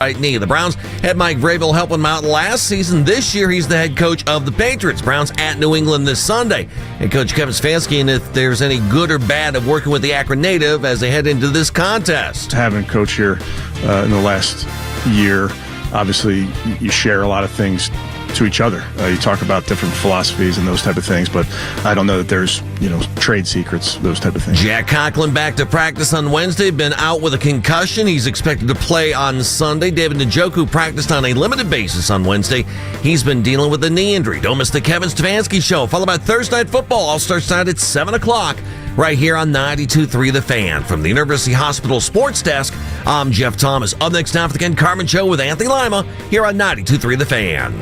right knee. The Browns had Mike Vrabel helping him out last season. This year, he's the head coach of the Patriots. Browns at New England this Sunday. And Coach Kevin Stansky, and if there's any good or bad of working with the Akron native as they head into this contest. Having coach here in the last year, obviously you share a lot of things to each other. You talk about different philosophies and those type of things, but I don't know that there's, trade secrets, those type of things. Jack Conklin back to practice on Wednesday, been out with a concussion. He's expected to play on Sunday. David Njoku practiced on a limited basis on Wednesday. He's been dealing with a knee injury. Don't miss the Kevin Stansky Show, followed by Thursday Night Football. All starts tonight at 7 o'clock. Right here on 92.3 The Fan. From the University Hospital Sports Desk, I'm Jeff Thomas. Up next time for the Ken Carman Show with Anthony Lima here on 92.3 The Fan.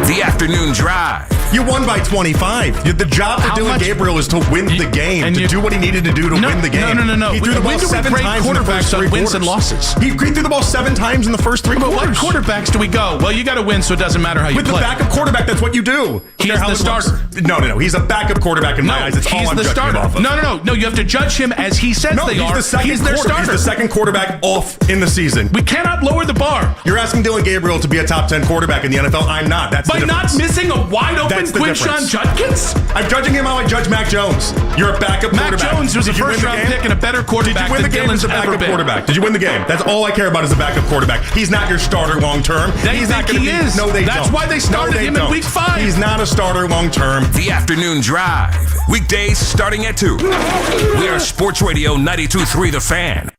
The afternoon drive. You won by 25. The job for Dylan Gabriel is to win the game, and to do what he needed to do to win the game. No. He threw the ball 7 times in the first 3 quarters. Wins and losses. He threw the ball 7 times in the first 3 quarters. What quarterbacks do we go? Well, you got to win, so it doesn't matter how you play. With the backup quarterback, that's what you do. He's the starter. No. He's a backup quarterback in my eyes. It's all I'm judging him off of. No. You have to judge him as he says they are. He's their starter. He's the second quarterback off in the season. We cannot lower the bar. You're asking Dylan Gabriel to be a top 10 quarterback in the NFL. I'm not. That's by not missing a wide open Quinshawn Judkins? I'm judging him how I judge Mac Jones. You're a backup quarterback. Mac Jones was a first-round pick and a better quarterback than Dylan's ever been. Quarterback? Did you win the game? That's all I care about is a backup quarterback. He's not your starter long term. He's not going to be. Is. No, they That's don't. why they started him in week 5. He's not a starter long term. The afternoon drive. Weekdays starting at 2. We are Sports Radio 92.3 The Fan.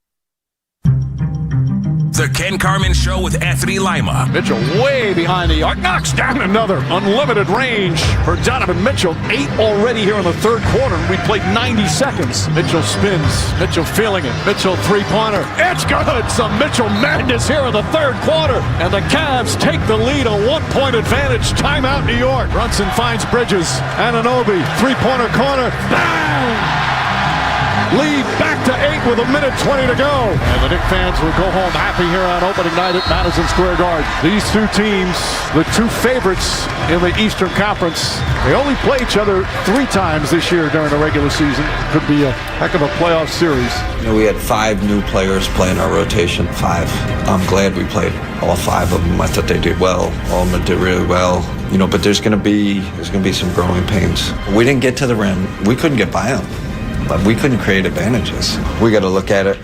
The Ken Carman Show with Anthony Lima. Mitchell way behind the arc. Knocks down another. Unlimited range for Donovan Mitchell. 8 already here in the third quarter. We played 90 seconds. Mitchell spins. Mitchell feeling it. Mitchell three-pointer. It's good. Some Mitchell madness here in the third quarter. And the Cavs take the lead. A 1-point advantage. Timeout New York. Brunson finds Bridges. Anunoby. Three-pointer corner. Bang! Lead back to 8 with 1:20 to go. And the Knicks fans will go home happy here on opening night at Madison Square Garden. These two teams, the two favorites in the Eastern Conference, they only play each other 3 times this year during the regular season. Could be a heck of a playoff series. We had 5 new players playing our rotation. 5. I'm glad we played all 5 of them. I thought they did well. All of them did really well. But there's gonna be some growing pains. We didn't get to the rim. We couldn't get by them. But we couldn't create advantages. We got to look at it.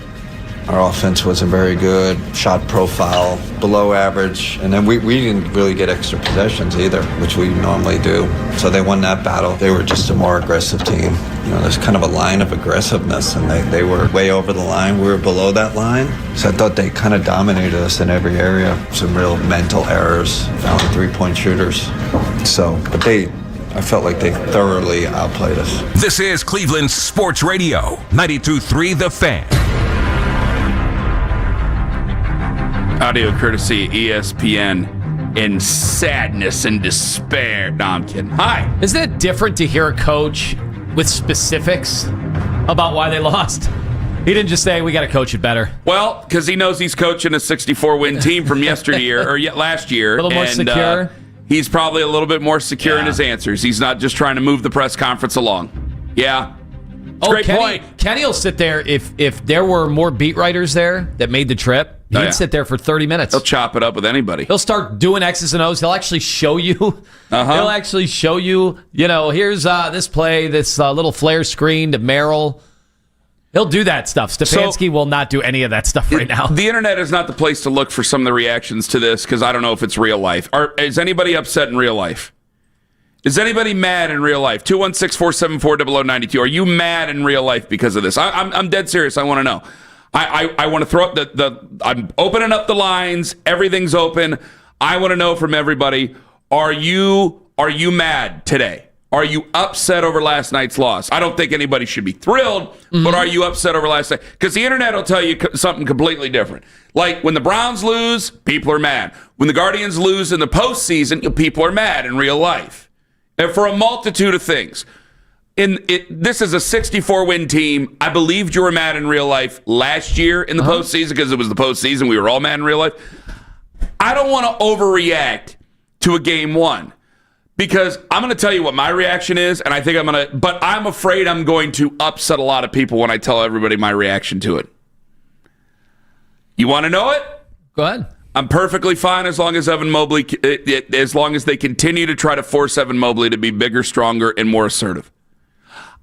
Our offense wasn't very good. Shot profile below average. And then we didn't really get extra possessions either, which we normally do. So they won that battle. They were just a more aggressive team. There's kind of a line of aggressiveness, and they were way over the line. We were below that line. So I thought they kind of dominated us in every area. Some real mental errors, found 3-point shooters. I felt like they thoroughly outplayed us. This is Cleveland Sports Radio, 92.3 The Fan. Audio courtesy ESPN in sadness and despair. No, I'm kidding. Hi. Isn't it different to hear a coach with specifics about why they lost? He didn't just say, we got to coach it better. Well, because he knows he's coaching a 64-win team from yesteryear, or last year. A little more secure. He's probably a little bit more secure in his answers. He's not just trying to move the press conference along. Yeah. Great point. Kenny will sit there. If there were more beat writers there that made the trip, he'd sit there for 30 minutes. He'll chop it up with anybody. He'll start doing X's and O's. He'll actually show you. He'll actually show you, here's this play, this little flare screen to Merrill. He'll do that stuff. Stefanski will not do any of that stuff right now. The internet is not the place to look for some of the reactions to this because I don't know if it's real life. Is anybody upset in real life? Is anybody mad in real life? 216-474-0092. Are you mad in real life because of this? I'm dead serious. I want to know. I want to throw up I'm opening up the lines. Everything's open. I want to know from everybody. Are you mad today? Are you upset over last night's loss? I don't think anybody should be thrilled, but are you upset over last night? Because the internet will tell you something completely different. Like when the Browns lose, people are mad. When the Guardians lose in the postseason, people are mad in real life. And for a multitude of things. This is a 64-win team. I believed you were mad in real life last year in the postseason because it was the postseason. We were all mad in real life. I don't want to overreact to a game 1. Because I'm going to tell you what my reaction is, and I think but I'm afraid I'm going to upset a lot of people when I tell everybody my reaction to it. You want to know it? Go ahead. I'm perfectly fine as long as Evan Mobley, as long as they continue to try to force Evan Mobley to be bigger, stronger, and more assertive.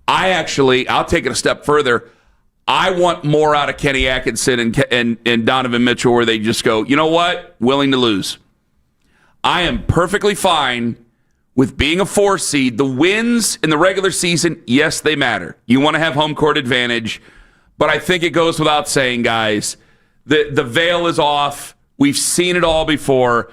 I'll take it a step further. I want more out of Kenny Atkinson and Donovan Mitchell where they just go, you know what? Willing to lose. I am perfectly fine with being a 4 seed. The wins in the regular season, yes, they matter. You want to have home court advantage, but I think it goes without saying, guys, the veil is off. We've seen it all before.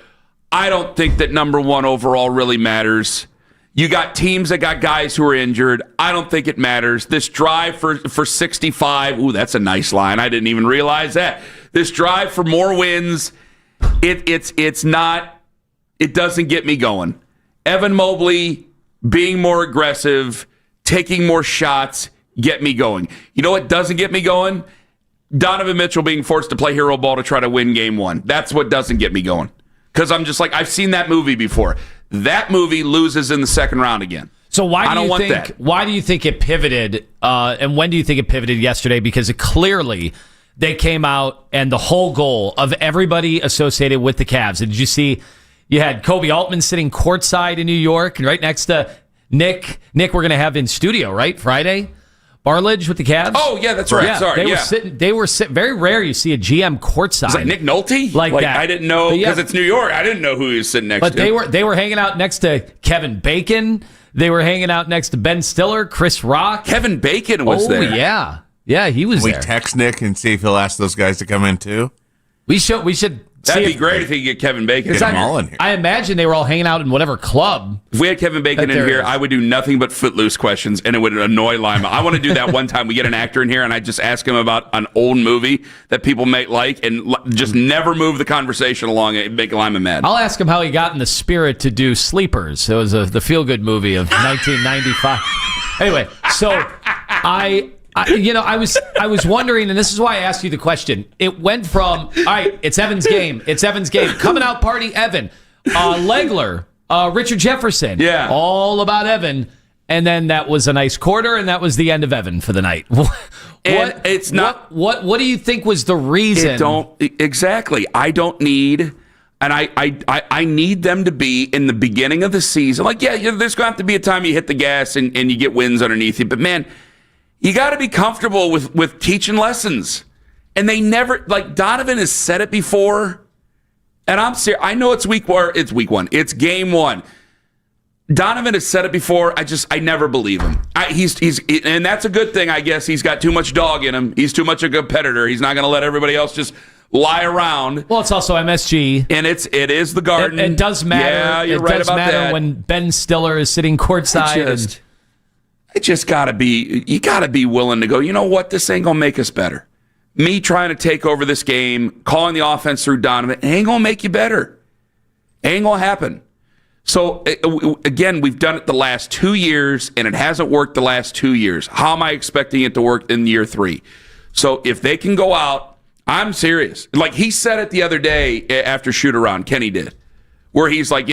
I don't think that number 1 overall really matters. You got teams that got guys who are injured. I don't think it matters. This drive for 65, ooh, that's a nice line. I didn't even realize that. This drive for more wins, it's not, it doesn't get me going. Evan Mobley being more aggressive, taking more shots, get me going. You know what doesn't get me going? Donovan Mitchell being forced to play hero ball to try to win game 1. That's what doesn't get me going. Because I'm just like, I've seen that movie before. That movie loses in the second round again. So why do you think it pivoted, and when do you think it pivoted yesterday? Because clearly they came out and the whole goal of everybody associated with the Cavs. Did you see you had Kobe Altman sitting courtside in New York and right next to Nick. Nick, we're going to have in studio, right? Friday? Barledge with the Cavs? Oh, yeah, that's right. Yeah, Sorry, they were sitting. Very rare you see a GM courtside. Is that Nick Nolte? Like that. I didn't know, because it's New York. I didn't know who he was sitting next to. But they were hanging out next to Kevin Bacon. They were hanging out next to Ben Stiller, Chris Rock. Kevin Bacon was there. Oh, yeah. Yeah, he was there. We text Nick and see if he'll ask those guys to come in, too? We should. That'd be great if he could get Kevin Bacon. Get them all in here. I imagine they were all hanging out in whatever club. If we had Kevin Bacon in here, I would do nothing but Footloose questions, and it would annoy Lima. I want to do that one time. We get an actor in here, and I just ask him about an old movie that people may like, and just never move the conversation along and make Lima mad. I'll ask him how he got in the spirit to do Sleepers. It was the feel-good movie of 1995. Anyway, so I was wondering, and this is why I asked you the question. It went from, all right, it's Evan's game. Coming out party, Evan. Legler, Richard Jefferson. Yeah. All about Evan. And then that was a nice quarter, and that was the end of Evan for the night. It's not. What do you think was the reason? Exactly. I don't need. And I need them to be in the beginning of the season. Like, yeah, there's going to have to be a time you hit the gas and you get wins underneath you. But, man, you got to be comfortable with teaching lessons. And they never, like, Donovan has said it before. And I'm serious. I know it's week one. It's game 1. Donovan has said it before. I never believe him. And that's a good thing, I guess. He's got too much dog in him. He's too much a competitor. He's not going to let everybody else just lie around. Well, it's also MSG. And it is the Garden. It does matter. Yeah, you're right about that. It does matter when Ben Stiller is sitting courtside. It just gotta be, you gotta be willing to go, you know what, this ain't gonna make us better. Me trying to take over this game, calling the offense through Donovan, it ain't gonna make you better. Ain't gonna happen. So, again, we've done it the last 2 years, and it hasn't worked the last 2 years. How am I expecting it to work in year 3? So, if they can go out, I'm serious. Like he said it the other day after shoot-around, Kenny did, where he's like,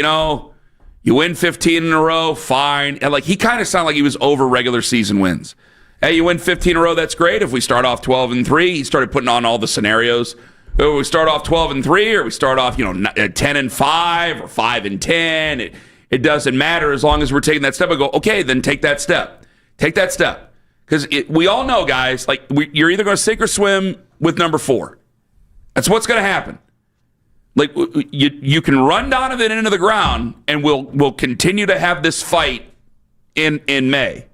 you win 15 in a row, fine. And like he kind of sounded like he was over regular season wins. Hey, you win 15 in a row, that's great. If we start off 12-3, he started putting on all the scenarios. We start off 12-3, or we start off 10-5 or 5-10. It doesn't matter as long as we're taking that step. I go, okay, then take that step. Take that step. Because we all know, guys, like you're either going to sink or swim with number 4. That's what's going to happen. Like you can run Donovan into the ground, and we'll continue to have this fight in May.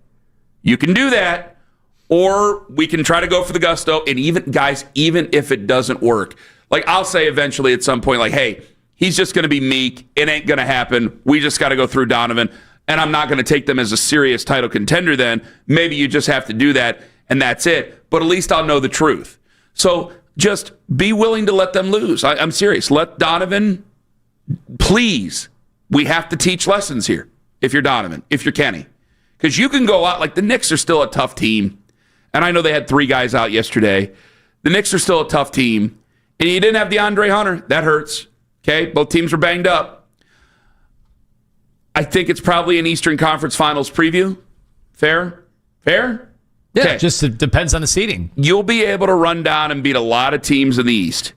You can do that, or we can try to go for the gusto. And even if it doesn't work, like I'll say eventually at some point, like, hey, he's just going to be meek. It ain't going to happen. We just got to go through Donovan, and I'm not going to take them as a serious title contender. Then maybe you just have to do that, and that's it. But at least I'll know the truth. So. Just be willing to let them lose. I'm serious. Let Donovan, please. We have to teach lessons here if you're Donovan, if you're Kenny. Because you can go out, like the Knicks are still a tough team. And I know they had 3 guys out yesterday. The Knicks are still a tough team. And you didn't have DeAndre Hunter. That hurts. Okay? Both teams were banged up. I think it's probably an Eastern Conference Finals preview. Fair? Yeah, okay. Just it depends on the seeding. You'll be able to run down and beat a lot of teams in the East.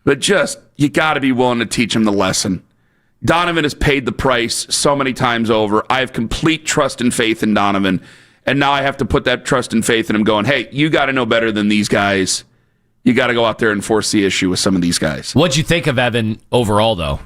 but just, you got to be willing to teach him the lesson. Donovan has paid the price so many times over. I have complete trust and faith in Donovan, and now I have to put that trust and faith in him going, hey, you got to know better than these guys. You got to go out there and force the issue with some of these guys. What'd you think of Evan overall, though?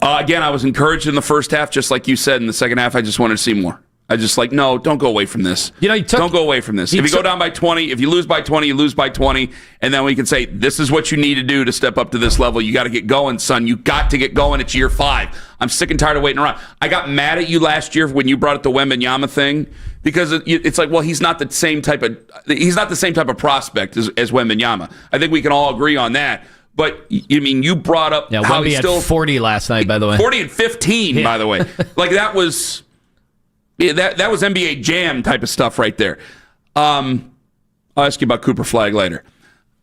Again, I was encouraged in the first half, just like you said. In the second half, I just wanted to see more. I just no, don't go away from this. Don't go away from this. If you go down by 20, if you lose by 20, you lose by 20, and then we can say, this is what you need to do to step up to this level. You got to get going, son. You got to get going. It's year 5. I'm sick and tired of waiting around. I got mad at you last year when you brought up the Wembanyama thing, because it's like, well, he's not the same type of prospect as Wembanyama. I think we can all agree on that. But you brought up how he still had 40 last night, by the way. 40 and 15, by the way. Like that was NBA Jam type of stuff right there. I'll ask you about Cooper Flagg later.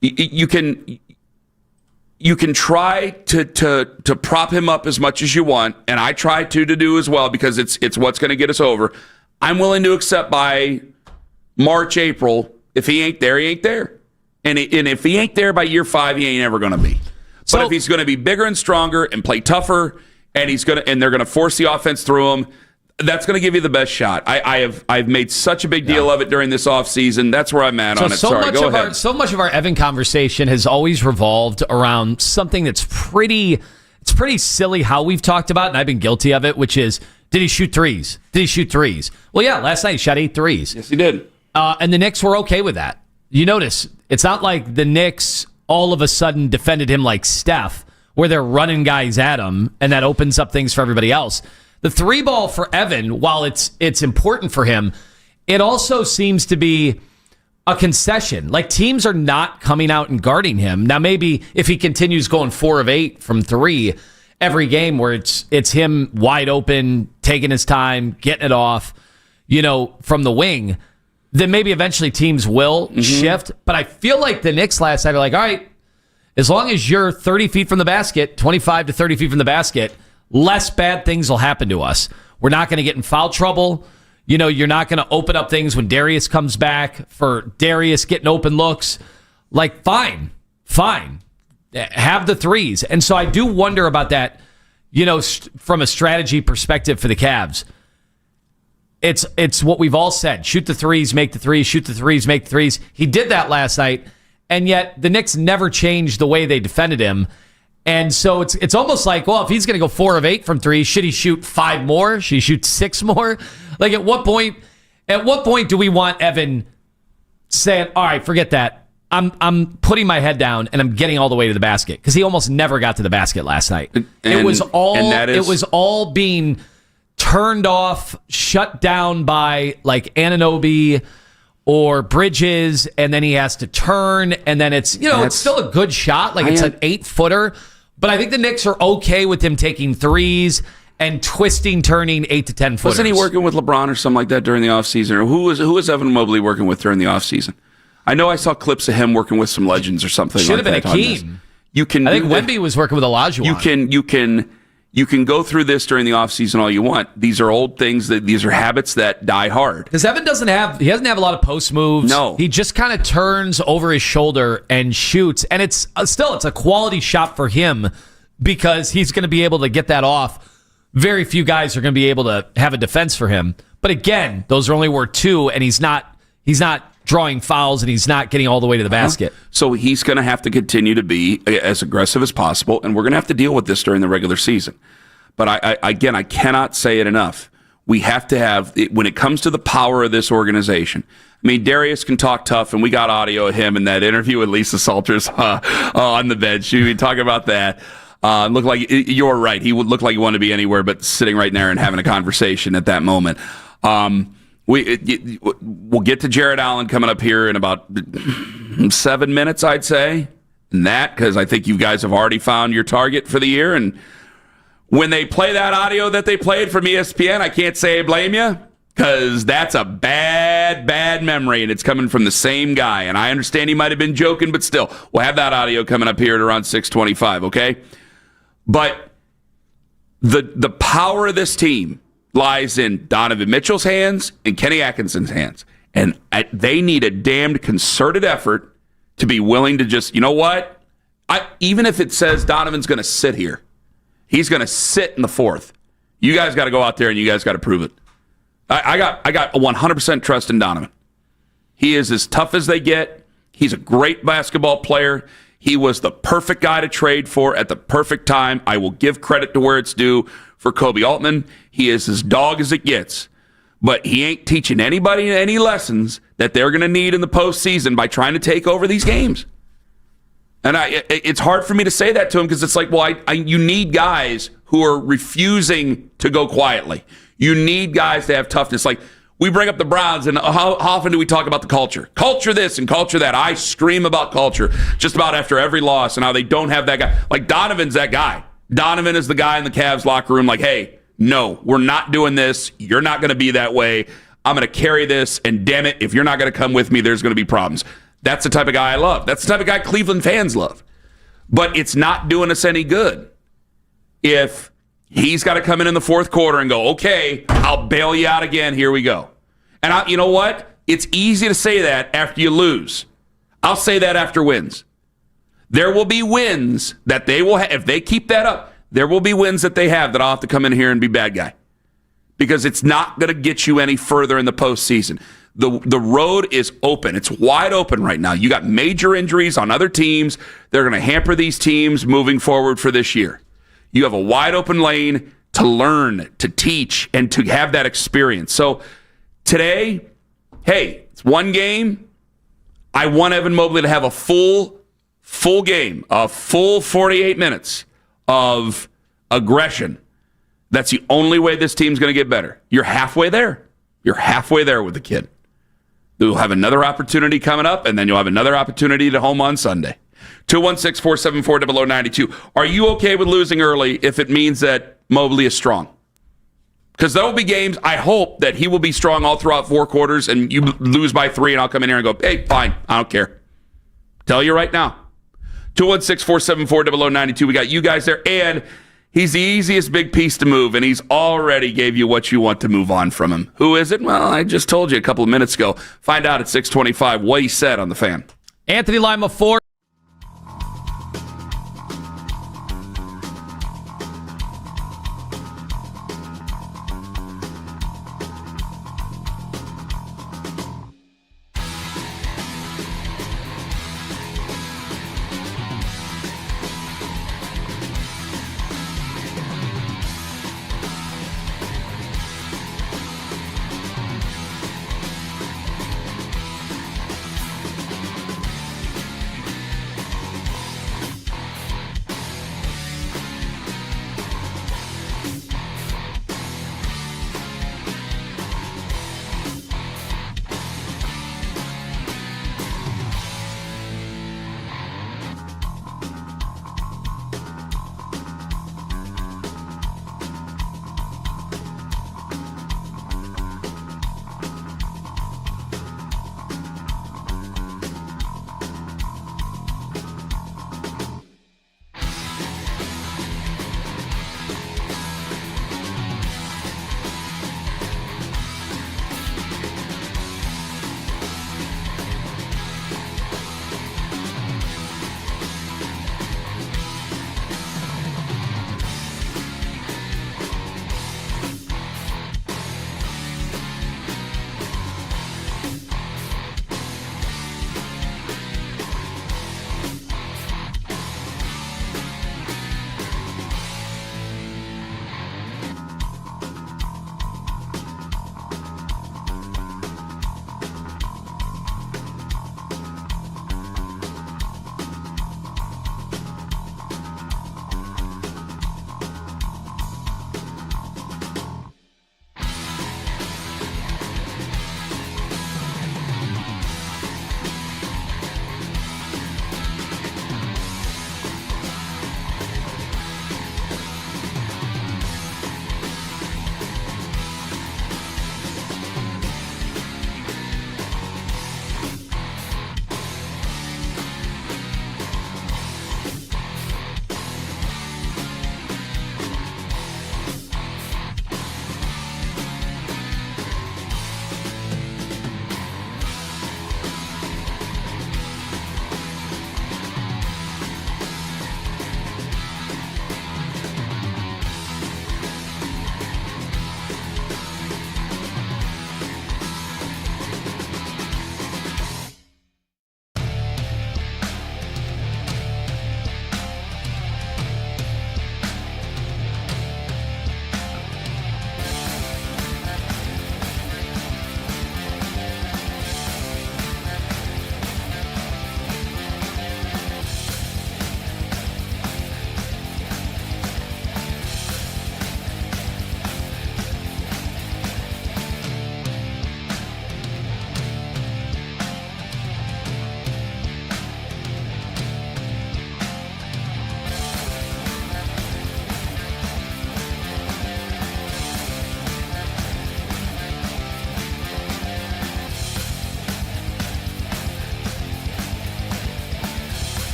You can try to prop him up as much as you want, and I try to do as well, because it's what's going to get us over. I'm willing to accept by March, April, if he ain't there, he ain't there. And if he ain't there by year 5, he ain't ever going to be. But if he's going to be bigger and stronger and play tougher, and they're going to force the offense through him, that's going to give you the best shot. I've made such a big deal of it during this offseason. That's where I'm at on it. Sorry, go ahead. So much of our Evan conversation has always revolved around something that's pretty silly how we've talked about, and I've been guilty of it, which is, did he shoot threes? Well, yeah, last night he shot 8 threes. Yes, he did. And the Knicks were okay with that. You notice, it's not like the Knicks all of a sudden defended him like Steph, where they're running guys at him, and that opens up things for everybody else. The 3 ball for Evan, while it's important for him, it also seems to be a concession. Like, teams are not coming out and guarding him. Now, maybe if he continues going 4 of 8 from 3 every game, where it's him wide open, taking his time, getting it off, from the wing, then maybe eventually teams will shift. But I feel like the Knicks last night are like, all right, as long as you're 30 feet from the basket, 25 to 30 feet from the basket, less bad things will happen to us. We're not going to get in foul trouble. You're not going to open up things when Darius comes back for Darius getting open looks. Like, fine. Have the threes. And so I do wonder about that, from a strategy perspective for the Cavs. It's what we've all said. Shoot the threes, make the threes, shoot the threes, make the threes. He did that last night, and yet the Knicks never changed the way they defended him. And so it's almost like, well, if he's going to go 4 of 8 from 3, should he shoot 5 more? Should he shoot 6 more? Like, at what point do we want Evan saying, all right, forget that. I'm putting my head down and I'm getting all the way to the basket? Because he almost never got to the basket last night. It was all being turned off, shut down by like Anunoby or Bridges, and then he has to turn, and then it's still a good shot, like it's an 8-footer, but I think the Knicks are okay with him taking threes and twisting, turning 8 to 10 footers. Wasn't he working with LeBron or something like that during the offseason? Or who was Evan Mobley working with during the offseason? I know I saw clips of him working with some legends or something. Should have been Akeem. I think Wemby was working with Olajuwon. You can go through this during the offseason all you want. These are old things. These are habits that die hard. Because Evan doesn't have a lot of post moves. No. He just kind of turns over his shoulder and shoots. And it's a quality shot for him, because he's going to be able to get that off. Very few guys are going to be able to have a defense for him. But again, those are only worth 2, and he's not drawing fouls, and he's not getting all the way to the basket. So he's going to have to continue to be as aggressive as possible, and we're going to have to deal with this during the regular season. But I cannot say it enough. We have to have, when it comes to the power of this organization, I mean, Darius can talk tough, and we got audio of him in that interview with Lisa Salters on the bench. We talk about that. Looked like, you're right, he would look like he wanted to be anywhere but sitting right there and having a conversation at that moment. We'll get to Jared Allen coming up here in about 7 minutes, I'd say. And that, because I think you guys have already found your target for the year. And when they play that audio that they played from ESPN, I can't say I blame you, because that's a bad memory, and it's coming from the same guy. And I understand he might have been joking, but still, we'll have that audio coming up here at around 6:25, okay? But the power of this team lies in Donovan Mitchell's hands and Kenny Atkinson's hands. And they need a damned concerted effort to be willing to just, you know what? Even if it says Donovan's going to sit here, he's going to sit in the fourth. You guys got to go out there and you guys got to prove it. I got 100% trust in Donovan. He is as tough as they get. He's a great basketball player. He was the perfect guy to trade for at the perfect time. I will give credit to where it's due for Kobe Altman. He is as dog as it gets. But he ain't teaching anybody any lessons that they're going to need in the postseason by trying to take over these games. And it's hard for me to say that to him because it's like, well, you need guys who are refusing to go quietly. You need guys to have toughness. Like, we bring up the Browns, and how often do we talk about the culture? Culture this and culture that. I scream about culture just about after every loss and how they don't have that guy. Like, Donovan's that guy. Donovan is the guy in the Cavs locker room like, hey, no, we're not doing this. You're not going to be that way. I'm going to carry this, and damn it, if you're not going to come with me, there's going to be problems. That's the type of guy I love. That's the type of guy Cleveland fans love. But it's not doing us any good if he's got to come in the fourth quarter and go, okay, I'll bail you out again. Here we go. And you know what? It's easy to say that after you lose. I'll say that after wins. There will be wins that they will have. If they keep that up, there will be wins that they have that I'll have to come in here and be bad guy. Because it's not going to get you any further in the postseason. The road is open. It's wide open right now. You got major injuries on other teams. They're going to hamper these teams moving forward for this year. You have a wide open lane to learn, to teach, and to have that experience. So today, hey, it's one game. I want Evan Mobley to have a full game, a full 48 minutes of aggression. That's the only way this team's going to get better. You're halfway there. You're halfway there with the kid. You'll have another opportunity coming up, and then you'll have another opportunity at home on Sunday. 216-474-0092. Are you okay with losing early if it means that Mobley is strong? Because there will be games, I hope, that he will be strong all throughout 4 quarters, and you lose by 3, and I'll come in here and go, hey, fine, I don't care. Tell you right now. 216-474-0092. We got you guys there, and he's the easiest big piece to move, and he's already gave you what you want to move on from him. Who is it? Well, I just told you a couple of minutes ago. Find out at 6:25 what he said on the Fan. Anthony Lima 4.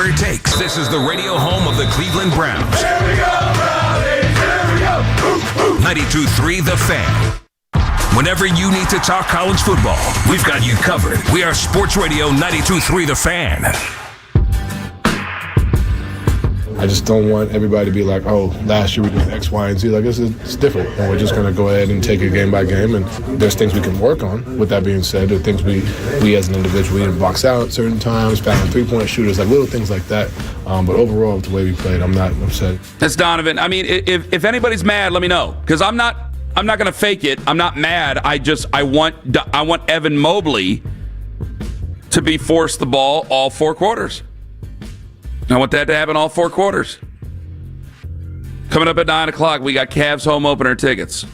whatever it takes. This is the radio home of the Cleveland Browns. Here we go, Brownies! Here we go! 92.3 The Fan. Whenever you need to talk college football, we've got you covered. We are Sports Radio 92.3 The Fan. I just don't want everybody to be like, oh, last year we did X, Y, and Z. Like, it's different. And we're just going to go ahead and take it game by game. And there's things we can work on. With that being said, there are things we as an individual, we didn't box out certain times, backing three-point shooters, like little things like that. But overall, with the way we played, I'm not upset. That's Donovan. I mean, if anybody's mad, let me know. Because I'm not going to fake it. I'm not mad. I want Evan Mobley to be forced the ball all 4 quarters. I want that to happen all 4 quarters. Coming up at 9 o'clock, we got Cavs home opener tickets.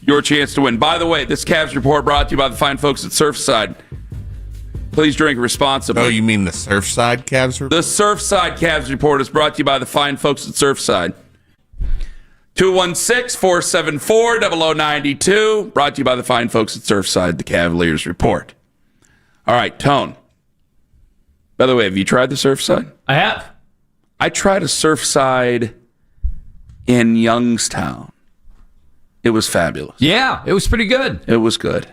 Your chance to win. By the way, this Cavs report brought to you by the fine folks at Surfside. Please drink responsibly. Oh, you mean the Surfside Cavs report? The Surfside Cavs report is brought to you by the fine folks at Surfside. 216-474-0092. Brought to you by the fine folks at Surfside, the Cavaliers report. All right, Tone. By the way, have you tried the Surfside? I have. I tried a Surfside in Youngstown. It was fabulous. Yeah, it was pretty good. It was good.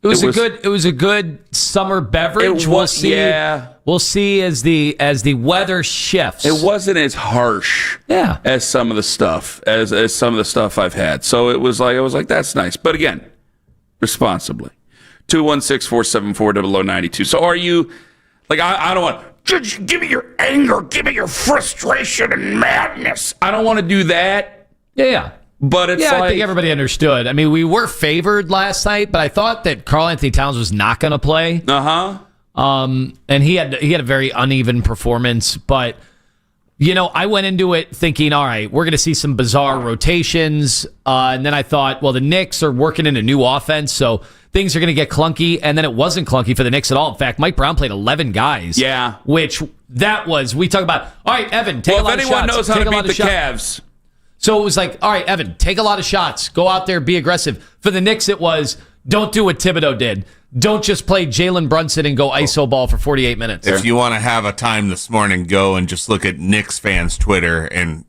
It was a good summer beverage. We'll see. Yeah. We'll see as the weather shifts. It wasn't as harsh as some of the stuff as some of the stuff I've had. So it was like I was like, that's nice. But again, responsibly. 216-474-0092. So are you like I don't want just give me your anger, give me your frustration and madness. I don't want to do that. Yeah. But it's I think everybody understood. I mean, we were favored last night, but I thought that Karl-Anthony Towns was not going to play. And he had a very uneven performance. But, I went into it thinking, all right, we're going to see some bizarre rotations. And then I thought, well, the Knicks are working in a new offense, so things are going to get clunky. And then it wasn't clunky for the Knicks at all. In fact, Mike Brown played 11 guys. Yeah. Which we talk about, all right, Evan, take a lot of shots. Well, if anyone knows how to beat the Cavs. So it was like, all right, Evan, take a lot of shots. Go out there, be aggressive. For the Knicks, it was, don't do what Thibodeau did. Don't just play Jalen Brunson and go iso ball for 48 minutes. If you want to have a time this morning, go and just look at Knicks fans' Twitter and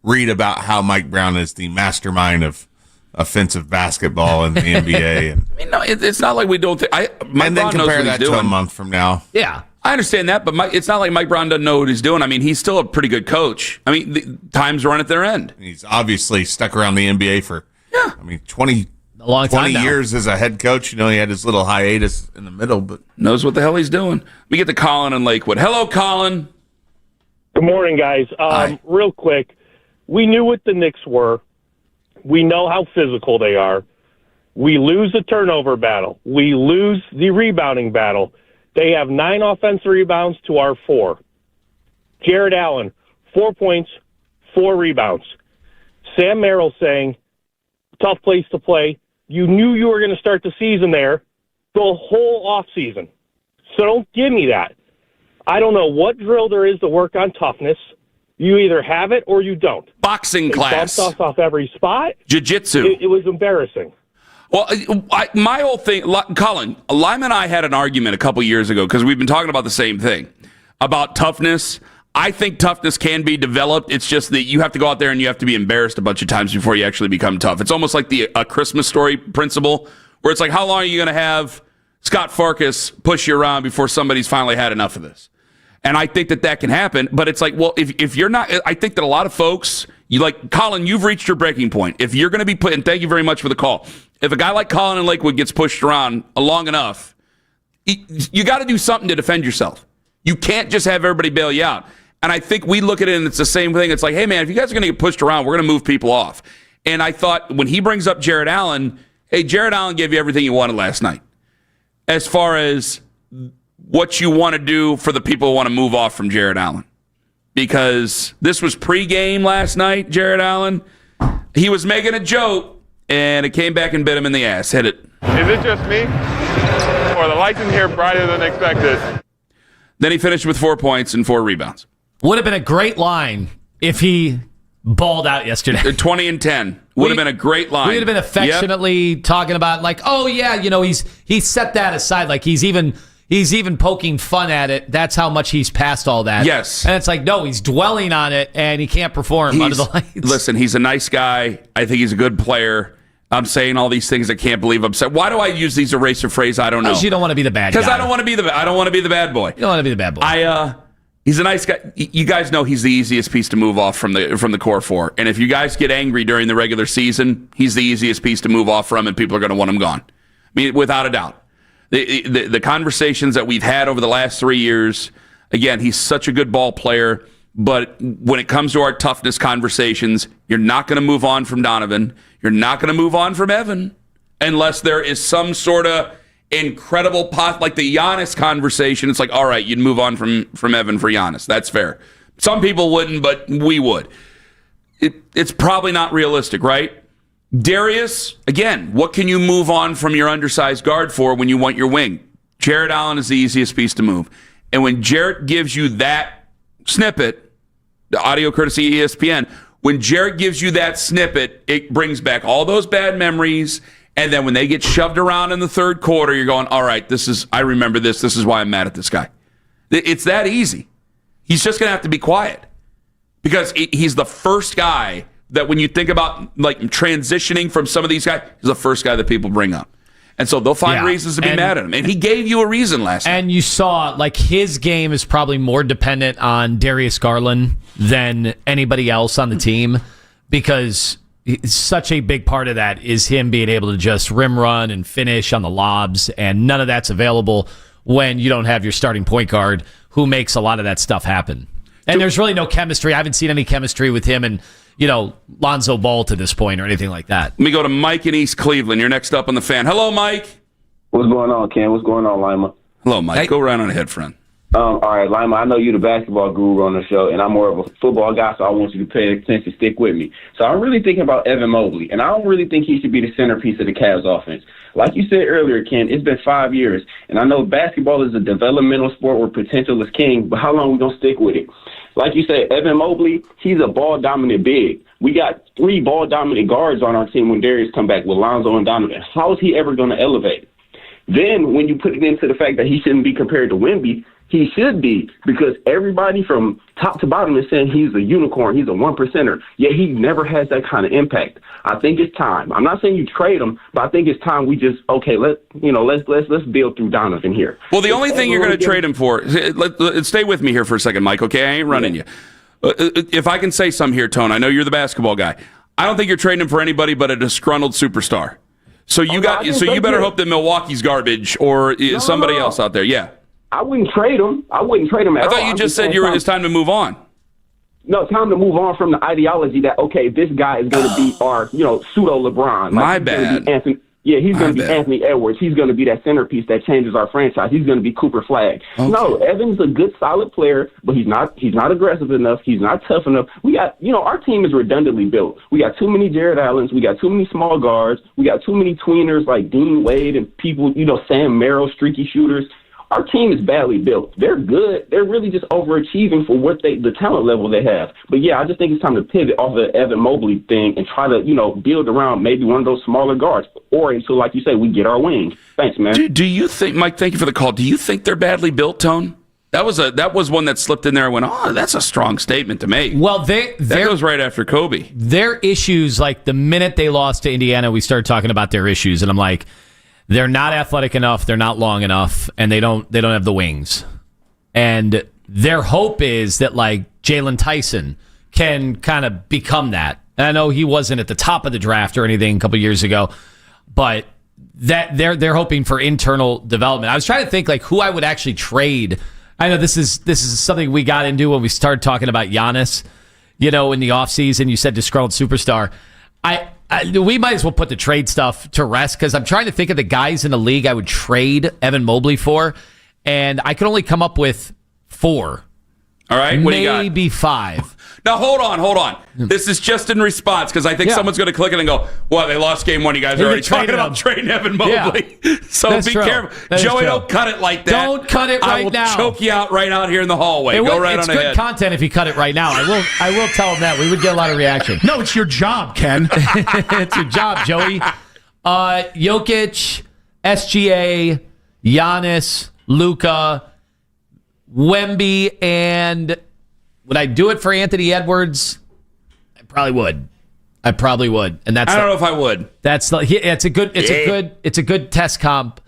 read about how Mike Brown is the mastermind of offensive basketball in the NBA. And, I mean, no, it's not like we don't think. And then compare that to a month from now. Yeah. I understand that, but it's not like Mike Brown doesn't know what he's doing. I mean, he's still a pretty good coach. I mean, the times run at their end. He's obviously stuck around the NBA for, 20 years as a head coach. He had his little hiatus in the middle, but knows what the hell he's doing. We get to Colin in Lakewood. Hello, Colin. Good morning, guys. Real quick, we knew what the Knicks were. We know how physical they are. We lose the turnover battle. We lose the rebounding battle. They have 9 offensive rebounds to our 4. Jared Allen, 4 points, 4 rebounds. Sam Merrill saying, tough place to play. You knew you were going to start the season there the whole offseason. So don't give me that. I don't know what drill there is to work on toughness. You either have it or you don't. Boxing class. Bumped us off every spot. Jiu-jitsu. It was embarrassing. Well, my whole thing, Colin, Lima and I had an argument a couple years ago because we've been talking about the same thing, about toughness. I think toughness can be developed. It's just that you have to go out there and you have to be embarrassed a bunch of times before you actually become tough. It's almost like a Christmas Story principle where it's like, how long are you going to have Scott Farkas push you around before somebody's finally had enough of this? And I think that can happen. But it's like, well, if you're not, I think that a lot of folks, Colin, you've reached your breaking point. If you're going to be put, and thank you very much for the call. If a guy like Colin in Lakewood gets pushed around long enough, you got to do something to defend yourself. You can't just have everybody bail you out. And I think we look at it and it's the same thing. It's like, hey, man, if you guys are going to get pushed around, we're going to move people off. And I thought when he brings up Jared Allen, hey, Jared Allen gave you everything you wanted last night. As far as what you want to do for the people who want to move off from Jared Allen. Because this was pregame last night, Jared Allen. He was making a joke, and it came back and bit him in the ass. Hit it. Is it just me? Or the lights in here brighter than expected? Then he finished with 4 points and 4 rebounds. Would have been a great line if he balled out yesterday. 20 and 10. Would have been a great line. We would have been affectionately talking about like, oh, yeah, he set that aside. Like he's even he's even poking fun at it. That's how much he's past all that. Yes. And it's like, no, he's dwelling on it, and he can't perform under the lights. Listen, he's a nice guy. I think he's a good player. I'm saying all these things I can't believe I'm saying. Why do I use these eraser phrases? I don't know. Because you don't want to be the bad guy. Because I don't want to be the bad boy. You don't want to be the bad boy. He's a nice guy. You guys know he's the easiest piece to move off from the core four. And if you guys get angry during the regular season, he's the easiest piece to move off from, and people are going to want him gone. I mean, without a doubt. The conversations that we've had over the last 3 years, again, he's such a good ball player. But when it comes to our toughness conversations, you're not going to move on from Donovan. You're not going to move on from Evan unless there is some sort of incredible like the Giannis conversation. It's like, all right, you'd move on from Evan for Giannis. That's fair. Some people wouldn't, but we would. It's probably not realistic, right? Darius, again, what can you move on from your undersized guard for when you want your wing? Jarrett Allen is the easiest piece to move. And when Jarrett gives you that snippet, the audio courtesy ESPN, when Jarrett gives you that snippet, it brings back all those bad memories. And then when they get shoved around in the third quarter, you're going, all right, I remember this. This is why I'm mad at this guy. It's that easy. He's just going to have to be quiet because he's the first guy that when you think about like transitioning from some of these guys, he's the first guy that people bring up. And so they'll find reasons to be mad at him. And he gave you a reason last night. And you saw, like, his game is probably more dependent on Darius Garland than anybody else on the team because such a big part of that is him being able to just rim run and finish on the lobs, and none of that's available when you don't have your starting point guard who makes a lot of that stuff happen. And there's really no chemistry. I haven't seen any chemistry with him and Lonzo Ball to this point or anything like that. Let me go to Mike in East Cleveland. You're next up on the Fan. Hello, Mike. What's going on, Ken? What's going on, Lima? Hello, Mike. Hey. Go right on ahead, friend. All right, Lima, I know you're the basketball guru on the show, and I'm more of a football guy, so I want you to pay attention, stick with me. So I'm really thinking about Evan Mobley, and I don't really think he should be the centerpiece of the Cavs offense. Like you said earlier, Ken, it's been 5 years, and I know basketball is a developmental sport where potential is king, but how long are we going to stick with it? Like you said, Evan Mobley, he's a ball-dominant big. We got 3 ball-dominant guards on our team when Darius come back with Lonzo and Donovan. How is he ever going to elevate? Then when you put it into the fact that he shouldn't be compared to Wemby, he should be, because everybody from top to bottom is saying he's a unicorn, he's a 1%er, yet he never has that kind of impact. I think it's time. I'm not saying you trade him, but I think it's time we just, let's build through Donovan here. Well, the only thing you're going to trade him for, stay with me here for a second, Mike, okay? I ain't running you. If I can say something here, Tone, I know you're the basketball guy. I don't think you're trading him for anybody but a disgruntled superstar. So you better hope that Milwaukee's garbage or somebody else out there. Yeah. I wouldn't trade him. I thought you just said it's time to move on. No, time to move on from the ideology that, this guy is going to be our, pseudo LeBron. My bad. He's going to be Anthony Edwards. He's going to be that centerpiece that changes our franchise. He's going to be Cooper Flagg. Okay. No, Evan's a good, solid player, but he's not aggressive enough. He's not tough enough. We got, our team is redundantly built. We got too many Jared Allens. We got too many small guards. We got too many tweeners like Dean Wade and people, Sam Merrill, streaky shooters. Our team is badly built. They're good. They're really just overachieving for the talent level they have. But yeah, I just think it's time to pivot off the Evan Mobley thing and try to, build around maybe one of those smaller guards, or until, like you say, we get our wing. Thanks, man. Do you think, Mike? Thank you for the call. Do you think they're badly built, Tone? That was one that slipped in there. and went, that's a strong statement to make. Well, that goes right after Kobe. Their issues, like the minute they lost to Indiana, we started talking about their issues, and I'm like, they're not athletic enough, they're not long enough, and they don't have the wings. And their hope is that like Jalen Tyson can kind of become that. And I know he wasn't at the top of the draft or anything a couple years ago, but that they're hoping for internal development. I was trying to think like who I would actually trade. I know this is something we got into when we started talking about Giannis, in the offseason. You said disgruntled superstar. We might as well put the trade stuff to rest because I'm trying to think of the guys in the league I would trade Evan Mobley for, and I could only come up with 4. All right, what do you got? Maybe 5. Now, hold on. This is just in response because I think someone's going to click it and go, well, they lost game 1. You guys are already talking about trading Evan Mobley. Yeah. So That's be true. careful. Joey, don't cut it like that. Don't cut it right now. I will choke you out right out here in the hallway. Go right on ahead. It's good content if you cut it right now. I will tell him that. We would get a lot of reaction. No, it's your job, Ken. It's your job, Joey. Jokic, SGA, Giannis, Luka, Wemby, and would I do it for Anthony Edwards? I probably would. And that's I don't know if I would. It's a good test comp.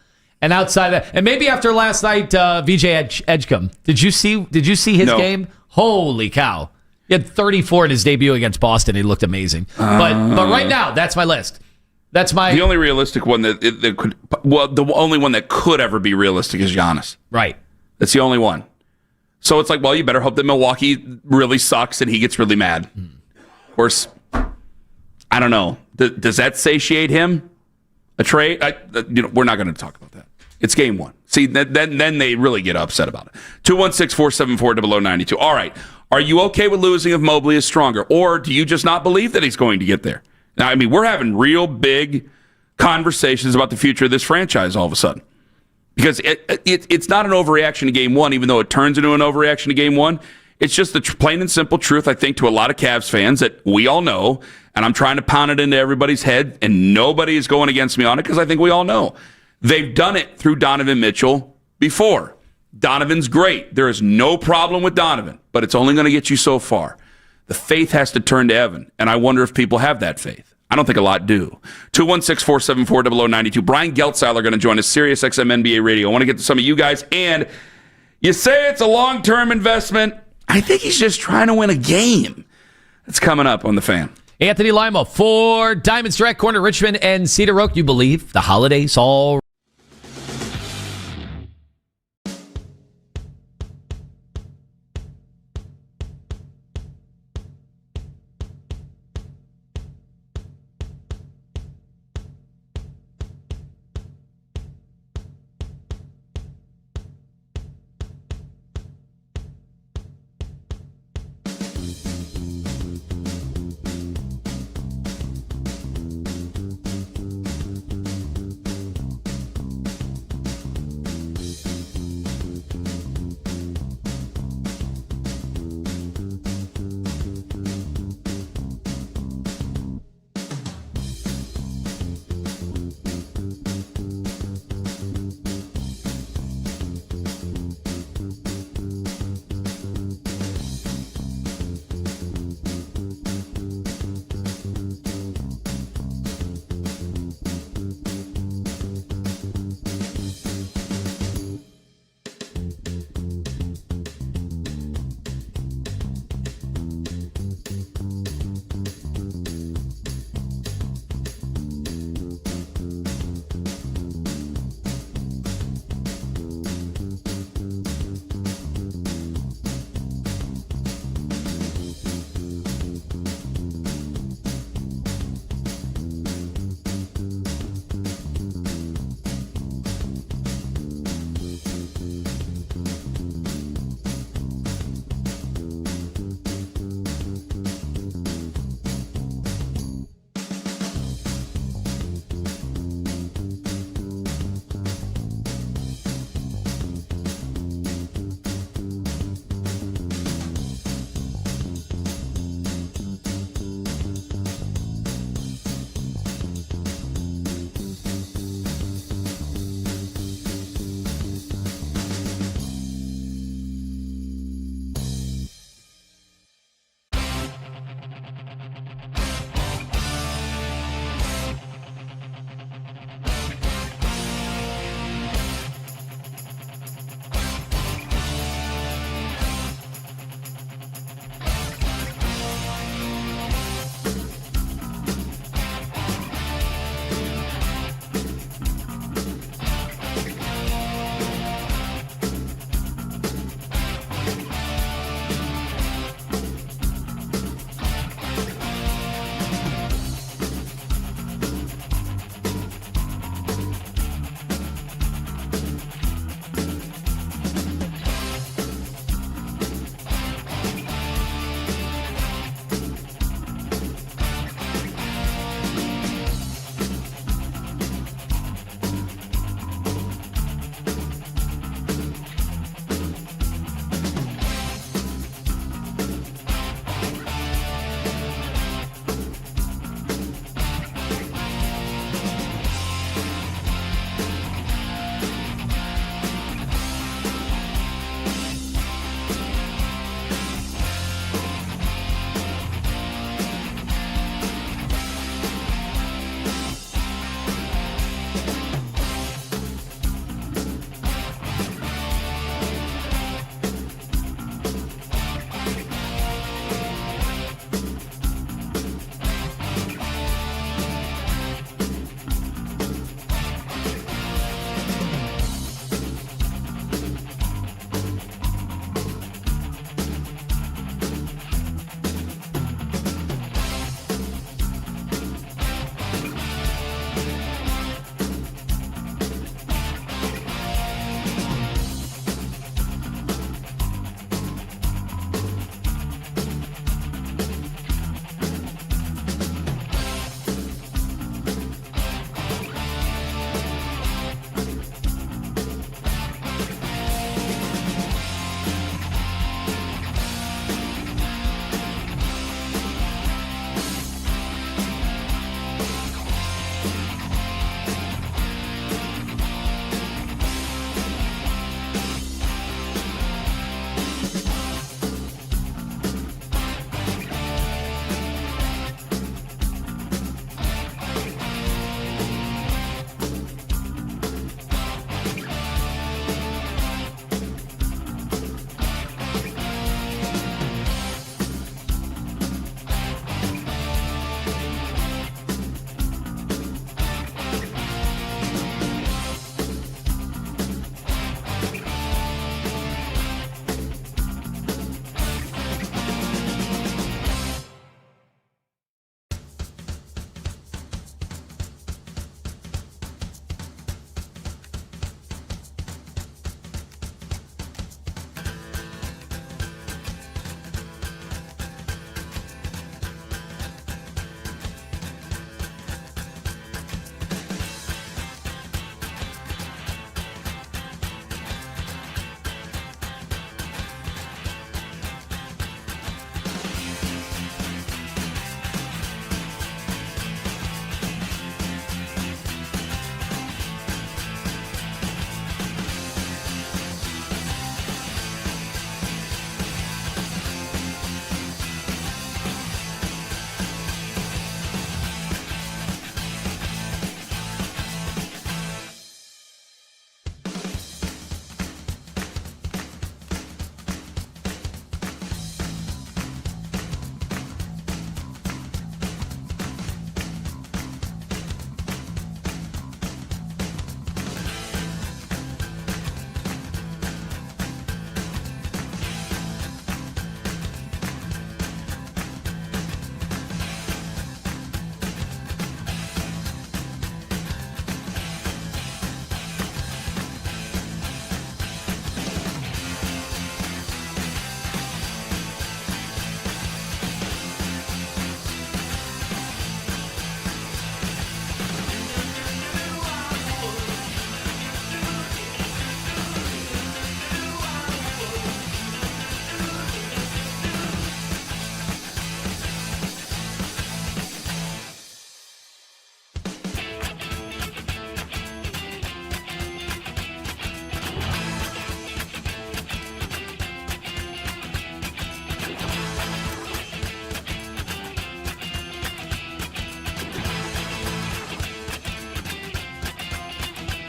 And outside of that, and maybe after last night, VJ Edgecombe. Did you see his game? Holy cow! He had 34 in his debut against Boston. He looked amazing. But right now, that's my list. That's the only realistic one that could. Well, the only one that could ever be realistic is Giannis. Right. That's the only one. So it's like, well, you better hope that Milwaukee really sucks and he gets really mad. Of course, I don't know. Does that satiate him? A trade? We're not going to talk about that. It's game one. See, then they really get upset about it. 216-474-0092. All right. Are you okay with losing if Mobley is stronger? Or do you just not believe that he's going to get there? Now, I mean, we're having real big conversations about the future of this franchise all of a sudden. Because it's not an overreaction to game one, even though it turns into an overreaction to game one. It's just the plain and simple truth, I think, to a lot of Cavs fans that we all know, and I'm trying to pound it into everybody's head, and nobody is going against me on it because I think we all know. They've done it through Donovan Mitchell before. Donovan's great. There is no problem with Donovan, but it's only going to get you so far. The faith has to turn to Evan, and I wonder if people have that faith. I don't think a lot do. 216-474-0092. Brian Geltzeiler going to join us, Sirius XM NBA Radio. I want to get to some of you guys, and you say it's a long-term investment. I think he's just trying to win a game. That's coming up on The Fan. Anthony Lima for Diamonds Direct, Corner, Richmond, and Cedar Oak. You believe the holidays all...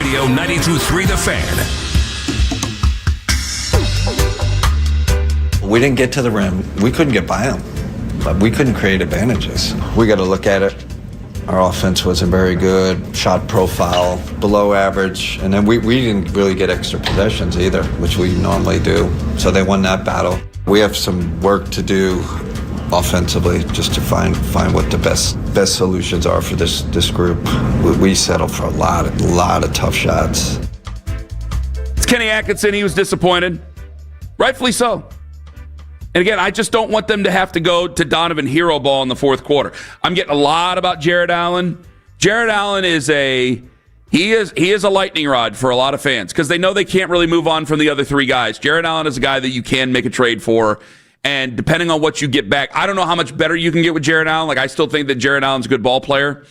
Radio 92.3 The Fan. We didn't get to the rim. We couldn't get by them. But we couldn't create advantages. We got to look at it. Our offense wasn't very good. Shot profile below average. And then we didn't really get extra possessions either, which we normally do. So they won that battle. We have some work to do offensively just to find what the best solutions are for this group. We settled for a lot of tough shots. It's Kenny Atkinson. He was disappointed. Rightfully so. And again, I just don't want them to have to go to Donovan hero ball in the fourth quarter. I'm getting a lot about Jared Allen. Jared Allen is a lightning rod for a lot of fans because they know they can't really move on from the other three guys. Jared Allen is a guy that you can make a trade for, and depending on what you get back, I don't know how much better you can get with Jared Allen. Like, I still think that Jared Allen's a good ball player,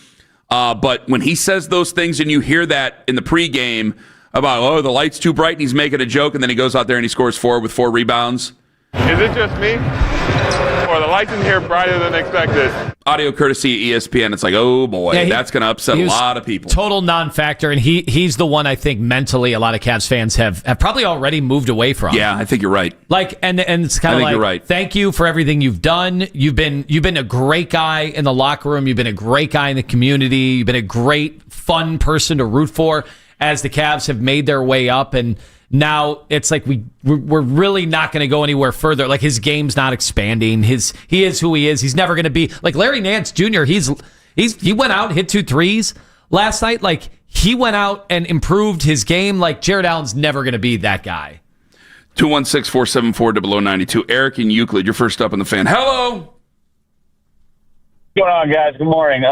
but when he says those things and you hear that in the pregame about, the light's too bright and he's making a joke, and then he goes out there and he scores 4 with 4 rebounds. Is it just me? Or the lights in here brighter than expected? Audio courtesy ESPN. It's like, oh boy, that's going to upset a lot of people. Total non-factor, and he's the one I think mentally a lot of Cavs fans have probably already moved away from. Yeah, I think you're right. Like, and it's kind of like, you're right. Thank you for everything you've done. You've been a great guy in the locker room. You've been a great guy in the community. You've been a great, fun person to root for as the Cavs have made their way up, and now it's like we're really not going to go anywhere further. Like, his game's not expanding. He is who he is. He's never going to be like Larry Nance Jr. He went out and hit 2 threes last night. Like, he went out and improved his game. Like, Jared Allen's never going to be that guy. 216-474-0092. Eric and Euclid, you're first up on the Fan. Hello. What's going on, guys? Good morning.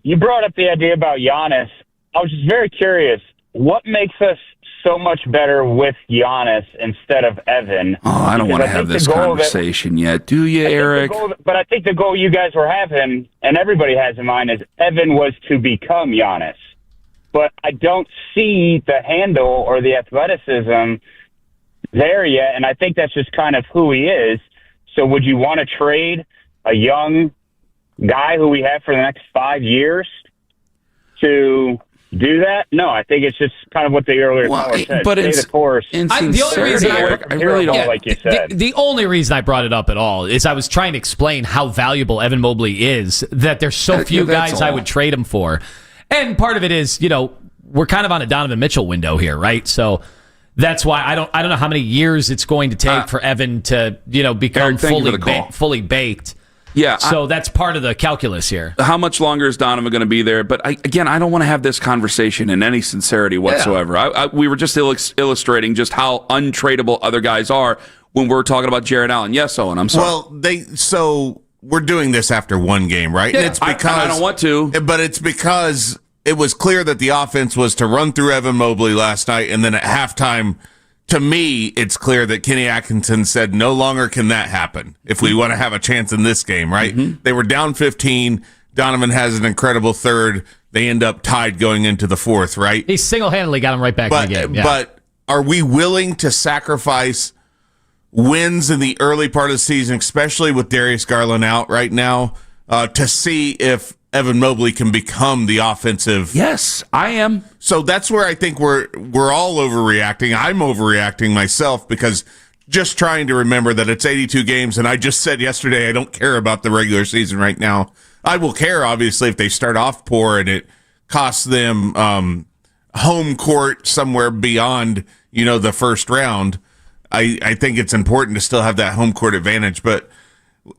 You brought up the idea about Giannis. I was just very curious. What makes us so much better with Giannis instead of Evan? Oh, I don't want to have this conversation yet. Do you, Eric? But I think the goal you guys were having, and everybody has in mind, is Evan was to become Giannis. But I don't see the handle or the athleticism there yet, and I think that's just kind of who he is. So would you want to trade a young guy who we have for the next 5 years to do that? No, I think it's just kind of what the earlier caller said. But stay the course. The only reason I really don't like you said. The only reason I brought it up at all is I was trying to explain how valuable Evan Mobley is, that there's so few guys I would trade him for. And part of it is, we're kind of on a Donovan Mitchell window here, right? So that's why I don't know how many years it's going to take for Evan to, become Eric, fully baked. Yeah. So that's part of the calculus here. How much longer is Donovan going to be there? But I don't want to have this conversation in any sincerity whatsoever. Yeah. We were just illustrating just how untradeable other guys are when we're talking about Jared Allen. Yes, Owen, I'm sorry. Well, so we're doing this after one game, right? Yeah, and it's because I don't want to. But it's because it was clear that the offense was to run through Evan Mobley last night, and then at halftime, to me, it's clear that Kenny Atkinson said no longer can that happen if we want to have a chance in this game, right? Mm-hmm. They were down 15. Donovan has an incredible third. They end up tied going into the fourth, right? He single-handedly got him right back in the game. Yeah. But are we willing to sacrifice wins in the early part of the season, especially with Darius Garland out right now, to see if Evan Mobley can become the offensive? Yes, I am. So that's where I think we're all overreacting. I'm overreacting myself because just trying to remember that it's 82 games, and I just said yesterday I don't care about the regular season right now. I will care, obviously, if they start off poor and it costs them home court somewhere beyond, the first round. I think it's important to still have that home court advantage, but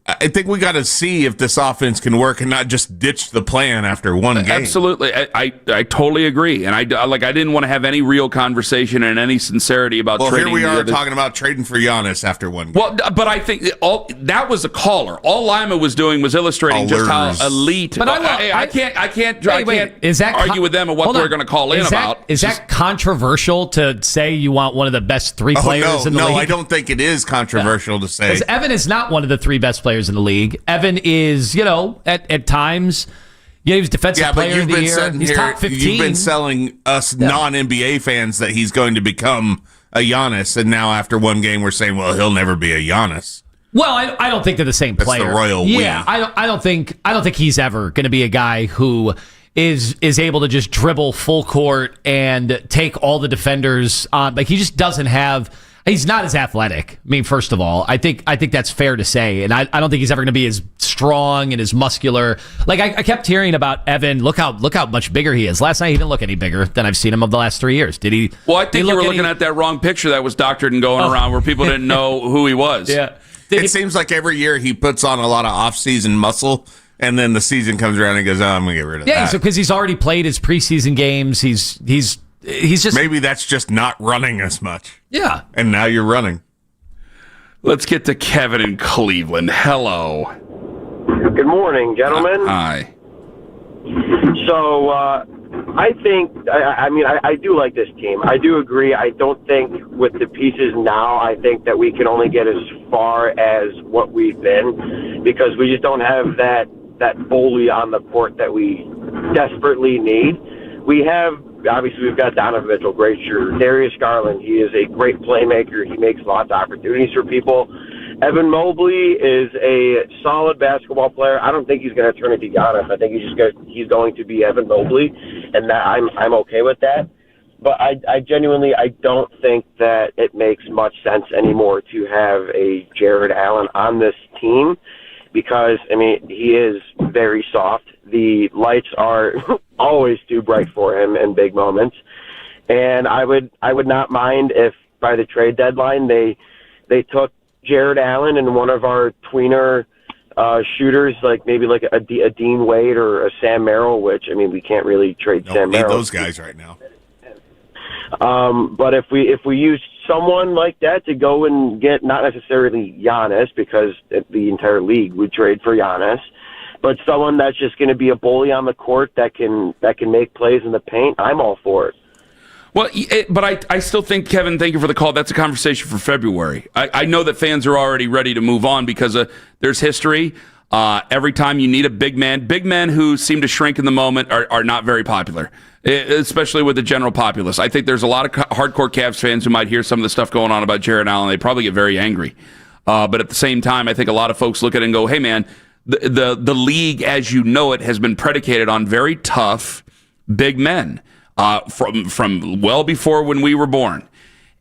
I think we got to see if this offense can work and not just ditch the plan after one game. Absolutely. I totally agree. And I didn't want to have any real conversation and any sincerity about trading. Well, here we are talking about trading for Giannis after one game. Well, but I think that was a caller. All Lima was doing was illustrating just how elite. But I can't argue with them on what they're going to call in about. Is that controversial to say you want one of the best three players in the league? No, I don't think it is controversial to say. Because Evan is not one of the 3 best players in the league. Evan is, at times, he was defensive player of the year. He's top 15. You've been selling us non-NBA fans that he's going to become a Giannis, and now after one game we're saying, well, he'll never be a Giannis. Well, I don't think they're the same player. That's the royal we. I don't think he's ever going to be a guy who is able to just dribble full court and take all the defenders on. Like, he just doesn't have. He's not as athletic. I mean, first of all, I think that's fair to say, and I don't think he's ever going to be as strong and as muscular. Like, I kept hearing about Evan. Look how much bigger he is. Last night he didn't look any bigger than I've seen him of the last 3 years. Did he? Well, I think you were looking at that wrong picture that was doctored and going around where people didn't know who he was. Yeah, it seems like every year he puts on a lot of off-season muscle, and then the season comes around and he goes, "Oh, I'm going to get rid of that." Yeah, because he's already played his preseason games. He's just maybe that's just not running as much. Yeah, and now you're running. Let's get to Kevin in Cleveland. Hello. Good morning, gentlemen. Hi. So I think I do like this team. I do agree. I don't think with the pieces now, I think that we can only get as far as what we've been, because we just don't have that bully on the court that we desperately need. We have. Obviously, we've got Donovan Mitchell, great shooter. Darius Garland, he is a great playmaker. He makes lots of opportunities for people. Evan Mobley is a solid basketball player. I don't think he's going to turn into Giannis. I think he's going to be Evan Mobley, and that I'm okay with that. But I genuinely don't think that it makes much sense anymore to have a Jared Allen on this team, because, I mean, he is very soft. The lights are always too bright for him in big moments. And I would not mind if by the trade deadline they took Jared Allen and one of our tweener shooters, like maybe like a Dean Wade or a Sam Merrill, which, I mean, we can't really trade Sam Merrill. Need those guys right now. But if we use someone like that to go and get, not necessarily Giannis, because the entire league would trade for Giannis, but someone that's just going to be a bully on the court that can make plays in the paint, I'm all for it. Well, but I still think, Kevin, thank you for the call. That's a conversation for February. I know that fans are already ready to move on because there's history. Every time you need a big men who seem to shrink in the moment are not very popular, especially with the general populace. I think there's a lot of hardcore Cavs fans who might hear some of the stuff going on about Jared Allen. They probably get very angry. But at the same time, I think a lot of folks look at it and go, hey, man, the league as you know it has been predicated on very tough big men from well before when we were born.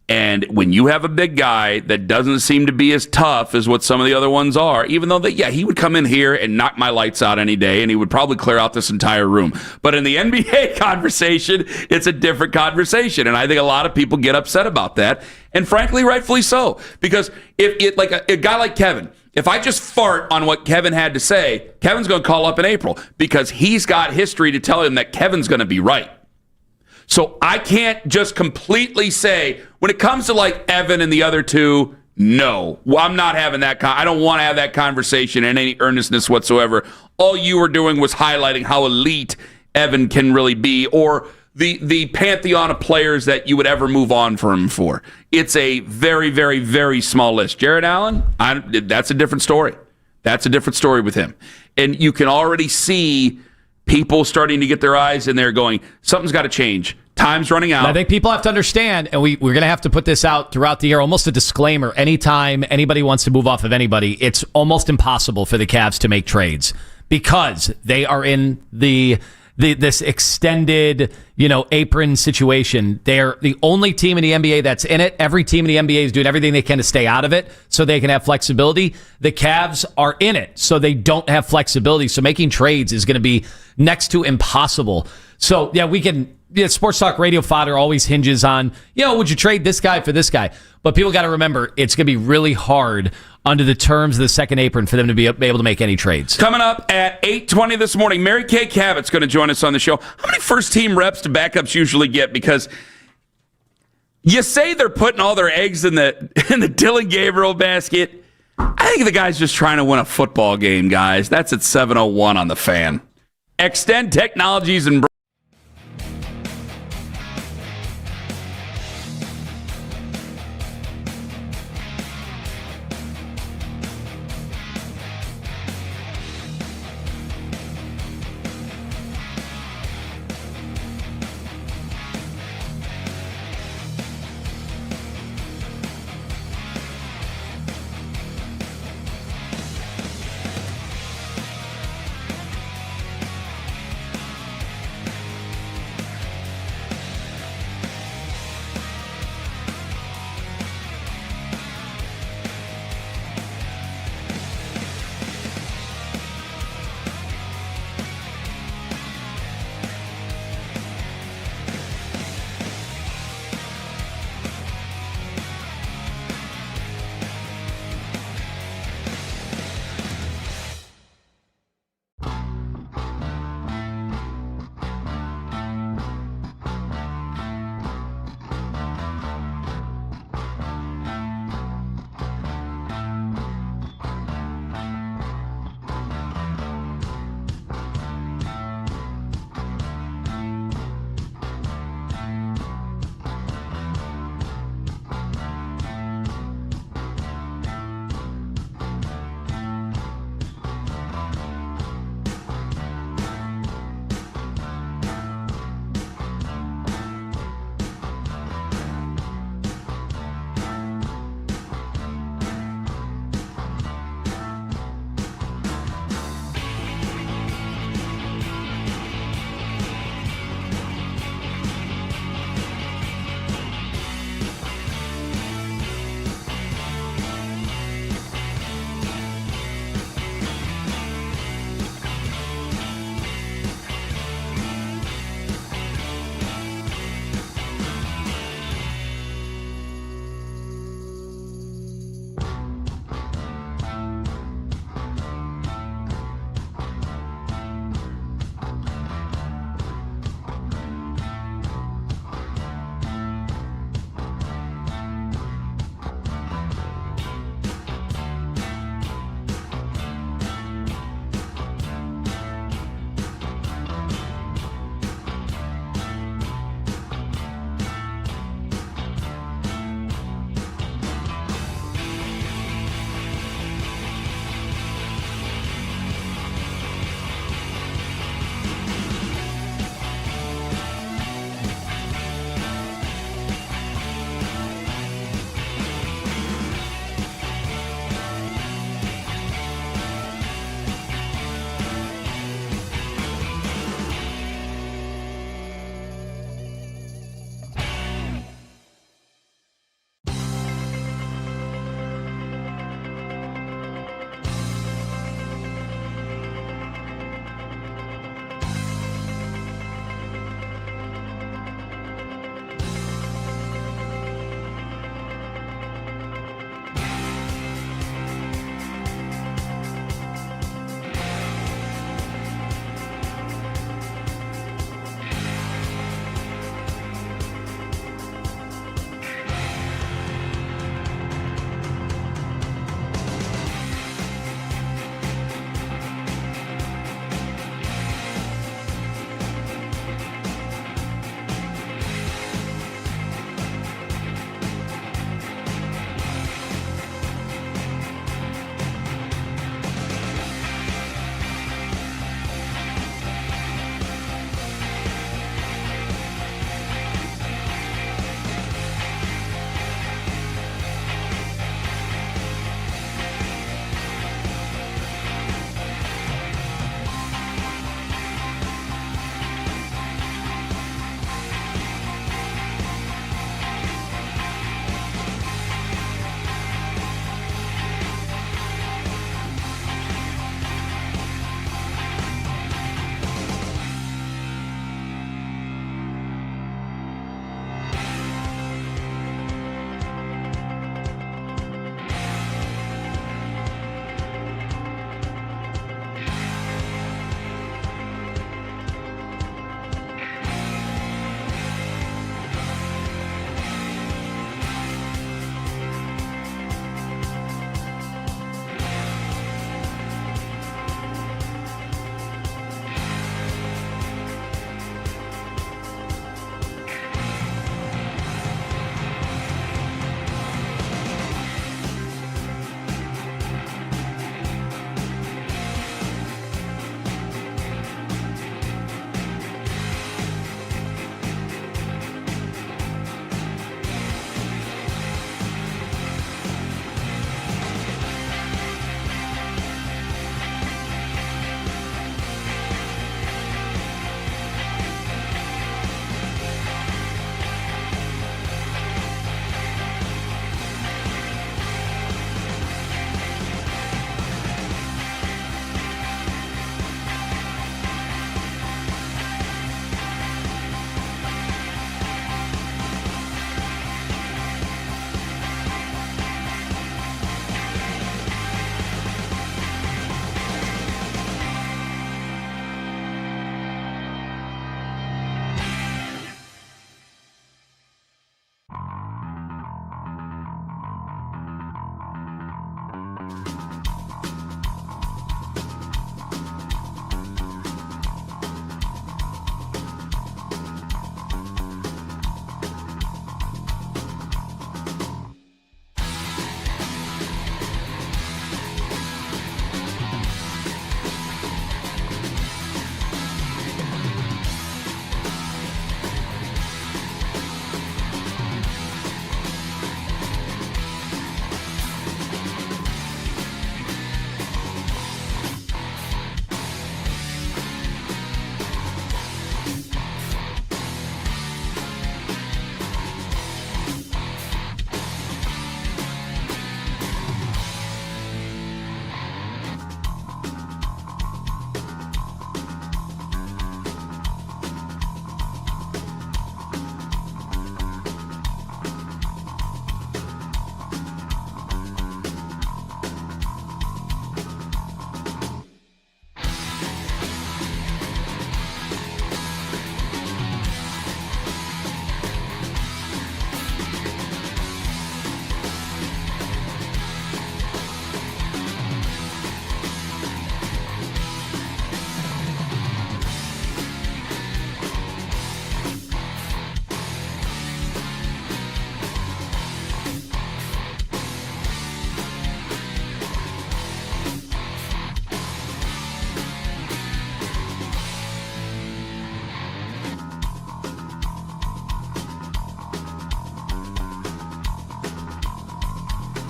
And when you have a big guy that doesn't seem to be as tough as what some of the other ones are, even though he would come in here and knock my lights out any day, and he would probably clear out this entire room. But in the NBA conversation, it's a different conversation, and I think a lot of people get upset about that, and frankly, rightfully so. Because if like a guy like Kevin, if I just fart on what Kevin had to say, Kevin's going to call up in April because he's got history to tell him that Kevin's going to be right. So I can't just completely say, when it comes to like Evan and the other two, no, I'm not having that. I don't want to have that conversation in any earnestness whatsoever. All you were doing was highlighting how elite Evan can really be, or the pantheon of players that you would ever move on from him for. It's a very, very, very small list. Jared Allen, that's a different story. That's a different story with him. And you can already see people starting to get their eyes in there going, something's got to change. Time's running out. I think people have to understand, and we're going to have to put this out throughout the year, almost a disclaimer. Anytime anybody wants to move off of anybody, it's almost impossible for the Cavs to make trades because they are in this extended, apron situation. They're the only team in the NBA that's in it. Every team in the NBA is doing everything they can to stay out of it so they can have flexibility. The Cavs are in it, so they don't have flexibility. So making trades is going to be next to impossible. So, we can... Sports Talk Radio fodder always hinges on, would you trade this guy for this guy? But people got to remember, it's going to be really hard under the terms of the second apron for them to be able to make any trades. Coming up at 8:20 this morning, Mary Kay Cabot's going to join us on the show. How many first-team reps do backups usually get? Because you say they're putting all their eggs in the Dylan Gabriel basket. I think the guy's just trying to win a football game, guys. That's at 7:01 on the Fan. Extend Technologies and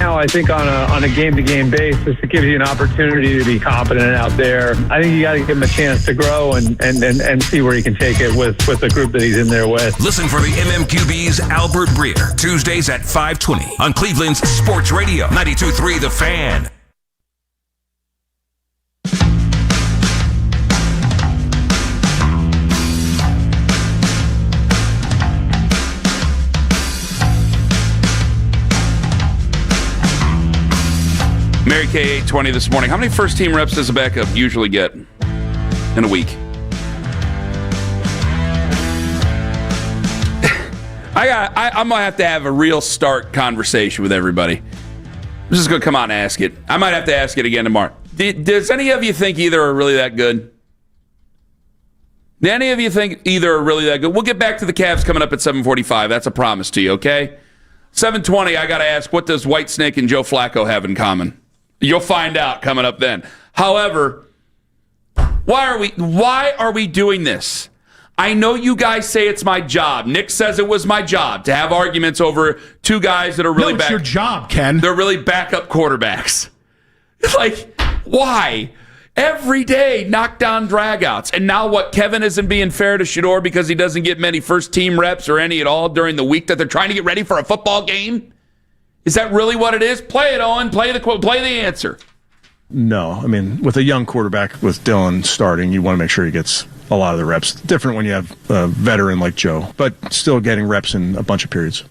now, I think on a game-to-game basis, it gives you an opportunity to be competent out there. I think you got to give him a chance to grow and see where he can take it with the group that he's in there with. Listen for the MMQB's Albert Breer, Tuesdays at 5:20 on Cleveland's Sports Radio 92.3 The Fan. Mary Kay 820 this morning. How many first-team reps does a backup usually get in a week? I'm going to have a real start conversation with everybody. I'm just going to come out and ask it. I might have to ask it again tomorrow. Does any of you think either are really that good? Do any of you think either are really that good? We'll get back to the Cavs coming up at 7:45. That's a promise to you, okay? 7:20, I got to ask, what does Whitesnake and Joe Flacco have in common? You'll find out coming up then. However, why are we doing this? I know you guys say it's my job. Nick says it was my job to have arguments over two guys that are really it's your job, Ken. They're really backup quarterbacks. Like, why? Every day, knockdown dragouts. And now what? Kevin isn't being fair to Shador because he doesn't get many first-team reps or any at all during the week that they're trying to get ready for a football game? Is that really what it is? Play it, Owen. Play the answer. No. I mean, with a young quarterback with Dylan starting, you want to make sure he gets a lot of the reps. Different when you have a veteran like Joe, but still getting reps in a bunch of periods.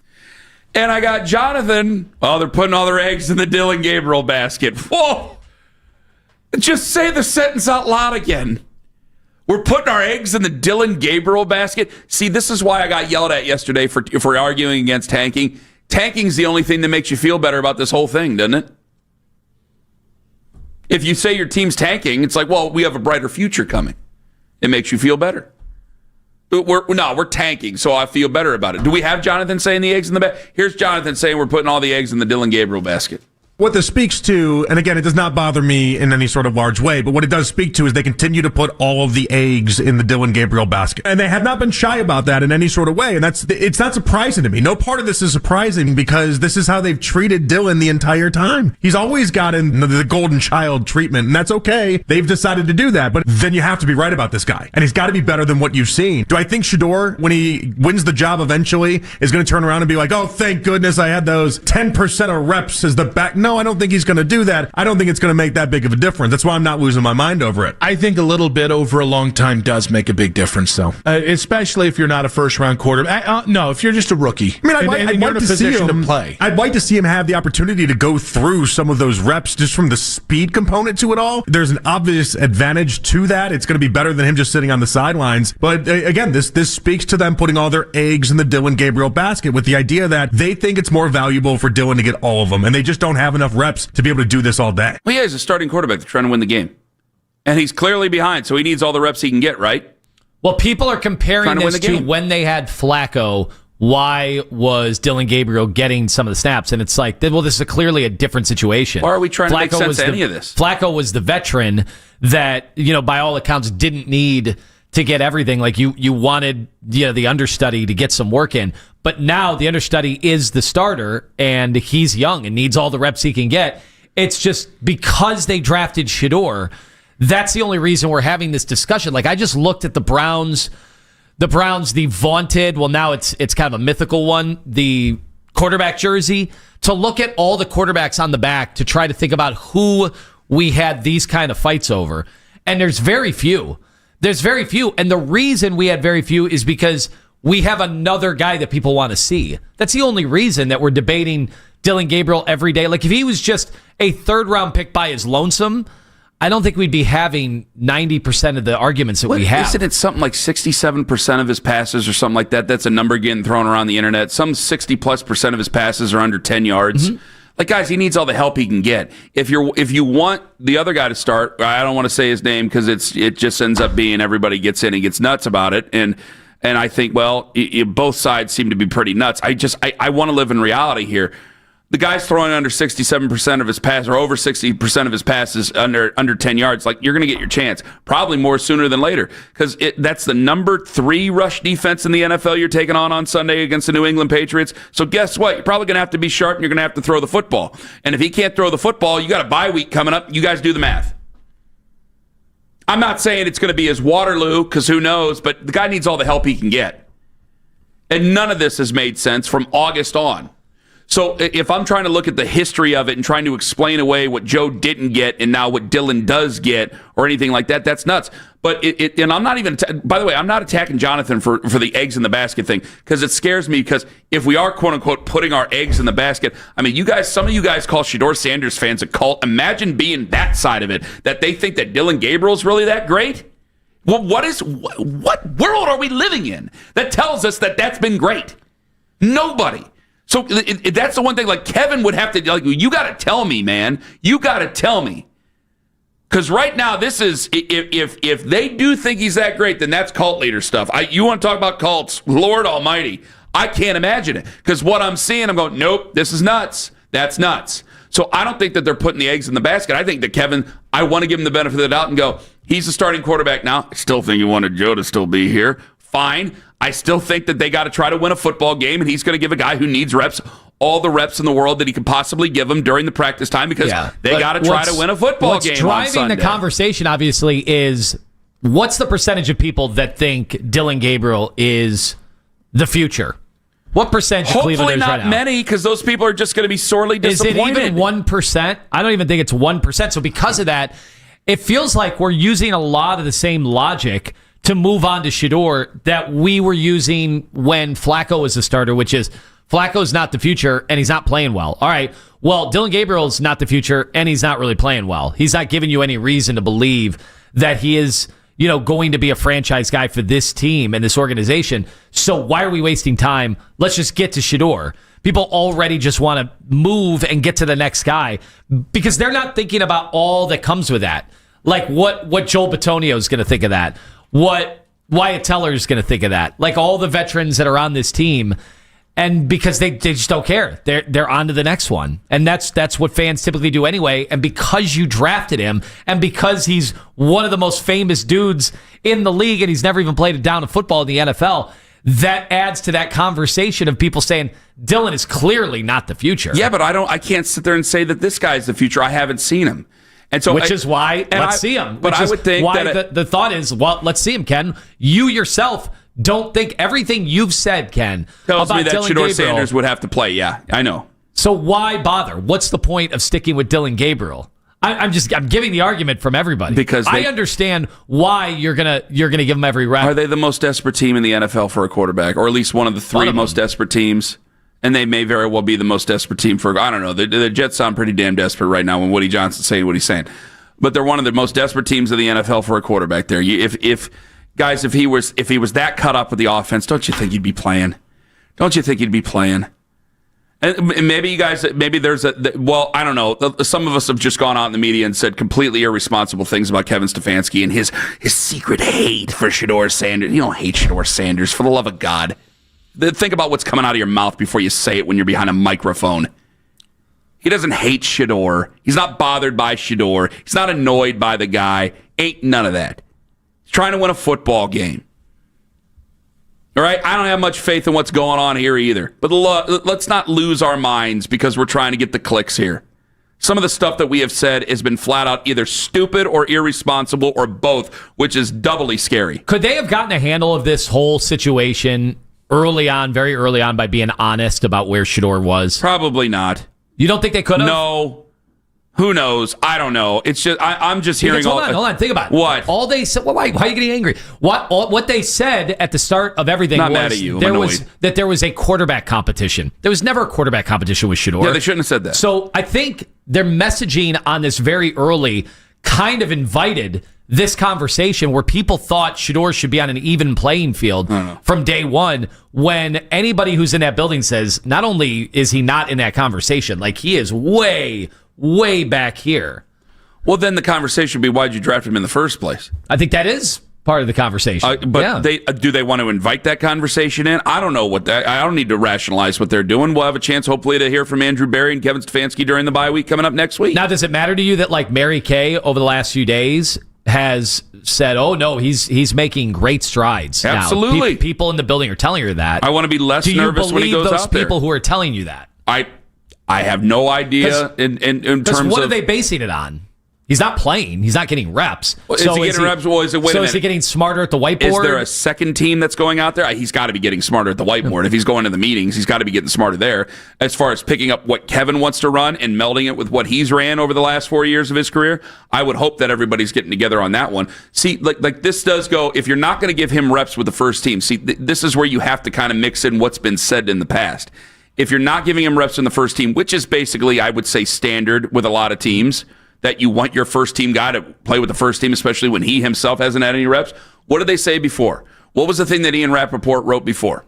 And I got Jonathan. Oh, they're putting all their eggs in the Dylan Gabriel basket. Whoa! Just say the sentence out loud again. We're putting our eggs in the Dylan Gabriel basket. See, this is why I got yelled at yesterday for arguing against tanking. Tanking's the only thing that makes you feel better about this whole thing, doesn't it? If you say your team's tanking, it's like, well, we have a brighter future coming. It makes you feel better. We're tanking, so I feel better about it. Do we have Jonathan saying the eggs in the basket? Here's Jonathan saying we're putting all the eggs in the Dylan Gabriel basket. What this speaks to, and again, it does not bother me in any sort of large way, but what it does speak to is they continue to put all of the eggs in the Dylan Gabriel basket. And they have not been shy about that in any sort of way. And it's not surprising to me. No part of this is surprising because this is how they've treated Dylan the entire time. He's always gotten the golden child treatment, and that's okay. They've decided to do that, but then you have to be right about this guy. And he's got to be better than what you've seen. Do I think Shador, when he wins the job eventually, is going to turn around and be like, oh, thank goodness I had those 10% of reps as the back? No, I don't think he's going to do that. I don't think it's going to make that big of a difference. That's why I'm not losing my mind over it. I think a little bit over a long time does make a big difference, though. Especially if you're not a first-round quarterback. No, if you're just a rookie. I mean, I'd like to see him play. I'd like to see him have the opportunity to go through some of those reps just from the speed component to it all. There's an obvious advantage to that. It's going to be better than him just sitting on the sidelines. But again, this speaks to them putting all their eggs in the Dylan Gabriel basket with the idea that they think it's more valuable for Dylan to get all of them, and they just don't have enough reps to be able to do this all day. Well, yeah, he's a starting quarterback. They're trying to win the game. And he's clearly behind, so he needs all the reps he can get, right? Well, people are comparing this to when they had Flacco. Why was Dylan Gabriel getting some of the snaps? And it's like, well, this is clearly a different situation. Why are we trying to make sense of any of this? Flacco was the veteran that, by all accounts, didn't need to get everything. Like you wanted the understudy to get some work in. But now the understudy is the starter, and he's young and needs all the reps he can get. It's just because they drafted Shador, that's the only reason we're having this discussion. Like, I just looked at the Browns, the vaunted, well, now it's kind of a mythical one, the quarterback jersey, to look at all the quarterbacks on the back to try to think about who we had these kind of fights over. And there's very few. And the reason we had very few is because we have another guy that people want to see. That's the only reason that we're debating Dylan Gabriel every day. Like, if he was just a third-round pick by his lonesome, I don't think we'd be having 90% of the arguments that we have. Isn't it something like 67% of his passes or something like that? That's a number getting thrown around the internet. Some 60+% of his passes are under 10 yards. Mm-hmm. Like, guys, he needs all the help he can get. If you want the other guy to start, I don't want to say his name because it just ends up being everybody gets in and gets nuts about it. And I think, well, both sides seem to be pretty nuts. I want to live in reality here. The guy's throwing under 67% of his passes, or over 60% of his passes under 10 yards. Like, you're going to get your chance, probably more sooner than later, because that's the number 3 rush defense in the NFL you're taking on Sunday against the New England Patriots. So guess what? You're probably going to have to be sharp, and you're going to have to throw the football. And if he can't throw the football, you got a bye week coming up. You guys do the math. I'm not saying it's going to be his Waterloo, because who knows, but the guy needs all the help he can get. And none of this has made sense from August on. So if I'm trying to look at the history of it and trying to explain away what Joe didn't get and now what Dylan does get or anything like that, that's nuts. But and I'm not even, by the way, I'm not attacking Jonathan for the eggs in the basket thing, because it scares me, because if we are, quote unquote, putting our eggs in the basket, I mean, some of you guys call Shador Sanders fans a cult. Imagine being that side of it, that they think that Dylan Gabriel's really that great. Well, what world are we living in that tells us that that's been great? Nobody. So that's the one thing, like, Kevin would have to, like, you got to tell me, man. You got to tell me. Because right now, this is, if they do think he's that great, then that's cult leader stuff. You want to talk about cults? Lord Almighty. I can't imagine it. Because what I'm seeing, I'm going, nope, this is nuts. That's nuts. So I don't think that they're putting the eggs in the basket. I think that Kevin, I want to give him the benefit of the doubt and go, he's the starting quarterback now. I still think he wanted Joe to still be here. Fine. I still think that they got to try to win a football game, and he's going to give a guy who needs reps all the reps in the world that he could possibly give him during the practice time, because they got to try to win a football game on Sunday. What's driving the conversation, obviously, is what's the percentage of people that think Dylan Gabriel is the future? What percentage of Cleveland is right now? Hopefully not many, because those people are just going to be sorely disappointed. Is it even 1%? I don't even think it's 1%. So because of that, it feels like we're using a lot of the same logic to move on to Shador that we were using when Flacco was the starter, which is Flacco's not the future and he's not playing well. All right, well, Dylan Gabriel's not the future and he's not really playing well. He's not giving you any reason to believe that he is, going to be a franchise guy for this team and this organization. So why are we wasting time? Let's just get to Shador. People already just want to move and get to the next guy because they're not thinking about all that comes with that. Like what Joel Bitonio is going to think of that. What Wyatt Teller is going to think of that. Like all the veterans that are on this team. And because they just don't care. They're on to the next one. And that's what fans typically do anyway. And because you drafted him, and because he's one of the most famous dudes in the league, and he's never even played a down of football in the NFL, that adds to that conversation of people saying Dylan is clearly not the future. Yeah, but I can't sit there and say that this guy's the future. I haven't seen him. And so which is why let's see him. But I would think why that the thought is, well, let's see him, Ken. You yourself don't think everything you've said, Ken, tells about me that Dylan Shador Gabriel, Sanders would have to play. Yeah, I know. So why bother? What's the point of sticking with Dylan Gabriel? I'm giving the argument from everybody because I understand why you're gonna give him every rep. Are they the most desperate team in the NFL for a quarterback, or at least one of the three most desperate teams? And they may very well be the most desperate team for. I don't know. The Jets sound pretty damn desperate right now when Woody Johnson's saying what he's saying. But they're one of the most desperate teams of the NFL for a quarterback. There, if he was that cut up with the offense, don't you think he'd be playing? Don't you think he'd be playing? And maybe you guys, there's well, I don't know. Some of us have just gone out in the media and said completely irresponsible things about Kevin Stefanski and his secret hate for Shador Sanders. You don't hate Shador Sanders, for the love of God. Think about what's coming out of your mouth before you say it when you're behind a microphone. He doesn't hate Shador. He's not bothered by Shador. He's not annoyed by the guy. Ain't none of that. He's trying to win a football game. All right? I don't have much faith in what's going on here either. But let's not lose our minds because we're trying to get the clicks here. Some of the stuff that we have said has been flat out either stupid or irresponsible or both, which is doubly scary. Could they have gotten a handle of this whole situation early on, very early on, by being honest about where Shador was? Probably not. You don't think they could have? No. Who knows? I don't know. It's just I'm just hearing hold on. Think about it. What? All they said. Why are you getting angry? What they said at the start of everything Not was mad at you. there was a quarterback competition. There was never a quarterback competition with Shador. Yeah, they shouldn't have said that. So I think their messaging on this very early kind of invited this conversation where people thought Shador should be on an even playing field from day one, when anybody who's in that building says not only is he not in that conversation, like he is way, way back here. Well, then the conversation would be, why'd you draft him in the first place? I think that is part of the conversation. But do they want to invite that conversation in? I don't know I don't need to rationalize what they're doing. We'll have a chance, hopefully, to hear from Andrew Berry and Kevin Stefanski during the bye week coming up next week. Now, does it matter to you that like Mary Kay over the last few days has said, "Oh no, he's making great strides"? Absolutely, now, people in the building are telling her that. I want to be less nervous when he goes out there. Do you believe those people who are telling you that? I have no idea in terms of what are they basing it on? He's not playing. He's not getting reps. Is he getting reps? Well, wait a minute. Is he getting smarter at the whiteboard? Is there a second team that's going out there? He's got to be getting smarter at the whiteboard. If he's going to the meetings, he's got to be getting smarter there. As far as picking up what Kevin wants to run and melding it with what he's ran over the last 4 years of his career, I would hope that everybody's getting together on that one. See, like this does go, if you're not going to give him reps with the first team, see, this is where you have to kind of mix in what's been said in the past. If you're not giving him reps in the first team, which is basically, I would say, standard with a lot of teams, that you want your first team guy to play with the first team, especially when he himself hasn't had any reps. What did they say before? What was the thing that Ian Rappaport wrote before?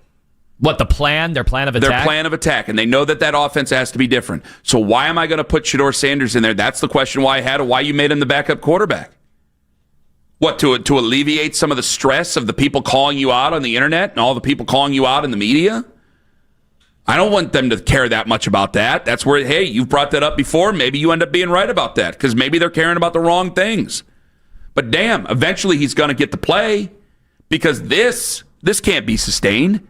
What, their plan of attack? Their plan of attack, and they know that offense has to be different. So why am I going to put Shador Sanders in there? That's the question why you made him the backup quarterback. What, to alleviate some of the stress of the people calling you out on the internet and all the people calling you out in the media? I don't want them to care that much about that. That's where, hey, you've brought that up before. Maybe you end up being right about that because maybe they're caring about the wrong things. But damn, eventually he's going to get to play because this can't be sustained.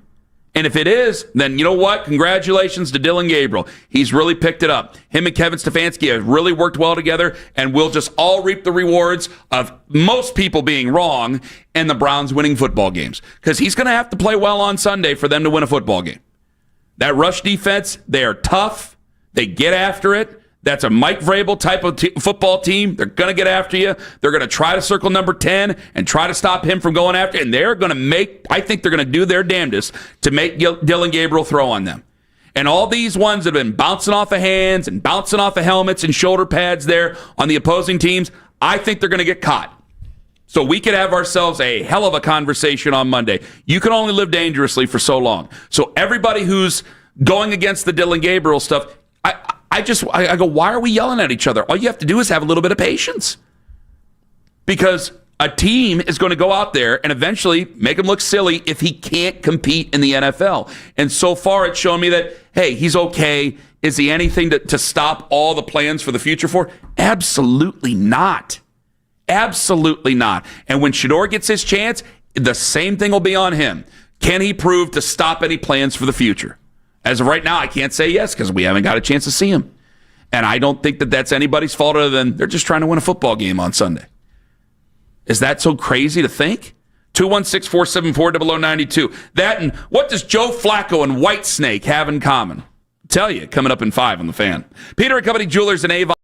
And if it is, then you know what? Congratulations to Dylan Gabriel. He's really picked it up. Him and Kevin Stefanski have really worked well together, and we'll just all reap the rewards of most people being wrong and the Browns winning football games because he's going to have to play well on Sunday for them to win a football game. That rush defense, they are tough. They get after it. That's a Mike Vrabel type of football team. They're going to get after you. They're going to try to circle number 10 and try to stop him from going after you. And they're going to I think they're going to do their damnedest to make Dylan Gabriel throw on them. And all these ones that have been bouncing off of hands and bouncing off of helmets and shoulder pads there on the opposing teams, I think they're going to get caught. So we could have ourselves a hell of a conversation on Monday. You can only live dangerously for so long. So everybody who's going against the Dylan Gabriel stuff, I go, why are we yelling at each other? All you have to do is have a little bit of patience. Because a team is going to go out there and eventually make him look silly if he can't compete in the NFL. And so far it's shown me that, hey, he's okay. Is he anything to stop all the plans for the future for? Absolutely not. Absolutely not. And when Shador gets his chance, the same thing will be on him. Can he prove to stop any plans for the future? As of right now, I can't say yes because we haven't got a chance to see him. And I don't think that that's anybody's fault other than they're just trying to win a football game on Sunday. Is that so crazy to think? 216-474-0092. That and what does Joe Flacco and Whitesnake have in common? Tell you, coming up in 5 on The Fan. Peter & Company Jewelers in Avon.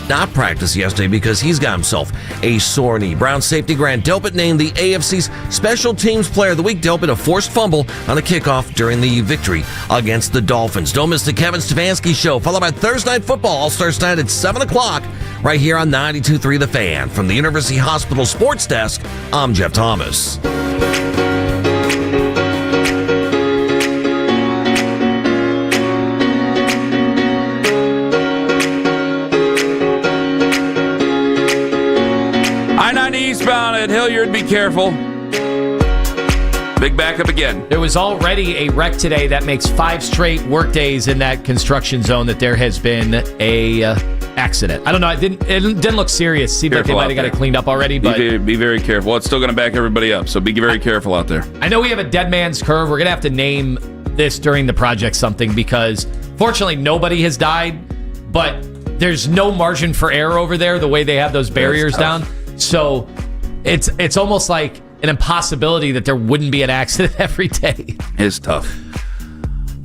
not practice yesterday because he's got himself a sore knee. Brown safety Grant Delpit named the AFC's Special Teams Player of the Week. Delpit a forced fumble on a kickoff during the victory against the Dolphins. Don't miss the Kevin Stansky Show, followed by Thursday Night Football, All-Stars Night at 7 o'clock, right here on 92.3 The Fan. From the University Hospital Sports Desk, I'm Jeff Thomas. I-90 eastbound at Hilliard, be careful. Big backup again. There was already a wreck today that makes 5 straight work days in that construction zone that there has been a accident. I don't know. It didn't look serious. Seemed like they might have got it cleaned up already. But be very careful. Well, it's still going to back everybody up, so be very careful out there. I know we have a dead man's curve. We're going to have to name this during the project something because fortunately nobody has died, but there's no margin for error over there the way they have those barriers down. So it's almost like an impossibility that there wouldn't be an accident every day. It's tough.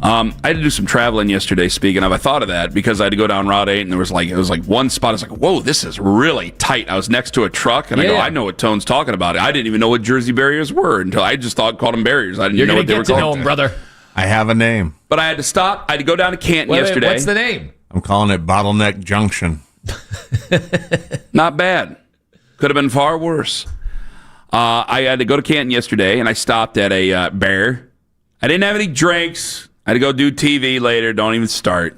I had to do some traveling yesterday, speaking of. I thought of that because I had to go down Route 8, and it was like one spot. I was like, whoa, this is really tight. I was next to a truck, and I know what Tone's talking about. I didn't even know what Jersey barriers were until I just called them barriers. I didn't know what they were called. You're going to get to know them, brother. I have a name. But I had to stop. I had to go down to Canton yesterday. What's the name? I'm calling it Bottleneck Junction. Not bad. Could have been far worse. I had to go to Canton yesterday, and I stopped at a bar. I didn't have any drinks. I had to go do TV later. Don't even start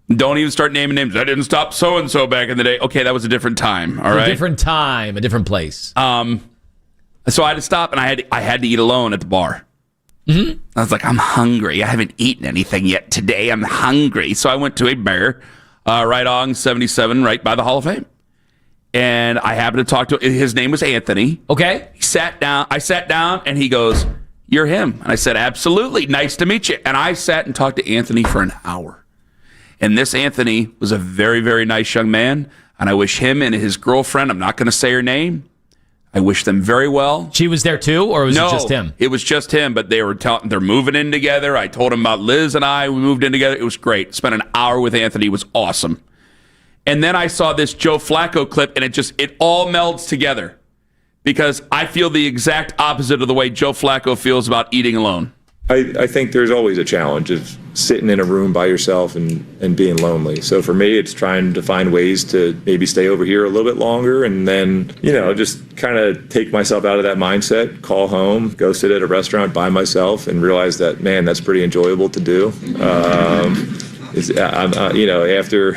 naming names. I didn't stop so-and-so back in the day. Okay, that was a different time, all right? A different time, a different place. So I had to stop, and I had to eat alone at the bar. Mm-hmm. I was like, I'm hungry. I haven't eaten anything yet today. I'm hungry. So I went to a bar right on 77, right by the Hall of Fame. And I happened to talk to his name was Anthony. Okay. He sat down. I sat down, and he goes, "You're him." And I said, "Absolutely. Nice to meet you." And I sat and talked to Anthony for an hour. And this Anthony was a very, very nice young man. And I wish him and his girlfriend, I'm not going to say her name, I wish them very well. She was there too, or was it just him? It was just him, but they're moving in together. I told him about Liz and I. We moved in together. It was great. Spent an hour with Anthony. It was awesome. And then I saw this Joe Flacco clip, and it all melds together because I feel the exact opposite of the way Joe Flacco feels about eating alone. I think there's always a challenge of sitting in a room by yourself and being lonely. So for me, it's trying to find ways to maybe stay over here a little bit longer and then, just kind of take myself out of that mindset, call home, go sit at a restaurant by myself and realize that, man, that's pretty enjoyable to do. After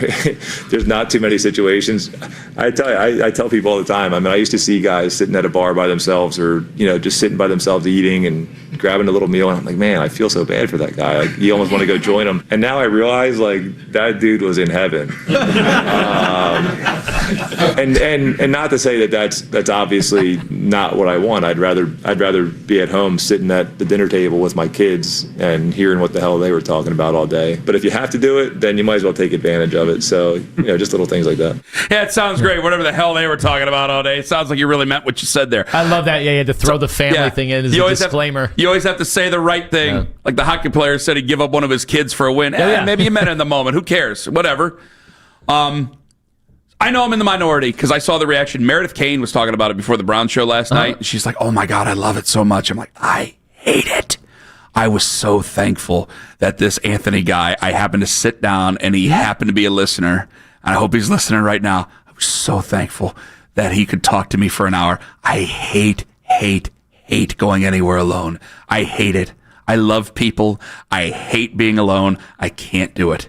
there's not too many situations. I tell people all the time. I used to see guys sitting at a bar by themselves, or just sitting by themselves eating and grabbing a little meal, and I'm like, man, I feel so bad for that guy. Like, you almost want to go join him. And now I realize, like, that dude was in heaven. And not to say that's obviously not what I want. I'd rather be at home sitting at the dinner table with my kids and hearing what the hell they were talking about all day. But if you have to do it, then you might as well take advantage of it. So, just little things like that. Yeah, it sounds great. Whatever the hell they were talking about all day. It sounds like you really meant what you said there. I love that. Yeah, you had to throw the family thing in as a disclaimer. You always have to say the right thing. Yeah. Like the hockey player said he'd give up one of his kids for a win. Maybe you meant it in the moment. Who cares? Whatever. I know I'm in the minority because I saw the reaction. Meredith Kane was talking about it before the Browns show last night. She's like, oh my God, I love it so much. I'm like, I hate it. I was so thankful that this Anthony guy, I happened to sit down and he happened to be a listener. And I hope he's listening right now. I was so thankful that he could talk to me for an hour. I hate going anywhere alone. I hate it. I love people. I hate being alone. I can't do it.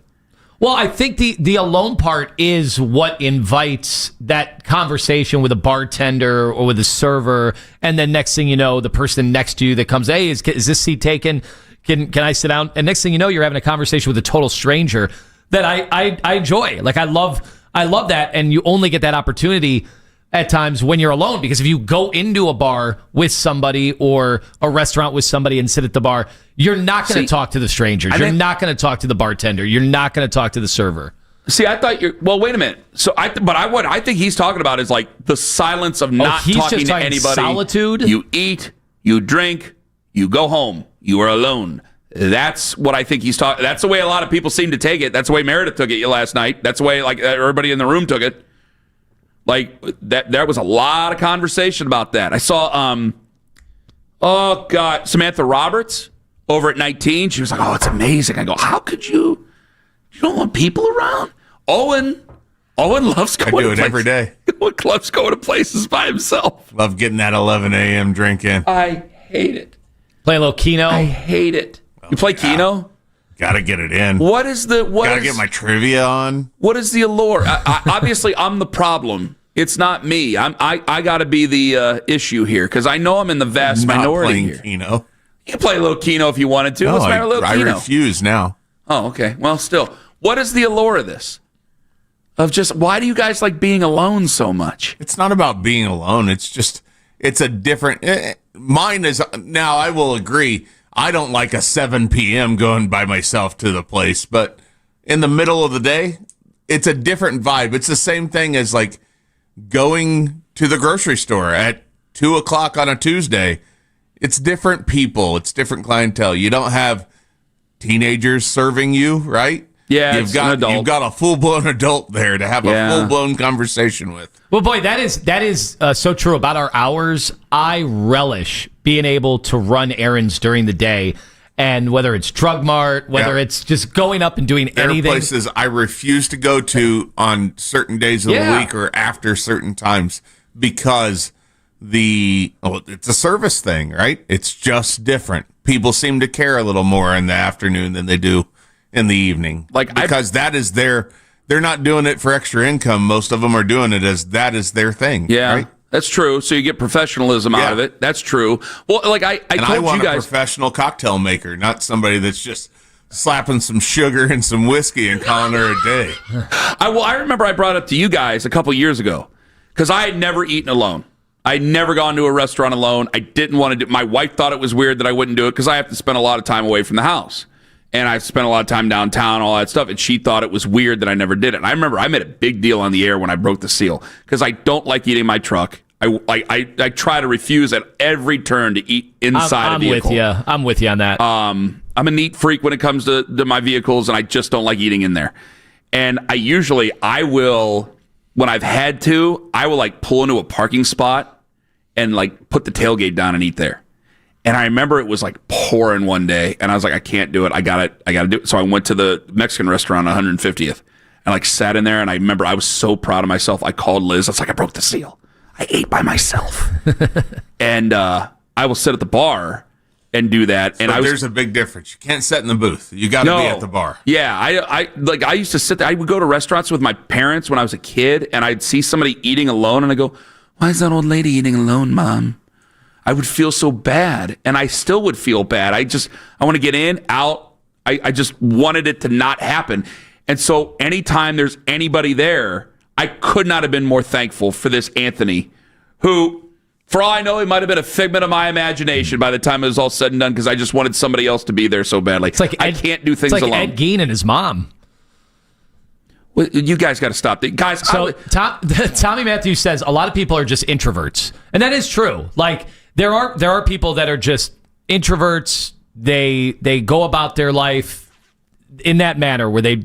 Well, I think the alone part is what invites that conversation with a bartender or with a server, and then next thing you know, the person next to you that comes, hey, is this seat taken? Can I sit down? And next thing you know, you're having a conversation with a total stranger that I enjoy. Like I love that, and you only get that opportunity at times when you're alone, because if you go into a bar with somebody or a restaurant with somebody and sit at the bar, you're not going to talk to the strangers. You're not going to talk to the bartender. You're not going to talk to the server. See, I thought wait a minute. So what I think he's talking about is like the silence of not talking to anybody. Solitude. You eat, you drink, you go home. You are alone. That's what I think he's talking. That's the way a lot of people seem to take it. That's the way Meredith took it last night. That's the way like everybody in the room took it. Like that, there was a lot of conversation about that. I saw, Samantha Roberts over at 19. She was like, "Oh, it's amazing." I go, "How could you? You don't want people around?" Owen loves going. I do it every day. Owen loves going to places by himself. Love getting that 11 a.m. drink in. I hate it. Play a little Keno. I hate it. You play Keno? Got to get it in. Got to get my trivia on. What is the allure? Obviously, I'm the problem. It's not me. I got to be the issue here because I know I'm in the vast minority here. Keno. You can play a little Keno if you wanted to. No, Let's play a little Keno. I refuse now. Oh, okay. Well, still, what is the allure of this? Of just why do you guys like being alone so much? It's not about being alone. It's a different. Mine is now. I will agree. I don't like a 7 p.m. going by myself to the place, but in the middle of the day, it's a different vibe. It's the same thing as like going to the grocery store at 2:00 on a Tuesday. It's different people. It's different clientele. You don't have teenagers serving you, right? Yeah, you've got a full-blown adult there to have a full-blown conversation with. Well, boy, that is so true about our hours. I relish being able to run errands during the day, and whether it's Drug Mart, whether it's just going up and doing anything. There are places I refuse to go to on certain days of the week or after certain times because it's a service thing, right? It's just different. People seem to care a little more in the afternoon than they do in the evening, because they're not doing it for extra income. Most of them are doing it as that is their thing. Yeah, right? That's true. So you get professionalism out of it. That's true. Well, like I told want you guys, a professional cocktail maker, not somebody that's just slapping some sugar and some whiskey and calling her a day. I remember I brought it up to you guys a couple years ago because I had never eaten alone. I'd never gone to a restaurant alone. I didn't want to do. My wife thought it was weird that I wouldn't do it because I have to spend a lot of time away from the house. And I spent a lot of time downtown, all that stuff, and she thought it was weird that I never did it. And I remember I made a big deal on the air when I broke the seal because I don't like eating in my truck. I try to refuse at every turn to eat inside a vehicle. I'm with you on that. I'm a neat freak when it comes to my vehicles, and I just don't like eating in there. And I will, when I've had to, I will like pull into a parking spot and like put the tailgate down and eat there. And I remember it was like pouring one day, and I was like, I can't do it. I got to do it. So I went to the Mexican restaurant on 150th and like sat in there, and I remember I was so proud of myself. I called Liz. I was like, I broke the seal. I ate by myself. And I will sit at the bar and do that. So and there's a big difference. You can't sit in the booth. You got to be at the bar. Yeah, I used to sit there. I would go to restaurants with my parents when I was a kid, and I'd see somebody eating alone, and I go, "Why is that old lady eating alone, Mom?" I would feel so bad, and I still would feel bad. I want to get in, out. I just wanted it to not happen. And so anytime there's anybody there, I could not have been more thankful for this Anthony, who, for all I know, he might have been a figment of my imagination by the time it was all said and done because I just wanted somebody else to be there so badly. It's like I can't do things alone. It's like Ed Gein and his mom. Well, you guys got to stop. Guys, so Tommy Matthews says a lot of people are just introverts. And that is true. Like, there are people that are just introverts. They go about their life in that manner where they're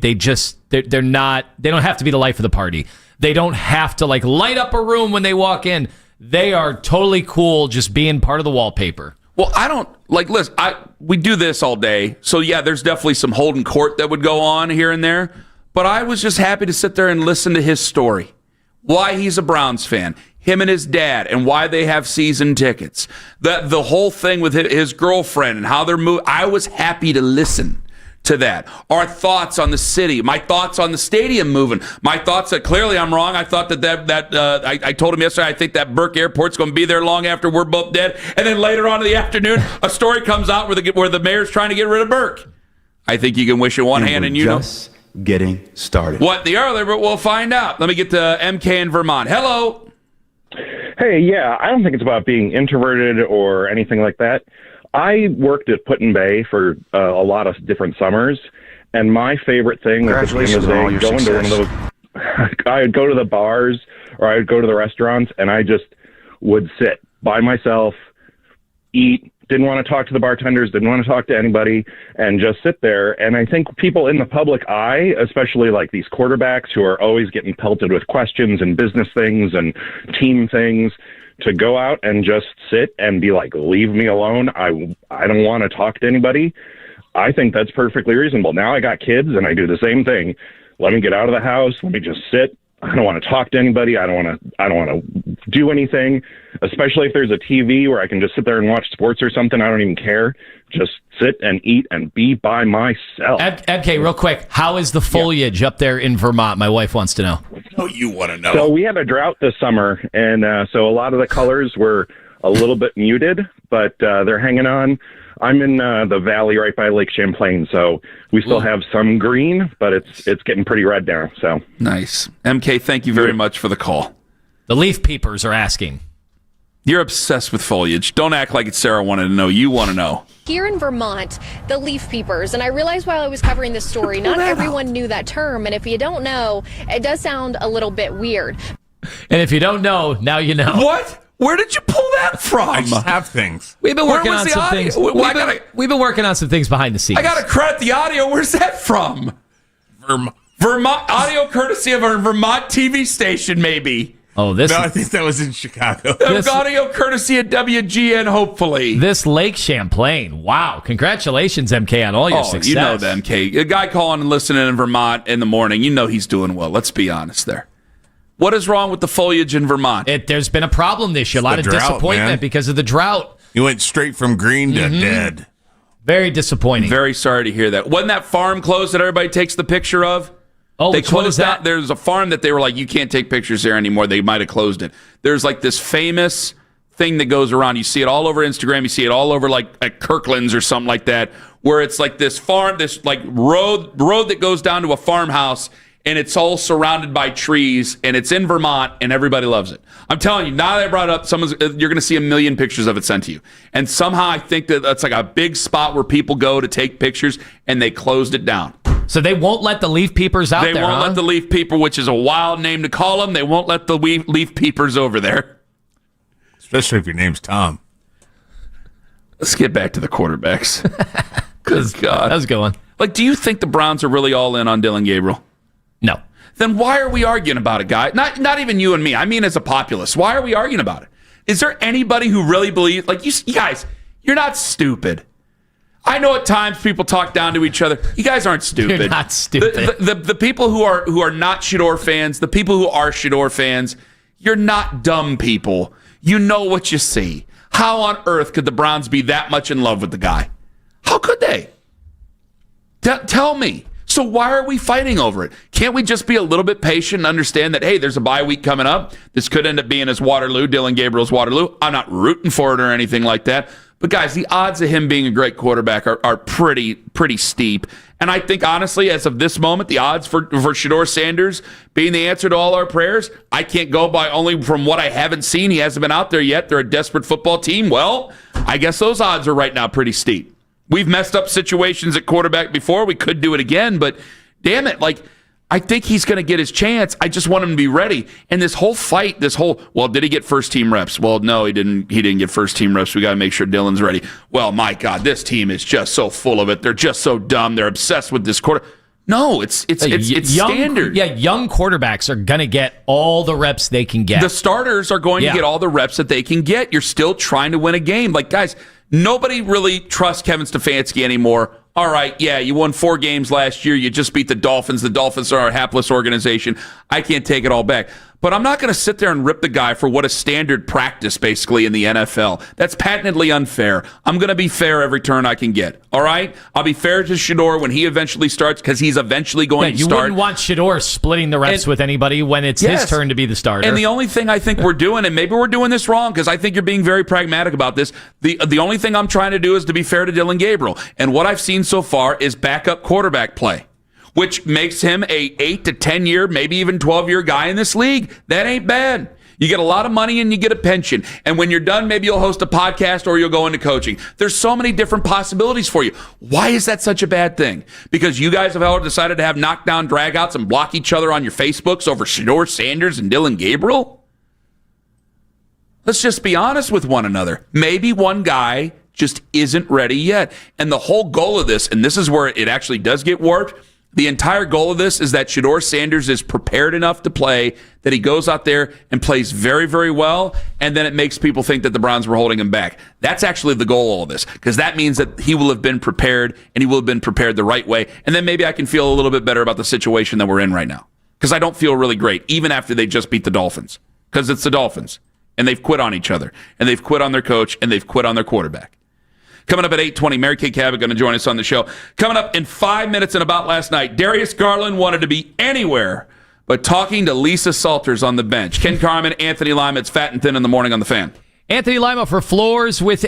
not, they don't have to be the life of the party. They don't have to like light up a room when they walk in. They are totally cool just being part of the wallpaper. Well, I don't like, listen, we do this all day. So yeah, there's definitely some holding court that would go on here and there, but I was just happy to sit there and listen to his story. Why he's a Browns fan, him and his dad, and why they have season tickets. The whole thing with his girlfriend and how they're moving. I was happy to listen to that. Our thoughts on the city, my thoughts on the stadium moving, my thoughts that clearly I'm wrong. I thought I told him yesterday I think that Burke Airport's going to be there long after we're both dead. And then later on in the afternoon, a story comes out where the mayor's trying to get rid of Burke. I think you can wish it one hand and you know. Getting started. What the earlier, but we'll find out. Let me get to MK in Vermont. Hello. Hey, yeah, I don't think it's about being introverted or anything like that. I worked at Put in Bay for a lot of different summers, and my favorite thing was at the end of the day, going to one of those. I would go to the bars or I would go to the restaurants, and I just would sit by myself, eat, didn't want to talk to the bartenders, didn't want to talk to anybody, and just sit there. And I think people in the public eye, especially like these quarterbacks who are always getting pelted with questions and business things and team things, to go out and just sit and be like, leave me alone. I don't want to talk to anybody. I think that's perfectly reasonable. Now I got kids and I do the same thing. Let me get out of the house. Let me just sit. I don't want to talk to anybody. I don't want to do anything, especially if there's a TV where I can just sit there and watch sports or something. I don't even care. Just sit and eat and be by myself. MK, real quick, how is the foliage up there in Vermont? My wife wants to know. Oh, you want to know. So we had a drought this summer, and so a lot of the colors were a little bit muted, but they're hanging on. I'm in the valley right by Lake Champlain, so we still have some green, but it's getting pretty red now. So nice. MK, thank you very much for the call. The leaf peepers are asking. You're obsessed with foliage. Don't act like it's Sarah wanted to know. You want to know. Here in Vermont, the leaf peepers, and I realized while I was covering this story, not everyone knew that term, and if you don't know, it does sound a little bit weird. And if you don't know, now you know. What? Where did you pull that from? I just have things. We've been working on some things. We've been working on some things behind the scenes. I got to credit the audio. Where's that from? Vermont audio, courtesy of a Vermont TV station, maybe. Oh, this. No, I think that was in Chicago. Audio, courtesy of WGN. Hopefully, this Lake Champlain. Wow! Congratulations, MK, on all your success. You know the MK. A guy calling and listening in Vermont in the morning. You know he's doing well. Let's be honest there. What is wrong with the foliage in Vermont? There's been a problem this year. A lot of disappointment because of the drought. You went straight from green to dead. Very disappointing. Very sorry to hear that. Wasn't that farm closed that everybody takes the picture of? Oh, they which one is that? There's a farm that they were like, you can't take pictures there anymore. They might have closed it. There's like this famous thing that goes around. You see it all over Instagram. You see it all over like at Kirkland's or something like that, where it's like this farm, this like road that goes down to a farmhouse, and it's all surrounded by trees, and it's in Vermont, and everybody loves it. I'm telling you, now that I brought it up, you're going to see a million pictures of it sent to you. And somehow I think that that's like a big spot where people go to take pictures, and they closed it down. So they won't let the leaf peepers out there, They won't let the leaf peeper, which is a wild name to call them, they won't let the leaf peepers over there. Especially if your name's Tom. Let's get back to the quarterbacks. Good God. That was a good one. Like, do you think the Browns are really all in on Dylan Gabriel? No. Then why are we arguing about it, guy? Not even you and me. I mean, as a populace, why are we arguing about it? Is there anybody who really believes? Like, you guys, you're not stupid. I know at times people talk down to each other. You guys aren't stupid. You're not stupid. The people who are not Shador fans, the people who are Shador fans, you're not dumb people. You know what you see. How on earth could the Browns be that much in love with the guy? How could they? Tell me. So why are we fighting over it? Can't we just be a little bit patient and understand that, hey, there's a bye week coming up. This could end up being his Waterloo, Dylan Gabriel's Waterloo. I'm not rooting for it or anything like that. But, guys, the odds of him being a great quarterback are pretty steep. And I think, honestly, as of this moment, the odds for Shador Sanders being the answer to all our prayers, I can't go by only from what I haven't seen. He hasn't been out there yet. They're a desperate football team. Well, I guess those odds are right now pretty steep. We've messed up situations at quarterback before. We could do it again, but damn it, like, I think he's going to get his chance. I just want him to be ready. And this whole fight, well, did he get first-team reps? Well, no, he didn't get first-team reps. We got to make sure Dylan's ready. Well, my God, this team is just so full of it. They're just so dumb. They're obsessed with this quarter. No, it's standard. Yeah, young quarterbacks are going to get all the reps they can get. The starters are going to get all the reps that they can get. You're still trying to win a game. Like, guys, nobody really trusts Kevin Stefanski anymore. All right, yeah, you won 4 games last year. You just beat the Dolphins. The Dolphins are a hapless organization. I can't take it all back. But I'm not going to sit there and rip the guy for what is standard practice, basically, in the NFL. That's patently unfair. I'm going to be fair every turn I can get. All right? I'll be fair to Shador when he eventually starts, because he's eventually going to start. You wouldn't want Shador splitting the reps with anybody when it's his turn to be the starter. And the only thing I think we're doing, and maybe we're doing this wrong, because I think you're being very pragmatic about this, the only thing I'm trying to do is to be fair to Dylan Gabriel. And what I've seen so far is backup quarterback play, which makes him a 8 to 10 year, maybe even 12-year guy in this league. That ain't bad. You get a lot of money and you get a pension. And when you're done, maybe you'll host a podcast or you'll go into coaching. There's so many different possibilities for you. Why is that such a bad thing? Because you guys have all decided to have knockdown dragouts and block each other on your Facebooks over Shador Sanders and Dylan Gabriel? Let's just be honest with one another. Maybe one guy just isn't ready yet. And the whole goal of this, and this is where it actually does get warped, the entire goal of this is that Shador Sanders is prepared enough to play, that he goes out there and plays very, very well, and then it makes people think that the Browns were holding him back. That's actually the goal of this, because that means that he will have been prepared, and he will have been prepared the right way, and then maybe I can feel a little bit better about the situation that we're in right now, because I don't feel really great, even after they just beat the Dolphins, because it's the Dolphins, and they've quit on each other, and they've quit on their coach, and they've quit on their quarterback. Coming up at 8:20, Mary Kay Cabot going to join us on the show. Coming up in 5 minutes and about last night, Darius Garland wanted to be anywhere but talking to Lisa Salters on the bench. Ken Carman, Anthony Lima, it's Fat and Thin in the Morning on the Fan. Anthony Lima for Floors with...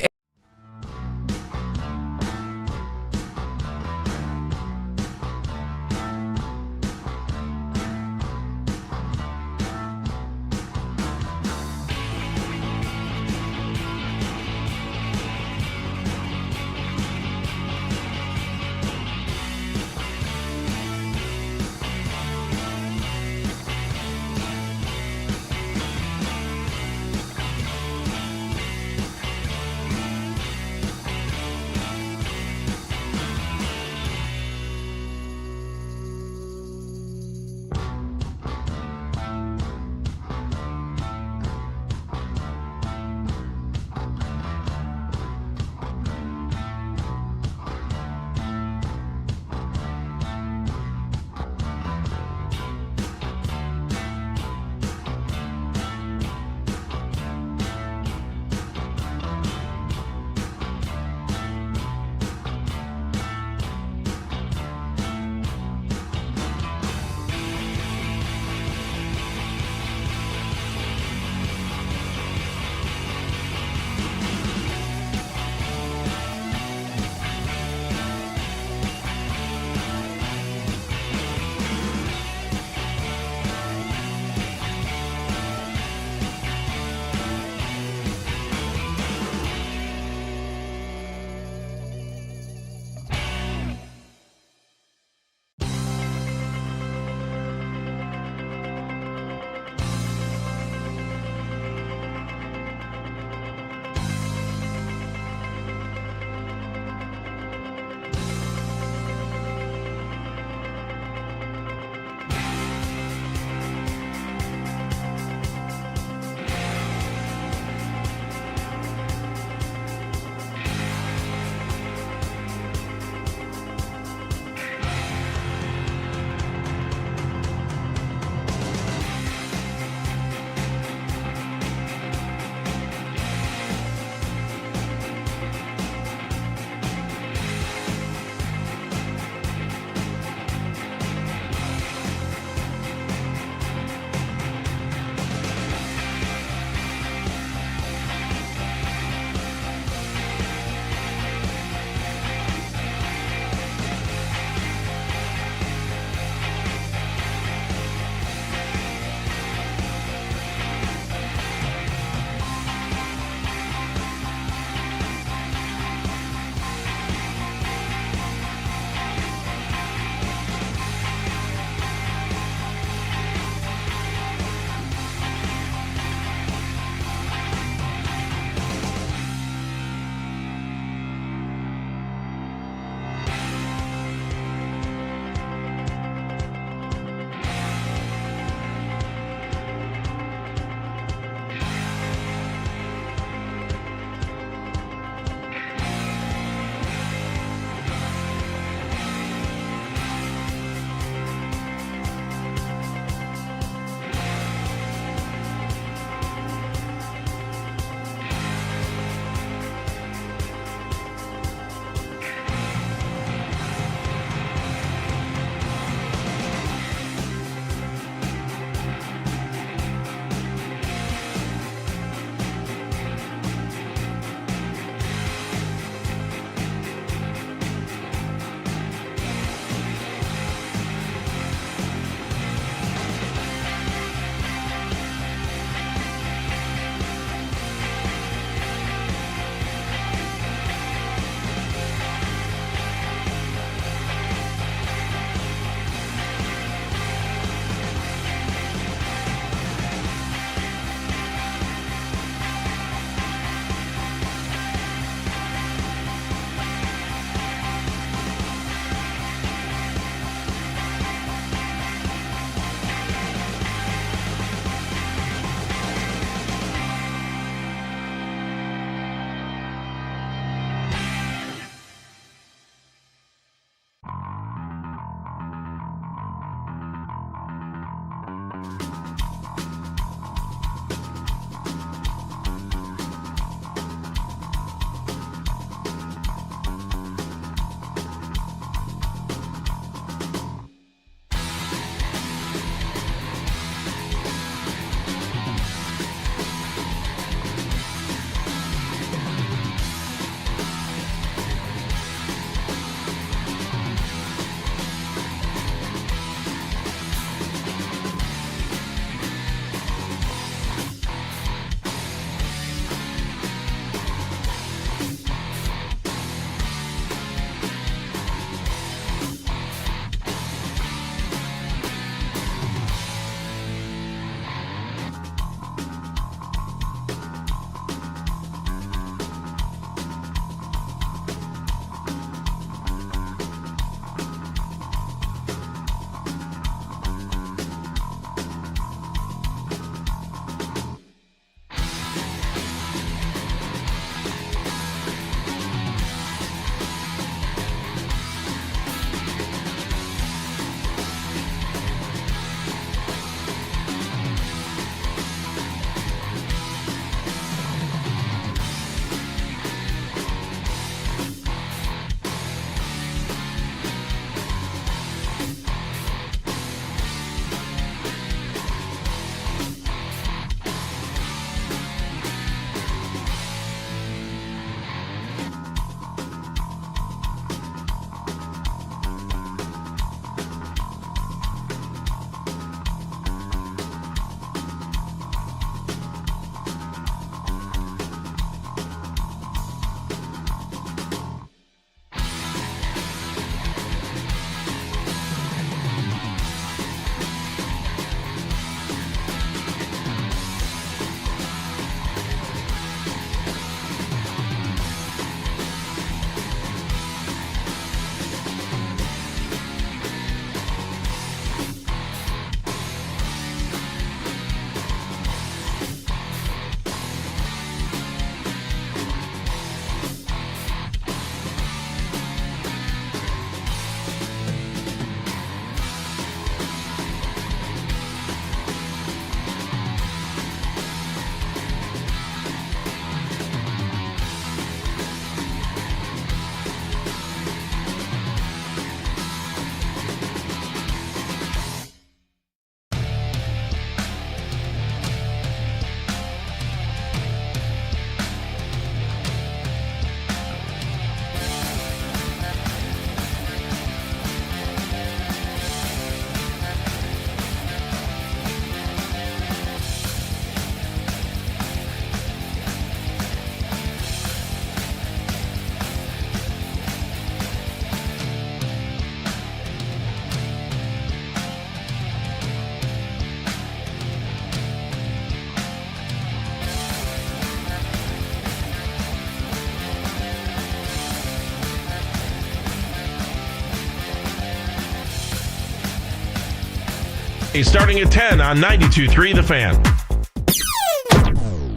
He's starting at 10 on 92.3 The Fan.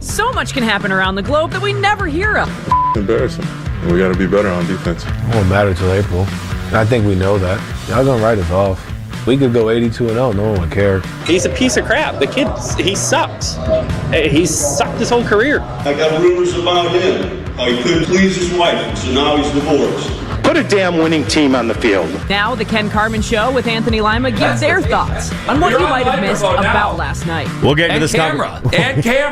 So much can happen around the globe that we never hear of. Embarrassing. We got to be better on defense. It won't matter till April. I think we know that. Y'all gonna write us off. We could go 82-0. No one would care. He's a piece of crap. The kid, he sucks. He's sucked his whole career. I got rumors about him. How he couldn't please his wife, and so now he's divorced. Put a damn winning team on the field. Now the Ken Carman Show with Anthony Lima gives their thoughts on what you might have missed about last night. We'll get into And this cameras.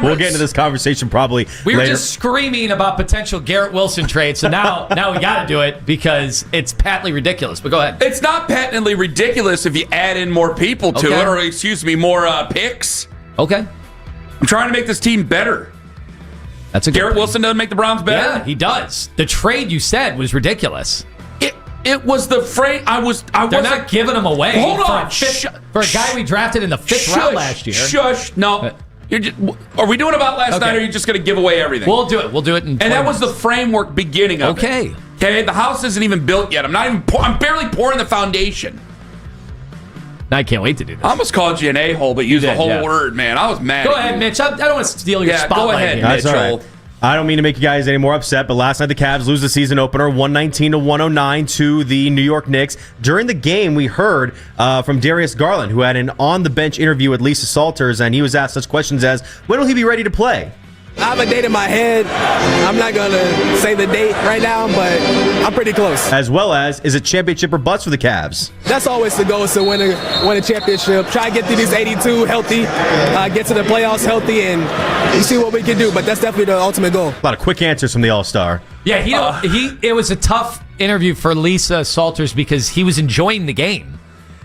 We'll get into this conversation probably We were later. just screaming about potential Garrett Wilson trade, so now we got to do it because it's patently ridiculous. But go ahead. It's not patently ridiculous if you add in more people to it, or more picks. Okay. I'm trying to make this team better. That's a Garrett Wilson doesn't make the Browns better. Yeah, he does. The trade you said was ridiculous. It was the freight. They're not giving him away. Hold for on. For a guy we drafted in the 5th round last year. Shush. No. Are we doing about last night, or are you just going to give away everything? We'll do it. We'll do it in 20 And that was minutes. the framework beginning of it. Okay, the house isn't even built yet. I'm barely pouring the foundation. I can't wait to do this. I almost called you an a-hole, but use the whole yeah. word, man. I was mad Go at ahead, you. Mitch. I don't want to steal your spotlight. Go ahead, here. That's all Mitchell. right. I don't mean to make you guys any more upset, but last night the Cavs lose the season opener 119-109 to the New York Knicks. During the game, we heard from Darius Garland, who had an on-the-bench interview with Lisa Salters, and he was asked such questions as, when will he be ready to play? I have a date in my head. I'm not going to say the date right now, but I'm pretty close. As well as, is it championship or bust for the Cavs? That's always the goal, is to win a championship. Try to get through these 82 healthy, get to the playoffs healthy, and you see what we can do. But that's definitely the ultimate goal. A lot of quick answers from the All-Star. Yeah, it was a tough interview for Lisa Salters because he was enjoying the game.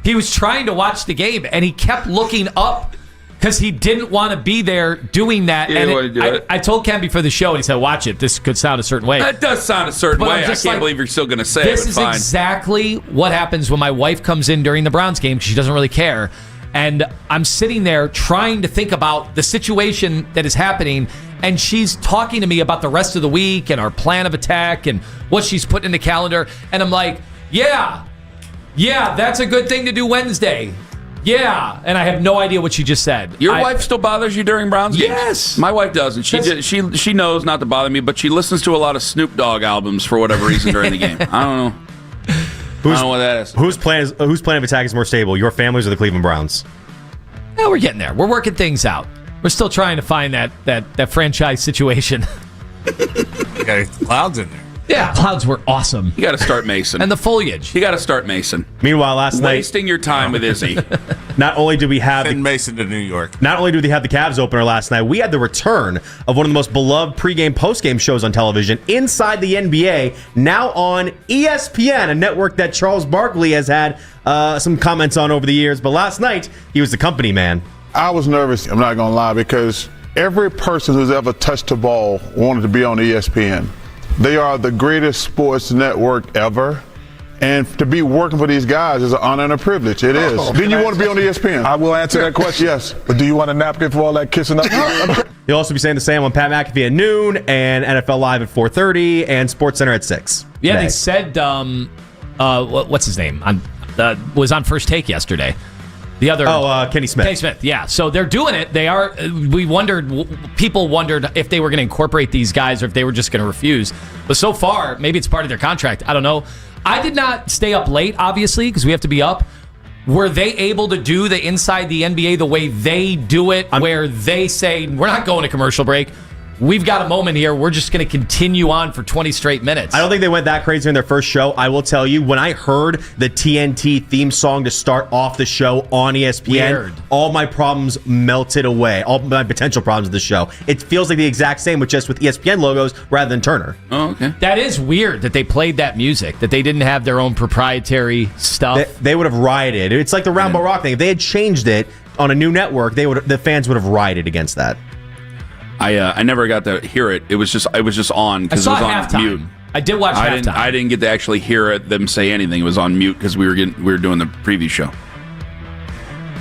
He was trying to watch the game, and he kept looking up because he didn't want to be there doing that. He didn't want to do it. I told Ken before the show, and he said, watch it. This could sound a certain way. That does sound a certain But I'm way. I just can't like, believe you're still going to say it, This but is fine. exactly what happens when my wife comes in during the Browns game because she doesn't really care. And I'm sitting there trying to think about the situation that is happening, and she's talking to me about the rest of the week and our plan of attack and what she's putting in the calendar. And I'm like, yeah, that's a good thing to do Wednesday. Yeah, and I have no idea what she just said. Your wife still bothers you during Browns games? Yes. My wife doesn't. She knows not to bother me, but she listens to a lot of Snoop Dogg albums for whatever reason during the game. I don't know. I don't know what that is. Whose plan of attack is more stable, your families or the Cleveland Browns? Yeah, we're getting there. We're working things out. We're still trying to find that franchise situation. You got clouds in there. Yeah, clouds were awesome. You got to start Mason. And the foliage. You got to start Mason. Meanwhile, last night, wasting your time with Izzy. not only did we have Send Mason to New York. Not only did we have the Cavs opener last night, we had the return of one of the most beloved pregame, postgame shows on television, Inside the NBA, now on ESPN, a network that Charles Barkley has had some comments on over the years. But last night, he was the company man. I was nervous, I'm not going to lie, because every person who's ever touched a ball wanted to be on ESPN. They are the greatest sports network ever. And to be working for these guys is an honor and a privilege. It is. Didn't you want to be on ESPN? I will answer that question. Yes. But do you want a napkin for all that kissing up? He'll also be saying the same on Pat McAfee at noon and NFL Live at 4:30 and SportsCenter at 6. Yeah, today. they said, what's his name? Was on First Take yesterday. The other Kenny Smith. Kenny Smith, yeah. So they're doing it. They are. People wondered if they were going to incorporate these guys or if they were just going to refuse. But so far, maybe it's part of their contract. I don't know. I did not stay up late, obviously, because we have to be up. Were they able to do the Inside the NBA the way they do it, where they say, we're not going to commercial break? We've got a moment here. We're just going to continue on for 20 straight minutes. I don't think they went that crazy in their first show. I will tell you, when I heard the TNT theme song to start off the show on ESPN, all my problems melted away. All my potential problems of the show. It feels like the exact same, with ESPN logos rather than Turner. Oh, okay. That is weird that they played that music, that they didn't have their own proprietary stuff. They would have rioted. It's like the Round Ball Rock thing. If they had changed it on a new network, the fans would have rioted against that. I never got to hear it. It was just on because it was on halftime. mute. I did watch halftime. I didn't get to actually hear them say anything. It was on mute because we were doing the preview show.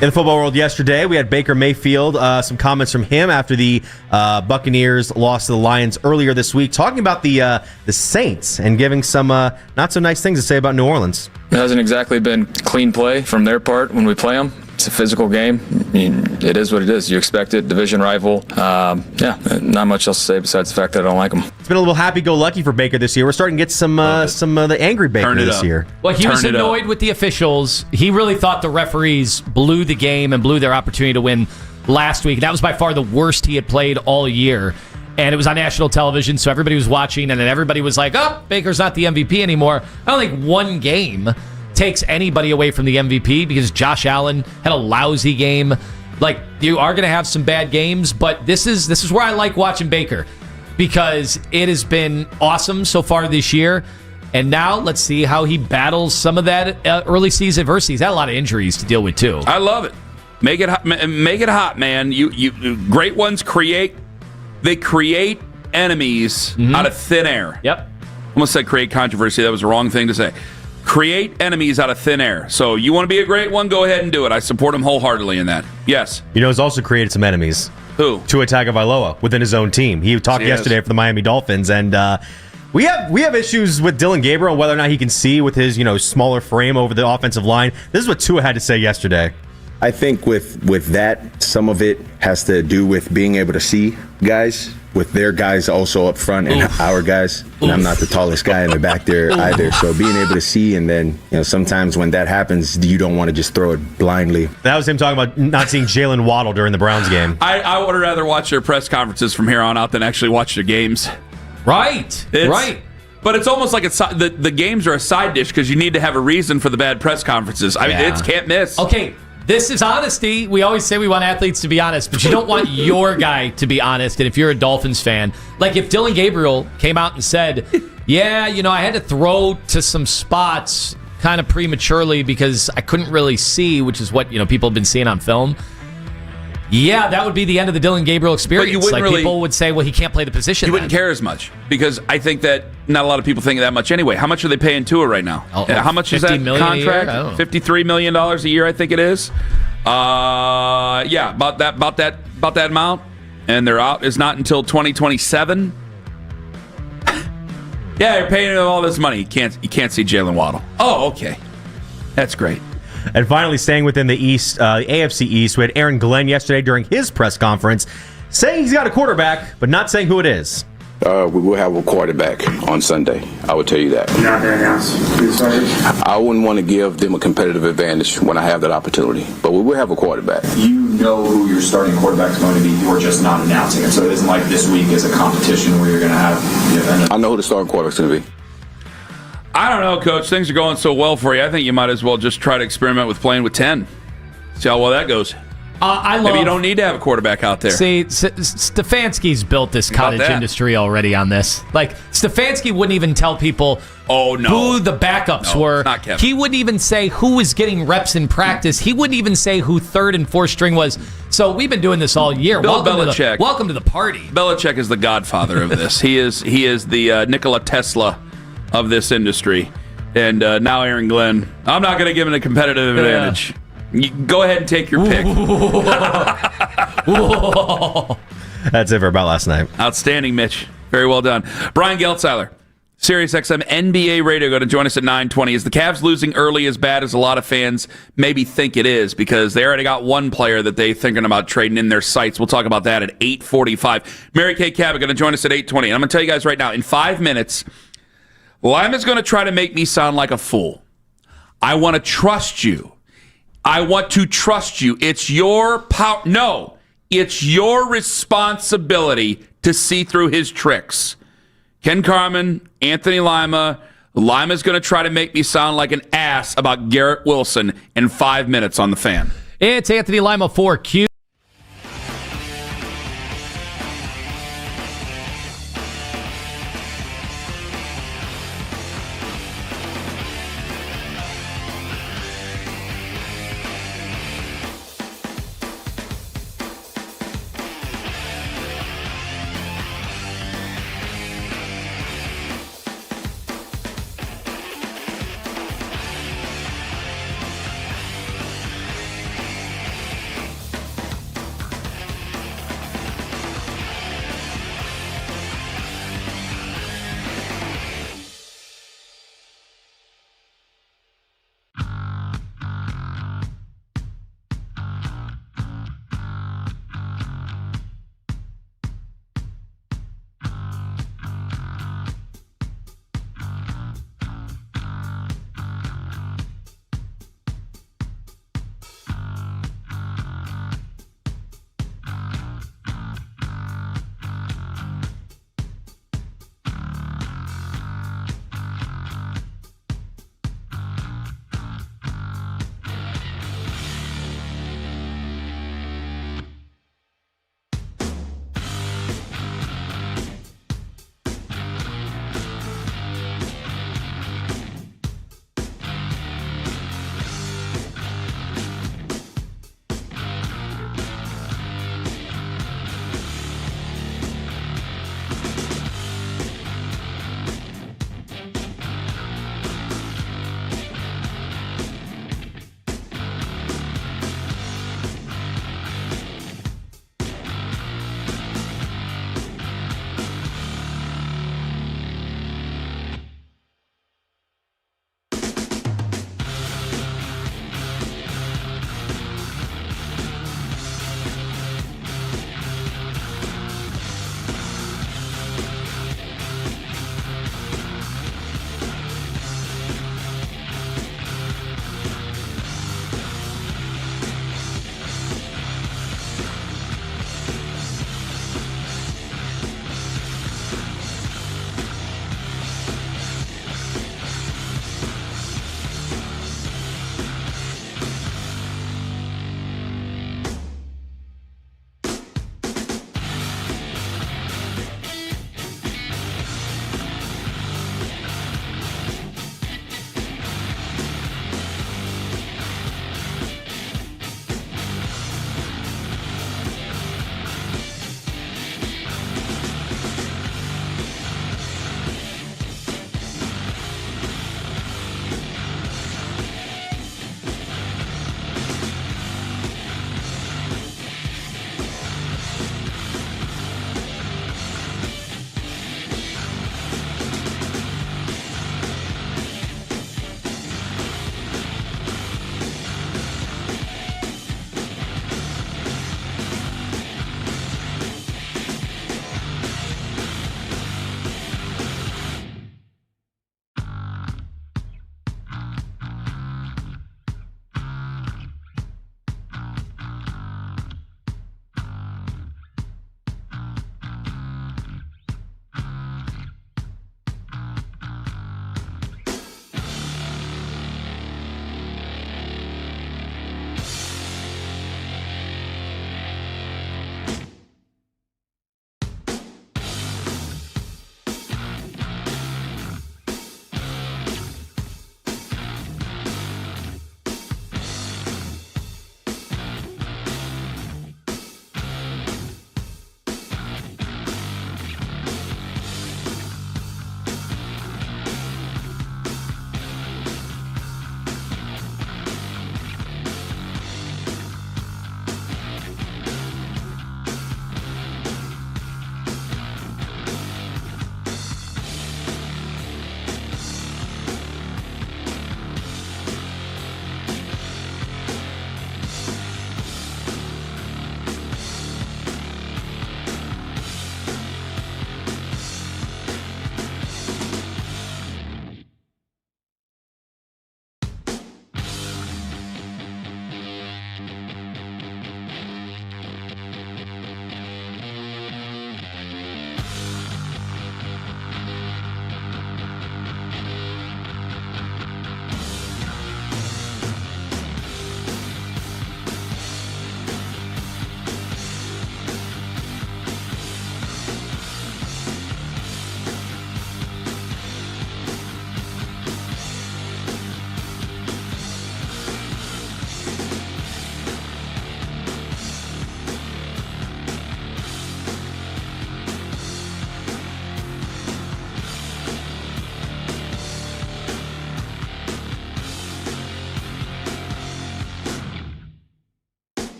In the football world yesterday, we had Baker Mayfield, some comments from him after the Buccaneers lost to the Lions earlier this week, talking about the Saints and giving some not so nice things to say about New Orleans. It hasn't exactly been clean play from their part when we play them. It's a physical game. I mean, it is what it is. You expect it. Division rival. Not much else to say besides the fact that I don't like them. It's been a little happy-go-lucky for Baker this year. We're starting to get some of the angry Baker this year. Well, he was annoyed with the officials. He really thought the referees blew the game and blew their opportunity to win last week. That was by far the worst he had played all year. And it was on national television, so everybody was watching, and then everybody was like, oh, Baker's not the MVP anymore. I don't think one game takes anybody away from the MVP because Josh Allen had a lousy game. Like, you are going to have some bad games, but this is where I like watching Baker because it has been awesome so far this year. And now let's see how he battles some of that early season adversity. He's had a lot of injuries to deal with, too. I love it. Make it hot, man. You great ones create enemies out of thin air. Yep. Almost said create controversy. That was the wrong thing to say. Create enemies out of thin air. So you want to be a great one, go ahead and do it. I support him wholeheartedly in that. Yes. You know, he's also created some enemies. Who? Tua Tagovailoa within his own team. He talked yesterday for the Miami Dolphins, and we have issues with Dylan Gabriel, whether or not he can see with his smaller frame over the offensive line. This is what Tua had to say yesterday. I think with that, some of it has to do with being able to see guys, with their guys also up front and our guys. And I'm not the tallest guy in the back there either. So being able to see, and then sometimes when that happens, you don't want to just throw it blindly. That was him talking about not seeing Jalen Waddle during the Browns game. I would rather watch their press conferences from here on out than actually watch their games. Right. Right. But it's almost like the games are a side dish because you need to have a reason for the bad press conferences. I mean, it's can't miss. Okay. This is honesty. We always say we want athletes to be honest, but you don't want your guy to be honest. And if you're a Dolphins fan, like if Dylan Gabriel came out and said, yeah, I had to throw to some spots kind of prematurely because I couldn't really see, which is what, people have been seeing on film. Yeah, that would be the end of the Dylan Gabriel experience. But you wouldn't people would say, well, he can't play the position. You wouldn't care as much because I think that not a lot of people think that much anyway. How much are they paying Tua right now? How much is that contract? $53 million a year, I think it is. About that amount. And they're out is not until 2027. Yeah, you're paying him all this money. You can't see Jalen Waddle. Oh, okay. That's great. And finally, staying within the East, AFC East, we had Aaron Glenn yesterday during his press conference saying he's got a quarterback, but not saying who it is. We will have a quarterback on Sunday. I will tell you that. You're not going to announce who started? I wouldn't want to give them a competitive advantage when I have that opportunity, but we will have a quarterback. You know who your starting quarterback is going to be. You're just not announcing it. So it isn't like this week is a competition where you're going to have. I know who the starting quarterback is going to be. I don't know, Coach. Things are going so well for you. I think you might as well just try to experiment with playing with 10. See how well that goes. Maybe you don't need to have a quarterback out there. See, Stefanski's built this cottage industry already on this. Like, Stefanski wouldn't even tell people who the backups were. Not Kevin. He wouldn't even say who was getting reps in practice. He wouldn't even say who third and fourth string was. So we've been doing this all year. Bill Belichick. Welcome to the party. Belichick is the godfather of this. He is the Nikola Tesla of this industry. And now Aaron Glenn. I'm not going to give him a competitive advantage. You go ahead and take your pick. That's it for About Last Night. Outstanding, Mitch. Very well done. Brian Geltzeiler, SiriusXM NBA Radio, going to join us at 9:20. Is the Cavs losing early as bad as a lot of fans maybe think it is? Because they already got one player that they're thinking about trading in their sights. We'll talk about that at 8:45. Mary Kay Cabot going to join us at 8:20. And I'm going to tell you guys right now, in 5 minutes, Lima's going to try to make me sound like a fool. I want to trust you. I want to trust you. It's your power. No, it's your responsibility to see through his tricks. Ken Carman, Anthony Lima. Lima's going to try to make me sound like an ass about Garrett Wilson in 5 minutes on The Fan. It's Anthony Lima for Q.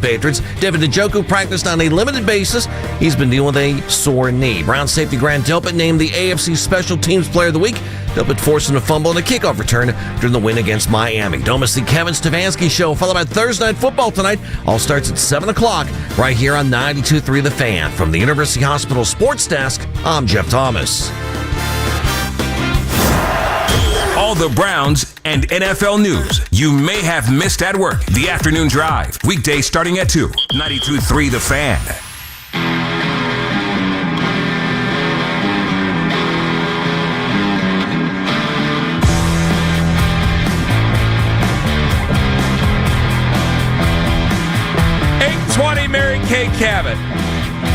Patriots. David Njoku practiced on a limited basis. He's been dealing with a sore knee. Browns safety Grant Delpit named the AFC Special Teams Player of the Week. Delpit forcing a fumble and a kickoff return during the win against Miami. Don't miss the Kevin Stansky Show, followed by Thursday Night Football tonight. All starts at 7 o'clock right here on 92.3 The Fan. From the University Hospital Sports Desk, I'm Jeff Thomas. All the Browns and NFL news you may have missed at work. The Afternoon Drive. Weekdays starting at 2. 92.3 The Fan. Mary Kay Cabot.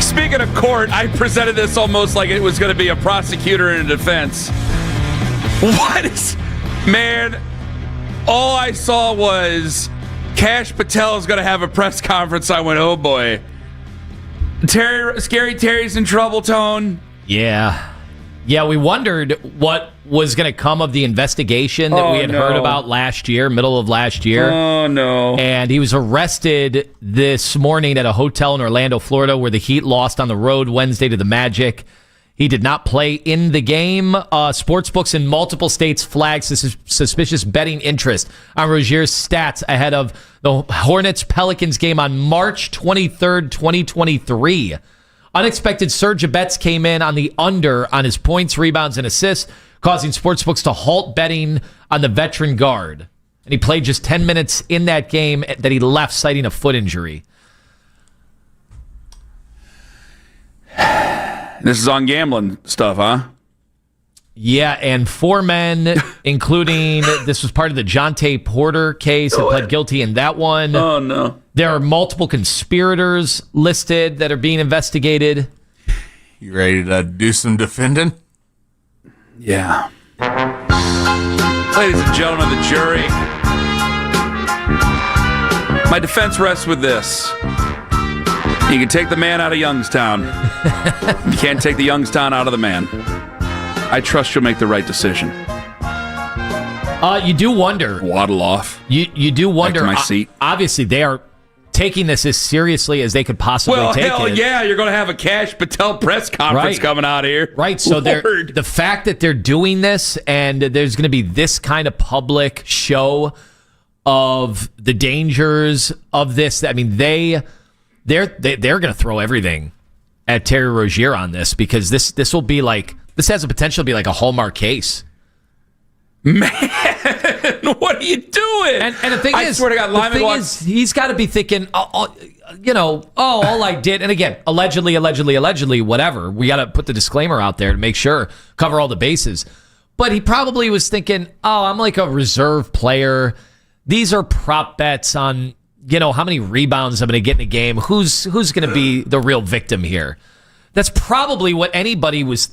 Speaking of court, I presented this almost like it was going to be a prosecutor and a defense. What is... Man, all I saw was Kash Patel is going to have a press conference. I went, oh boy. Scary Terry's in trouble, Tone. Yeah. Yeah, we wondered what was going to come of the investigation that we had heard about last year, middle of last year. Oh, no. And he was arrested this morning at a hotel in Orlando, Florida, where the Heat lost on the road Wednesday to the Magic. He did not play in the game. Sportsbooks in multiple states flagged suspicious betting interest on Rozier's stats ahead of the Hornets-Pelicans game on March 23rd, 2023. Unexpected surge of bets came in on the under on his points, rebounds, and assists, causing sportsbooks to halt betting on the veteran guard. And he played just 10 minutes in that game that he left, citing a foot injury. This is on gambling stuff, huh? Yeah, and 4 men, including, this was part of the Jonte Porter case, and pled guilty in that one. Oh, no. There are multiple conspirators listed that are being investigated. You ready to do some defending? Yeah. Ladies and gentlemen of the jury, my defense rests with this. You can take the man out of Youngstown. You can't take the Youngstown out of the man. I trust you'll make the right decision. You do wonder. Waddle off. You do wonder. Back to my seat. Obviously, they are taking this as seriously as they could possibly take it. Well, hell yeah, you're going to have a Kash Patel press conference coming out here. Right, so the fact that they're doing this and there's going to be this kind of public show of the dangers of this, I mean, they're going to throw everything at Terry Rozier on this, because this will be like, this has the potential to be like a Hallmark case. Man, what are you doing? And the thing I is, swear to God, Lima he's got to be thinking, all I did, and again, allegedly, whatever. We got to put the disclaimer out there to make sure, cover all the bases. But he probably was thinking, I'm like a reserve player. These are prop bets on, how many rebounds I'm going to get in a game. Who's going to be the real victim here? That's probably what anybody was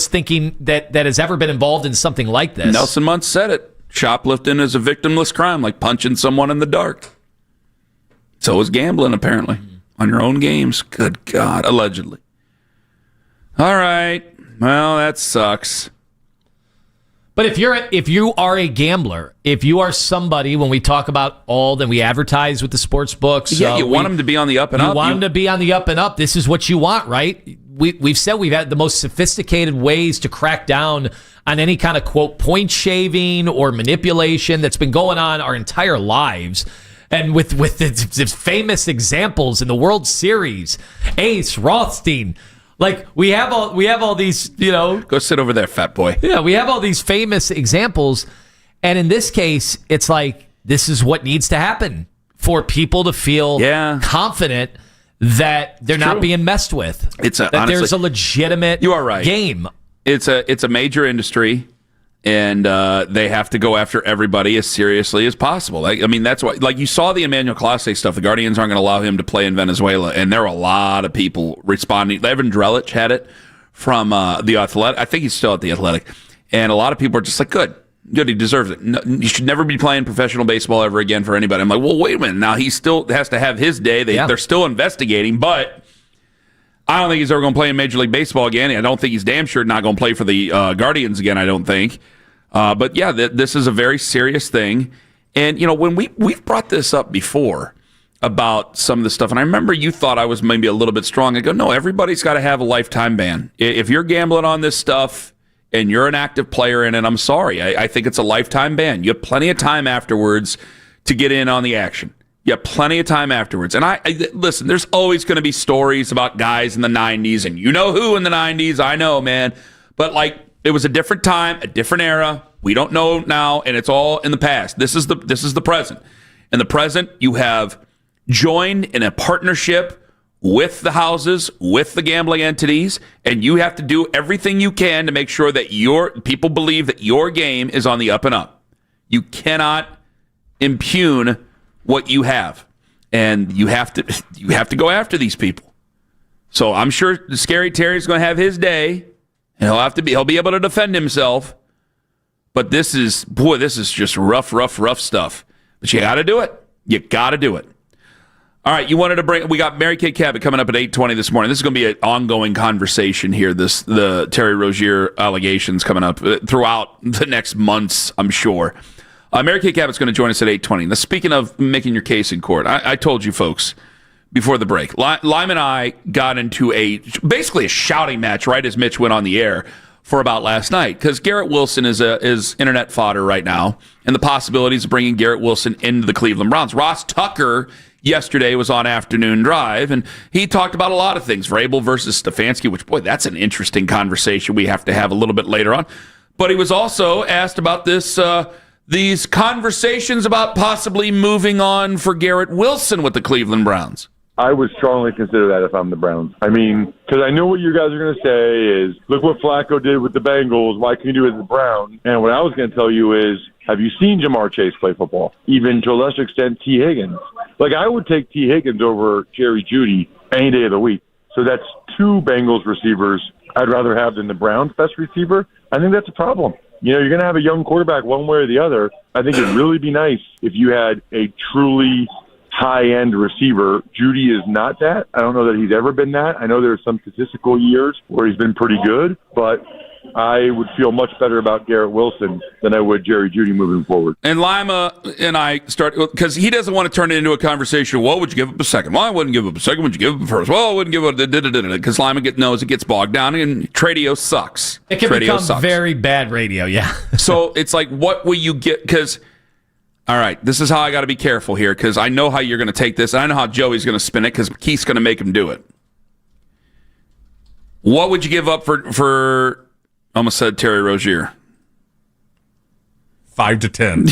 thinking that has ever been involved in something like this. Nelson Muntz said it. Shoplifting is a victimless crime, like punching someone in the dark. So is gambling, apparently, on your own games. Good God, allegedly. All right. Well, that sucks. But if you are a gambler, if you are somebody, when we talk about that we advertise with the sports books, you want them to be on the up and up. You want them to be on the up and up. This is what you want, right? We've said we've had the most sophisticated ways to crack down on any kind of, quote, point shaving or manipulation that's been going on our entire lives. And with the famous examples in the World Series, Ace, Rothstein, like we have all these, Go sit over there, fat boy. Yeah, we have all these famous examples. And in this case, it's like, this is what needs to happen for people to feel confident that they're not being messed with. Honestly, there's a legitimate game. It's a major industry, and they have to go after everybody as seriously as possible. That's why, like you saw the Emmanuel Clase stuff. The Guardians aren't going to allow him to play in Venezuela, and there were a lot of people responding. Evan Drellich had it from the Athletic. I think he's still at the Athletic, and a lot of people are just like, good, he deserves it. No, you should never be playing professional baseball ever again for anybody. I'm like, well, wait a minute. Now he still has to have his day. They're still investigating, but I don't think he's ever going to play in Major League Baseball again. I don't think he's damn sure not going to play for the Guardians again, I don't think. But yeah, this is a very serious thing. And, when we've brought this up before, about some of the stuff. And I remember you thought I was maybe a little bit strong. I go, no, everybody's got to have a lifetime ban. If you're gambling on this stuff and you're an active player in it, I'm sorry. I think it's a lifetime ban. You have plenty of time afterwards to get in on the action. You have plenty of time afterwards. And I listen, there's always going to be stories about guys in the 90s, and you know who in the 90s. I know, man. But like, it was a different time, a different era. We don't know now, and it's all in the past. This is the present. In the present, you have joined in a partnership with the houses, with the gambling entities, and you have to do everything you can to make sure that your people believe that your game is on the up and up. You cannot impugn what you have, and you have to go after these people. So I'm sure Scary Terry's going to have his day, and he'll be able to defend himself. But this is just rough stuff. But you got to do it. You got to do it. All right, we got Mary Kay Cabot coming up at 8:20 this morning. This is going to be an ongoing conversation here. The Terry Rozier allegations coming up throughout the next months, I'm sure. Mary Kay Cabot's going to join us at 8:20. Now, speaking of making your case in court, I told you folks before the break, Lima and I got into basically a shouting match right as Mitch went on the air for about last night, because Garrett Wilson is internet fodder right now, and the possibilities of bringing Garrett Wilson into the Cleveland Browns. Ross Tucker yesterday was on Afternoon Drive, and he talked about a lot of things. Vrabel versus Stefanski, which, boy, that's an interesting conversation we have to have a little bit later on. But he was also asked about these conversations about possibly moving on for Garrett Wilson with the Cleveland Browns. I would strongly consider that if I'm the Browns. I mean, because I know what you guys are going to say is, look what Flacco did with the Bengals. Why can't you do it with the Browns? And what I was going to tell you is, have you seen Jamar Chase play football? Even to a lesser extent, T. Higgins. Like, I would take T. Higgins over Jerry Jeudy any day of the week. So that's two Bengals receivers I'd rather have than the Browns' best receiver. I think that's a problem. You know, you're going to have a young quarterback one way or the other. I think it'd really be nice if you had a truly high-end receiver. Jeudy is not that. I don't know that he's ever been that. I know there's some statistical years where he's been pretty good, but I would feel much better about Garrett Wilson than I would Jerry Jeudy moving forward. And Lima and I start, because he doesn't want to turn it into a conversation. Well, would you give up a second? Well, I wouldn't give up a second. Would you give up a first? Well, I wouldn't give up because Lima knows it gets bogged down, and Tradio sucks. It can become very bad radio, yeah. So it's like, what will you get? Because, all right, this is how I got to be careful here, because I know how you're going to take this, and I know how Joey's going to spin it, because Keith's going to make him do it. What would you give up for I almost said Terry Rozier? 5 to 10.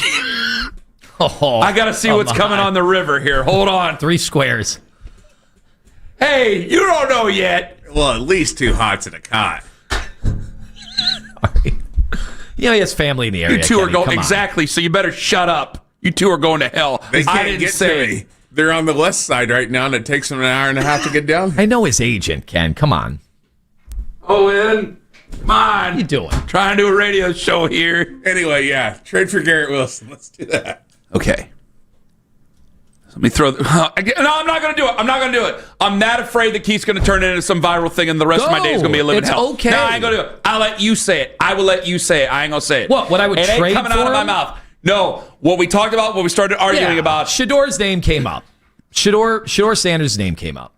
I got to see what's coming on the river here. Hold on. 3 squares. Hey, you don't know yet. Well, at least 2 hots and a cot. You know, he has family in the area. You two are going, exactly, so you better shut up. You two are going to hell. They can't get to me. They're on the west side right now, and it takes them an hour and a half to get down. I know his agent, Ken. Come on. Owen, come on. What are you doing? Trying to do a radio show here. Anyway, yeah, trade for Garrett Wilson. Let's do that. Okay. Let me throw. No, I'm not going to do it. I'm not going to do it. I'm not afraid that Keith's going to turn it into some viral thing, and the rest of my day is going to be a living hell. Okay. No, I ain't going to do it. I'll let you say it. I will let you say it. I ain't going to say it. What I would trade for? It ain't coming out of my mouth. No. What we talked about, what we started arguing about. Shador's name came up. Shador Sanders' name came up.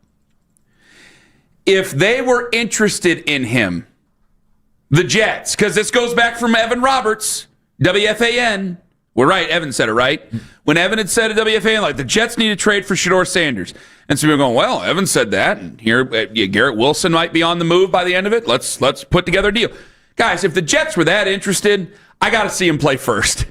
If they were interested in him, the Jets, because this goes back from Evan Roberts, WFAN. We're right. Evan said it, right? When Evan had said at WFAN, like, the Jets need to trade for Shador Sanders. And so we were going, well, Evan said that. And here, Garrett Wilson might be on the move by the end of it. Let's put together a deal. Guys, if the Jets were that interested, I got to see him play first.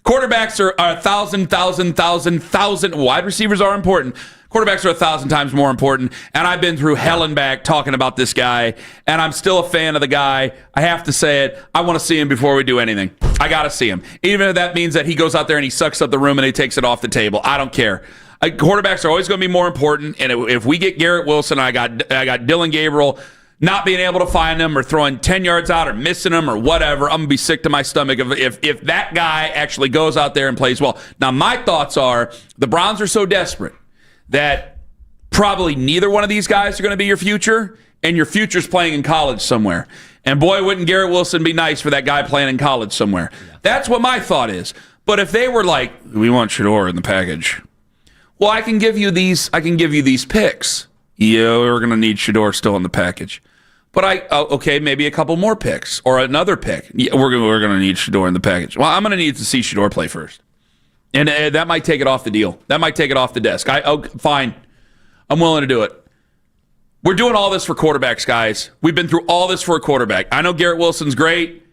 Quarterbacks are 1,000. Wide receivers are important. Quarterbacks are 1,000 times more important. And I've been through hell and back talking about this guy, and I'm still a fan of the guy. I have to say it. I want to see him before we do anything. I got to see him. Even if that means that he goes out there and he sucks up the room and he takes it off the table. I don't care. Quarterbacks are always going to be more important. And if we get Garrett Wilson, I got Dylan Gabriel not being able to find him or throwing 10 yards out or missing him or whatever, I'm going to be sick to my stomach if that guy actually goes out there and plays well. Now, my thoughts are the Browns are so desperate that probably neither one of these guys are going to be your future, and your future's playing in college somewhere. And boy, wouldn't Garrett Wilson be nice for that guy playing in college somewhere. Yeah. That's what my thought is. But if they were like, we want Shador in the package, well, I can give you these picks. Yeah, we're going to need Shador still in the package. But okay, maybe a couple more picks or another pick. Yeah, we're going to need Shador in the package. Well, I'm going to need to see Shador play first. And that might take it off the deal. That might take it off the desk. Fine. I'm willing to do it. We're doing all this for quarterbacks, guys. We've been through all this for a quarterback. I know Garrett Wilson's great.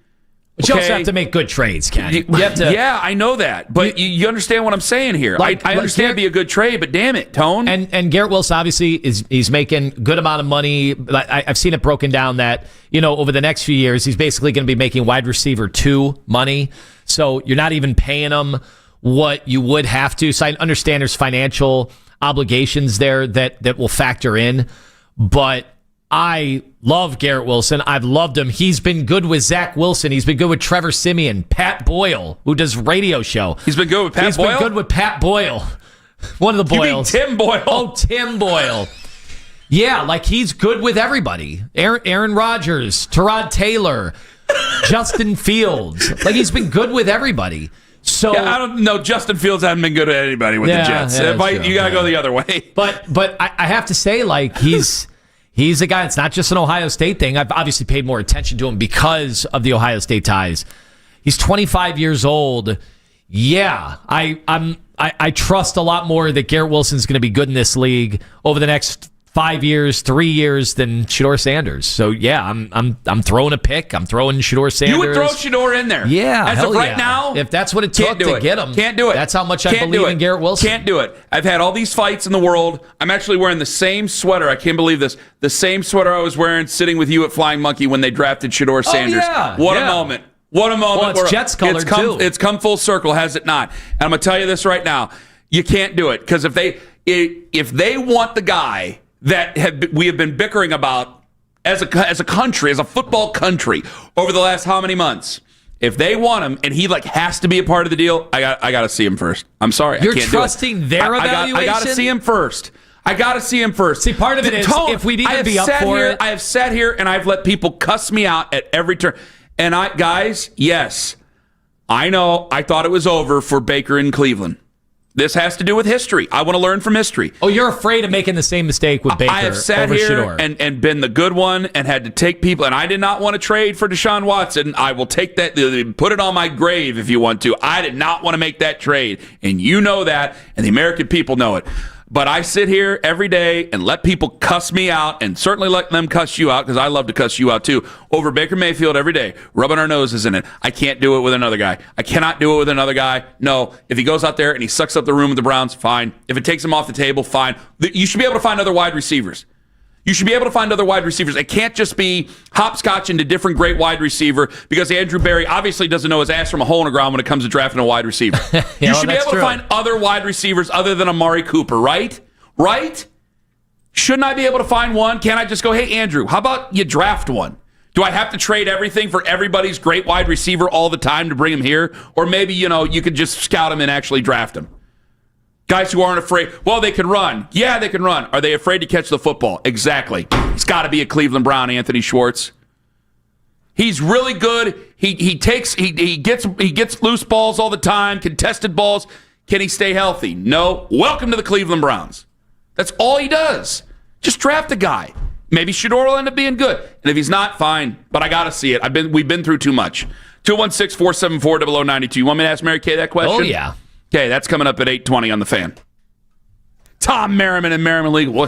But you also have to make good trades, Ken. You have to, yeah, I know that. But you understand what I'm saying here. I understand it'd be a good trade, but damn it, Tone. And Garrett Wilson, obviously, he's making a good amount of money. I've seen it broken down that, over the next few years, he's basically going to be making wide receiver 2 money. So you're not even paying him what you would have to. So I understand there's financial obligations there that will factor in. But I love Garrett Wilson. I've loved him. He's been good with Zach Wilson. He's been good with Trevor Siemian, Pat Boyle, who does radio show. He's been good with Pat Boyle? He's been good with Pat Boyle. One of the Boyles. You mean Tim Boyle? Oh, Tim Boyle. Yeah, he's good with everybody. Aaron Rodgers, Tyrod Taylor, Justin Fields. He's been good with everybody. So I don't know. Justin Fields hasn't been good at anybody with the Jets. You got to go the other way. But I have to say, he's a guy. It's not just an Ohio State thing. I've obviously paid more attention to him because of the Ohio State ties. He's 25 years old. Yeah, I trust a lot more that Garrett Wilson's going to be good in this league over the next 5 years, 3 years than Shador Sanders. So yeah, I'm throwing a pick. I'm throwing Shador Sanders. You would throw Shador in there. Yeah, as of right now, if that's what it took to get him. Can't do it. That's how much I believe in Garrett Wilson. Can't do it. I've had all these fights in the world. I'm actually wearing the same sweater. I can't believe this. The same sweater I was wearing sitting with you at Flying Monkey when they drafted Shador Sanders. Yeah, what a moment. What a moment. Well, it's Jets colored too. It's come full circle, has it not? And I'm going to tell you this right now. You can't do it because if they want the guy that we have been bickering about as a country, as a football country, over the last how many months? If they want him and he has to be a part of the deal, I got to see him first. I'm sorry, You're I can't trusting do it. their evaluation. I got to see him first. See, part of it is if we'd even be up for it. I have sat here and I've let people cuss me out at every turn. And guys, yes, I know. I thought it was over for Baker in Cleveland. This has to do with history. I want to learn from history. Oh, you're afraad of making the same mistake with Baker I have sat over here Shador. and been the good one and had to take people. And I did not want to trade for Deshaun Watson. I will take that, put it on my grave if you want to. I did not want to make that trade. And you know that, and the American people know it. But I sit here every day and let people cuss me out, and certainly let them cuss you out, because I love to cuss you out too, over Baker Mayfield every day, rubbing our noses in it. I can't do it with another guy. I cannot do it with another guy. No, if he goes out there and he sucks up the room with the Browns, fine. If it takes him off the table, fine. You should be able to find other wide receivers. You should be able to find other wide receivers. It can't just be hopscotch into different great wide receiver, because Andrew Berry obviously doesn't know his ass from a hole in the ground when it comes to drafting a wide receiver. You should be able to find other wide receivers other than Amari Cooper, right? Right? Shouldn't I be able to find one? Can't I just go, hey, Andrew, how about you draft one? Do I have to trade everything for everybody's great wide receiver all the time to bring him here? Or maybe, you could just scout him and actually draft him. Guys who aren't afraid. Well, they can run. Yeah, they can run. Are they afraid to catch the football? Exactly. He's got to be a Cleveland Brown, Anthony Schwartz. He's really good. He gets loose balls all the time, contested balls. Can he stay healthy? No. Welcome to the Cleveland Browns. That's all he does. Just draft a guy. Maybe Shador will end up being good. And if he's not, fine. But I got to see it. We've been through too much. 216-474-0092. You want me to ask Mary Kay that question? Oh, yeah. Okay, that's coming up at 8:20 on The Fan. Tom Merriman and Merriman Legal.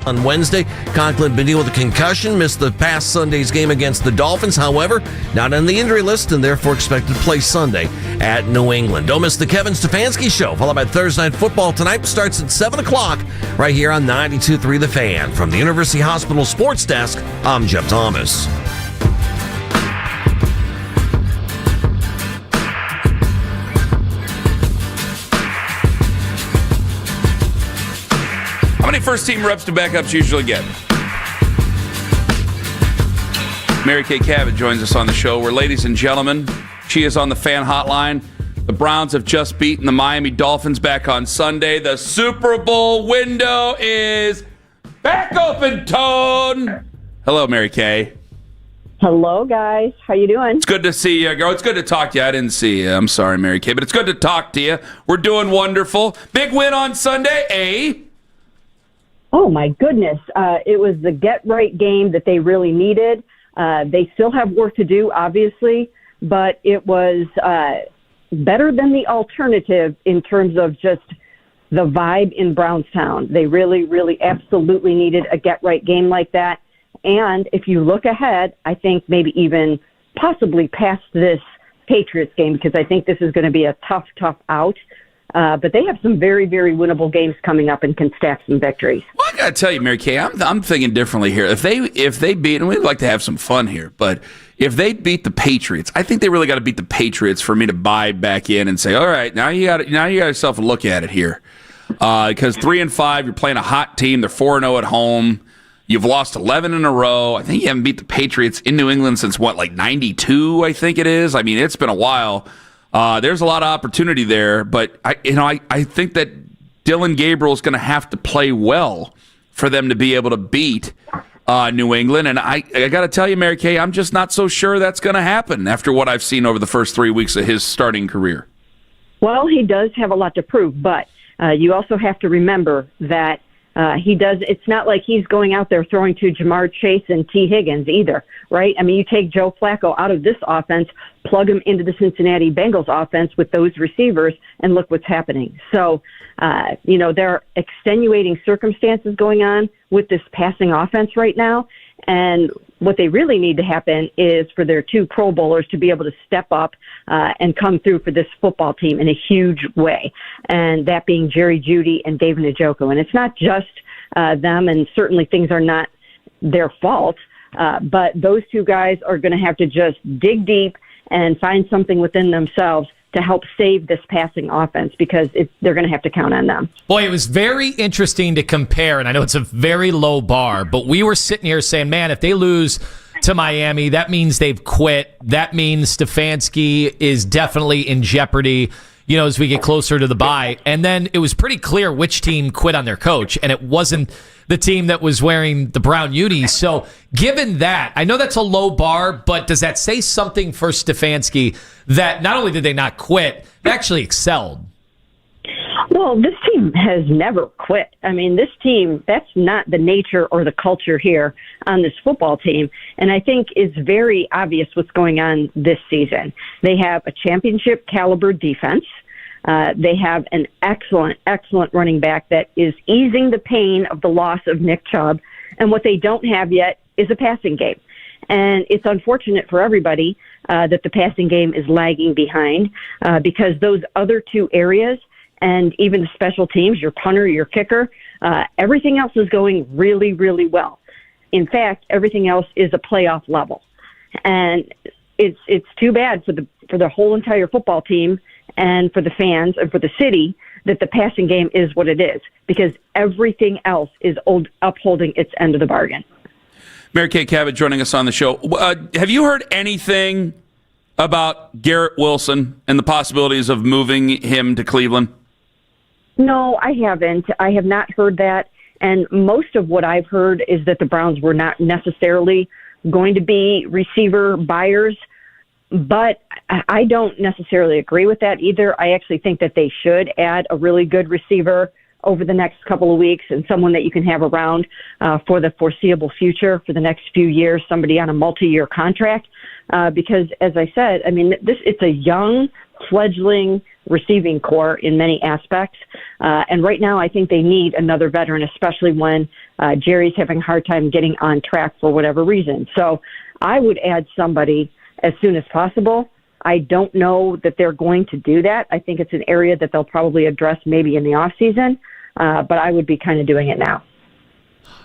On Wednesday, Conklin been dealing with a concussion, missed the past Sunday's game against the Dolphins. However, not on the injury list and therefore expected to play Sunday at New England. Don't miss the Kevin Stansky Show, followed by Thursday Night Football tonight. Starts at 7 o'clock right here on 92.3 The Fan. From the University Hospital Sports Desk, I'm Jeff Thomas. How many first-team reps do backups usually get? Mary Kay Cabot joins us on the show. Where, ladies and gentlemen, she is on the Fan Hotline. The Browns have just beaten the Miami Dolphins back on Sunday. The Super Bowl window is back open, Tone. Hello, Mary Kay. Hello, guys. How you doing? It's good to see you, girl. It's good to talk to you. I didn't see you. I'm sorry, Mary Kay, but it's good to talk to you. We're doing wonderful. Big win on Sunday, eh? Oh, my goodness. It was the get-right game that they really needed. They still have work to do, obviously, but it was better than the alternative in terms of just the vibe in Brownstown. They really, really absolutely needed a get-right game like that. And if you look ahead, I think maybe even possibly past this Patriots game, because I think this is going to be a tough out. But they have some very, very winnable games coming up and can stack some victories. Well, I got to tell you, Mary Kay, I'm thinking differently here. If they beat, and we'd like to have some fun here, but if they beat the Patriots, I think they really got to beat the Patriots for me to buy back in and say, all right, now you got yourself a look at it here. Because 3-5, you're playing a hot team. They're 4-0 at home. You've lost 11 in a row. I think you haven't beat the Patriots in New England since, 92, I think it is. I mean, it's been a while. There's a lot of opportunity there, but I think that Dylan Gabriel is going to have to play well for them to be able to beat New England. And I got to tell you, Mary Kay, I'm just not so sure that's going to happen after what I've seen over the first 3 weeks of his starting career. Well, he does have a lot to prove, but you also have to remember that he does. It's not like he's going out there throwing to Jamar Chase and T. Higgins either, right? I mean, you take Joe Flacco out of this offense, plug him into the Cincinnati Bengals offense with those receivers, and look what's happening. So, there are extenuating circumstances going on with this passing offense right now. And what they really need to happen is for their two Pro Bowlers to be able to step up and come through for this football team in a huge way, and that being Jerry Jeudy and David Njoku. And it's not just them, and certainly things are not their fault, but those two guys are going to have to just dig deep and find something within themselves to help save this passing offense, because they're going to have to count on them. Boy, it was very interesting to compare, and I know it's a very low bar, but we were sitting here saying, man, if they lose to Miami, that means they've quit. That means Stefanski is definitely in jeopardy, as we get closer to the bye. And then it was pretty clear which team quit on their coach, and it wasn't the team that was wearing the brown unis. So given that, I know that's a low bar, but does that say something for Stefanski that not only did they not quit, they actually excelled? Well, this team has never quit. I mean, this team, that's not the nature or the culture here on this football team. And I think it's very obvious what's going on this season. They have a championship caliber defense. They have an excellent running back that is easing the pain of the loss of Nick Chubb. And what they don't have yet is a passing game. And it's unfortunate for everybody that the passing game is lagging behind because those other two areas, and even the special teams, your punter, your kicker, everything else is going really, really well. In fact, everything else is a playoff level. And it's too bad for the whole entire football team and for the fans and for the city that the passing game is what it is, because everything else is upholding its end of the bargain. Mary Kay Cabot joining us on the show. Have you heard anything about Garrett Wilson and the possibilities of moving him to Cleveland? No, I haven't. I have not heard that. And most of what I've heard is that the Browns were not necessarily going to be receiver buyers. But I don't necessarily agree with that either. I actually think that they should add a really good receiver over the next couple of weeks, and someone that you can have around for the foreseeable future, for the next few years, somebody on a multi-year contract. Because, as I said, I mean, it's a young, fledgling receiving core in many aspects. And right now, I think they need another veteran, especially when Jerry's having a hard time getting on track for whatever reason. So I would add somebody as soon as possible. I don't know that they're going to do that. I think it's an area that they'll probably address maybe in the offseason, but I would be kind of doing it now.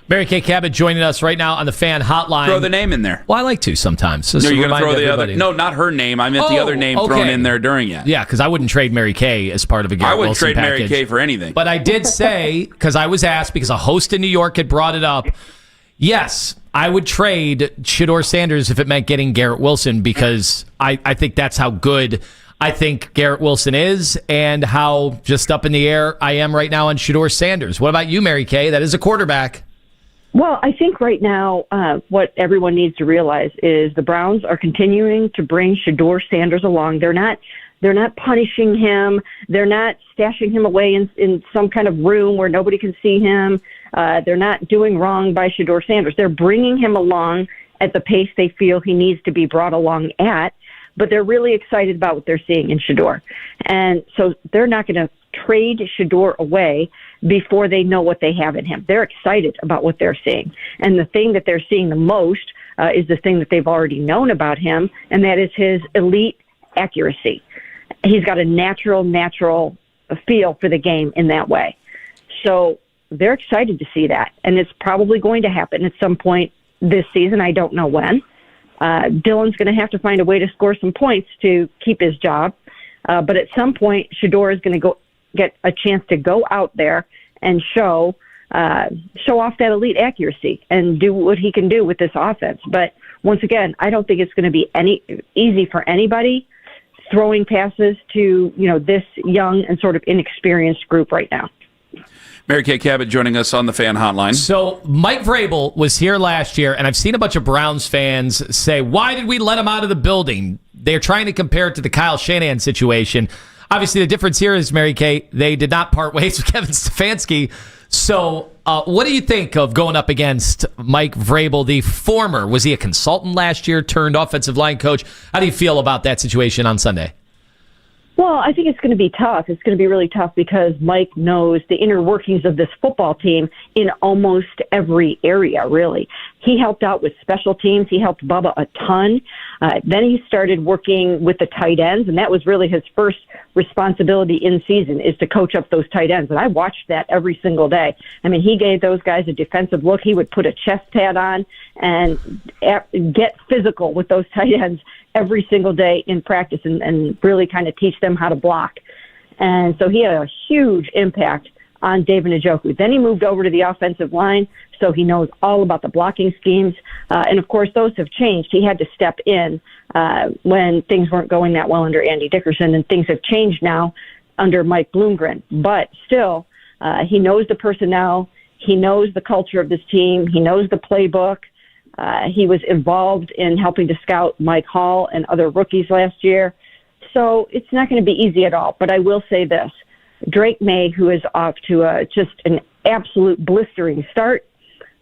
Mary Kay Cabot joining us right now on the fan hotline. Throw the name in there. Well, I like to sometimes. No, you're going to throw the other. No, not her name. I meant the other name thrown in there during it. Yeah, because I wouldn't trade Mary Kay as part of a Garrett Wilson package. I wouldn't trade Mary Kay for anything. But I did say, because I was asked, because a host in New York had brought it up, yes, I would trade Shador Sanders if it meant getting Garrett Wilson, because I think that's how good I think Garrett Wilson is and how just up in the air I am right now on Shador Sanders. What about you, Mary Kay? That is a quarterback. Well, I think right now what everyone needs to realize is the Browns are continuing to bring Shador Sanders along. They're not punishing him. They're not stashing him away in some kind of room where nobody can see him. They're not doing wrong by Shador Sanders. They're bringing him along at the pace they feel he needs to be brought along at, but they're really excited about what they're seeing in Shador. And so they're not going to trade Shador away before they know what they have in him. They're excited about what they're seeing. And the thing that they're seeing the most is the thing that they've already known about him, and that is his elite accuracy. He's got a natural feel for the game in that way. So they're excited to see that, and it's probably going to happen at some point this season. I don't know when. Dylan's going to have to find a way to score some points to keep his job, but at some point, Shador is going to get a chance to go out there and show off that elite accuracy and do what he can do with this offense. But once again, I don't think it's going to be easy for anybody throwing passes to this young and sort of inexperienced group right now. Mary Kay Cabot joining us on the fan hotline. So Mike Vrabel was here last year, and I've seen a bunch of Browns fans say, why did we let him out of the building? They're trying to compare it to the Kyle Shanahan situation. Obviously, the difference here is, Mary Kay, they did not part ways with Kevin Stefanski. So what do you think of going up against Mike Vrabel, the former? Was he a consultant last year turned offensive line coach? How do you feel about that situation on Sunday? Well, I think it's going to be tough. It's going to be really tough because Mike knows the inner workings of this football team in almost every area, really. He helped out with special teams. He helped Bubba a ton. Then he started working with the tight ends, and that was really his first responsibility in season, is to coach up those tight ends. And I watched that every single day. I mean, he gave those guys a defensive look. He would put a chest pad on and get physical with those tight ends every single day in practice and really kind of teach them how to block. And so he had a huge impact on David Njoku. Then he moved over to the offensive line, so he knows all about the blocking schemes. And, of course, those have changed. He had to step in when things weren't going that well under Andy Dickerson, and things have changed now under Mike Bloomgren. But still, he knows the personnel. He knows the culture of this team. He knows the playbook. He was involved in helping to scout Mike Hall and other rookies last year. So it's not going to be easy at all. But I will say this. Drake May, who is off to just an absolute blistering start,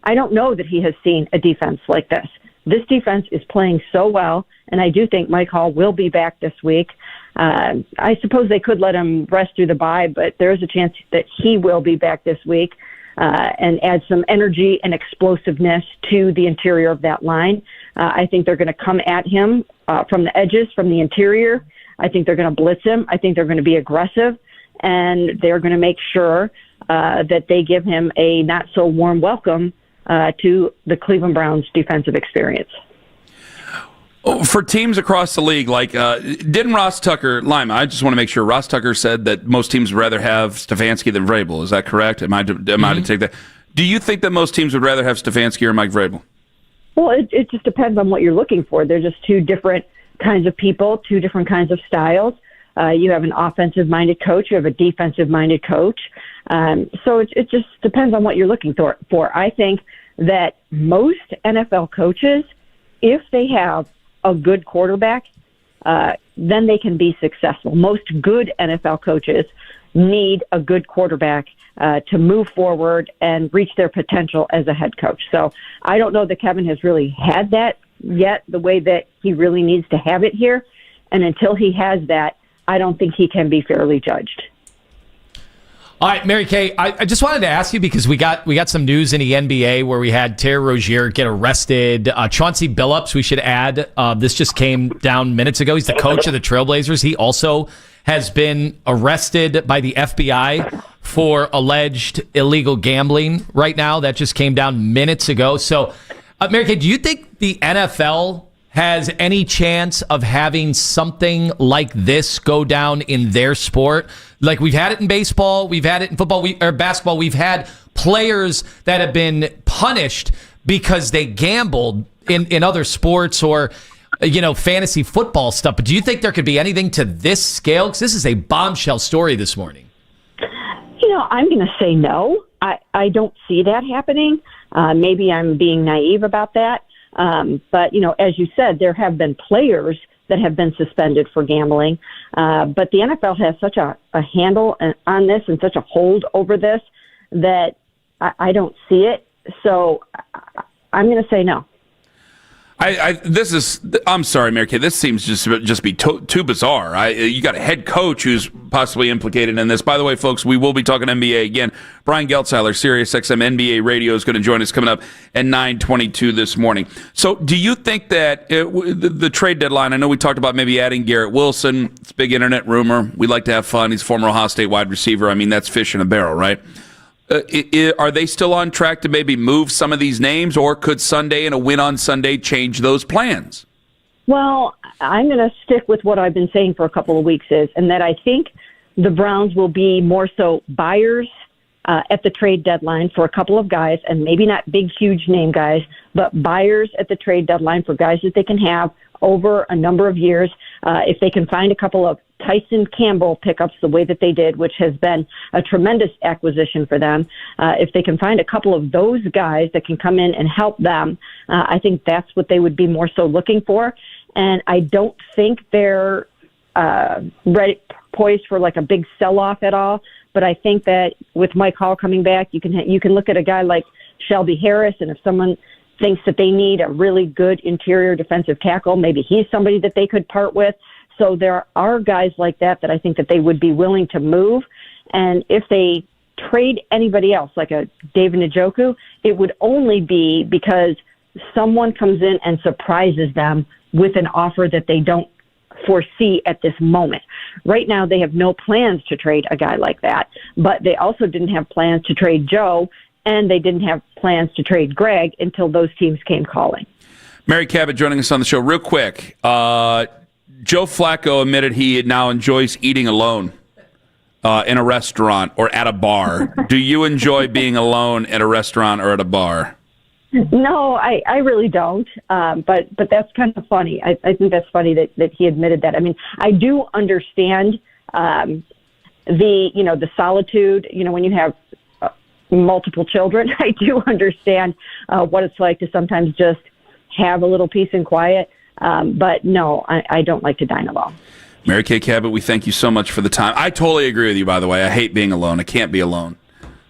I don't know that he has seen a defense like this. This defense is playing so well, and I do think Mike Hall will be back this week. I suppose they could let him rest through the bye, but there is a chance that he will be back this week and add some energy and explosiveness to the interior of that line. I think they're going to come at him from the edges, from the interior. I think they're going to blitz him. I think they're going to be aggressive, and they're going to make sure that they give him a not-so-warm welcome to the Cleveland Browns' defensive experience. For teams across the league, like didn't Ross Tucker, Lima, I just want to make sure, Ross Tucker said that most teams would rather have Stefanski than Vrabel. Is that correct? Am I to take that? Do you think that most teams would rather have Stefanski or Mike Vrabel? Well, it just depends on what you're looking for. They're just two different kinds of people, two different kinds of styles. You have an offensive-minded coach. You have a defensive-minded coach. So it just depends on what you're looking for. I think that most NFL coaches, if they have a good quarterback, then they can be successful. Most good NFL coaches need a good quarterback to move forward and reach their potential as a head coach. So I don't know that Kevin has really had that yet, the way that he really needs to have it here. And until he has that, I don't think he can be fairly judged. All right, Mary Kay, I just wanted to ask you because we got some news in the NBA where we had Terry Rozier get arrested. Chauncey Billups, we should add, this just came down minutes ago. He's the coach of the Trailblazers. He also has been arrested by the FBI for alleged illegal gambling right now. That just came down minutes ago. So, Mary Kay, do you think the NFL has any chance of having something like this go down in their sport? Like we've had it in baseball, we've had it in football or basketball. We've had players that have been punished because they gambled in other sports or, fantasy football stuff. But do you think there could be anything to this scale? Because this is a bombshell story this morning. I'm going to say no. I don't see that happening. Maybe I'm being naive about that. But, as you said, there have been players that have been suspended for gambling. But the NFL has such a handle on this and such a hold over this that I don't see it. So I'm going to say no. I'm sorry, Mary Kay. This seems just be too bizarre. You got a head coach who's possibly implicated in this. By the way, folks, we will be talking NBA again. Brian Geltzeiler, SiriusXM NBA Radio, is going to join us coming up at 9:22 this morning. So, do you think that the trade deadline? I know we talked about maybe adding Garrett Wilson. It's a big internet rumor. We like to have fun. He's a former Ohio State wide receiver. I mean, that's fish in a barrel, right? Are they still on track to maybe move some of these names, or could Sunday and a win on Sunday change those plans? Well, I'm going to stick with what I've been saying for a couple of weeks and that I think the Browns will be more so buyers at the trade deadline for a couple of guys, and maybe not big, huge name guys, but buyers at the trade deadline for guys that they can have over a number of years. If they can find a couple of Tyson Campbell pickups the way that they did, which has been a tremendous acquisition for them. If they can find a couple of those guys that can come in and help them, I think that's what they would be more so looking for. And I don't think they're poised for like a big sell-off at all. But I think that with Mike Hall coming back, you can look at a guy like Shelby Harris, and if someone thinks that they need a really good interior defensive tackle, maybe he's somebody that they could part with. So there are guys like that I think that they would be willing to move. And if they trade anybody else, like a David Njoku, it would only be because someone comes in and surprises them with an offer that they don't foresee at this moment. Right now, they have no plans to trade a guy like that, but they also didn't have plans to trade Joe, and they didn't have plans to trade Greg until those teams came calling. Mary Cabot joining us on the show. Real quick, Joe Flacco admitted he now enjoys eating alone in a restaurant or at a bar. Do you enjoy being alone at a restaurant or at a bar? No, I really don't. But that's kind of funny. I think that's funny that he admitted that. I mean, I do understand the solitude. When you have multiple children, I do understand what it's like to sometimes just have a little peace and quiet. But no, I don't like to dine alone. Mary Kay Cabot, we thank you so much for the time. I totally agree with you, by the way. I hate being alone. I can't be alone.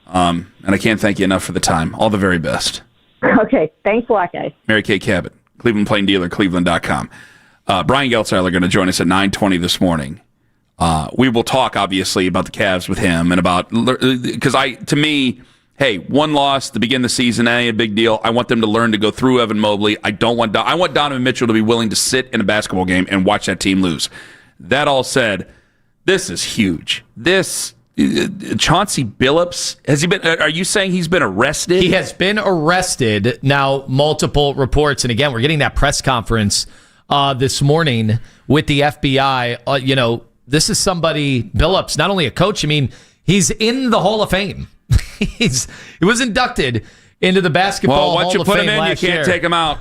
And I can't thank you enough for the time. All the very best. Okay. Thanks a lot, guys. Mary Kay Cabot, Cleveland Plain Dealer, Cleveland.com. Brian Geltzeiler going to join us at 9:20 this morning. We will talk, obviously, about the Cavs with him and about, because to me, hey, one loss to begin the season, a big deal. I want them to learn to go through Evan Mobley. I want Donovan Mitchell to be willing to sit in a basketball game and watch that team lose. That all said, this is huge. Chauncey Billups, are you saying he's been arrested? He has been arrested. Now, multiple reports, and again, we're getting that press conference this morning with the FBI. This is somebody, Billups, not only a coach, I mean, he's in the Hall of Fame. He was inducted into the Basketball Hall of Fame. Well, once you put him in, you can't take him out.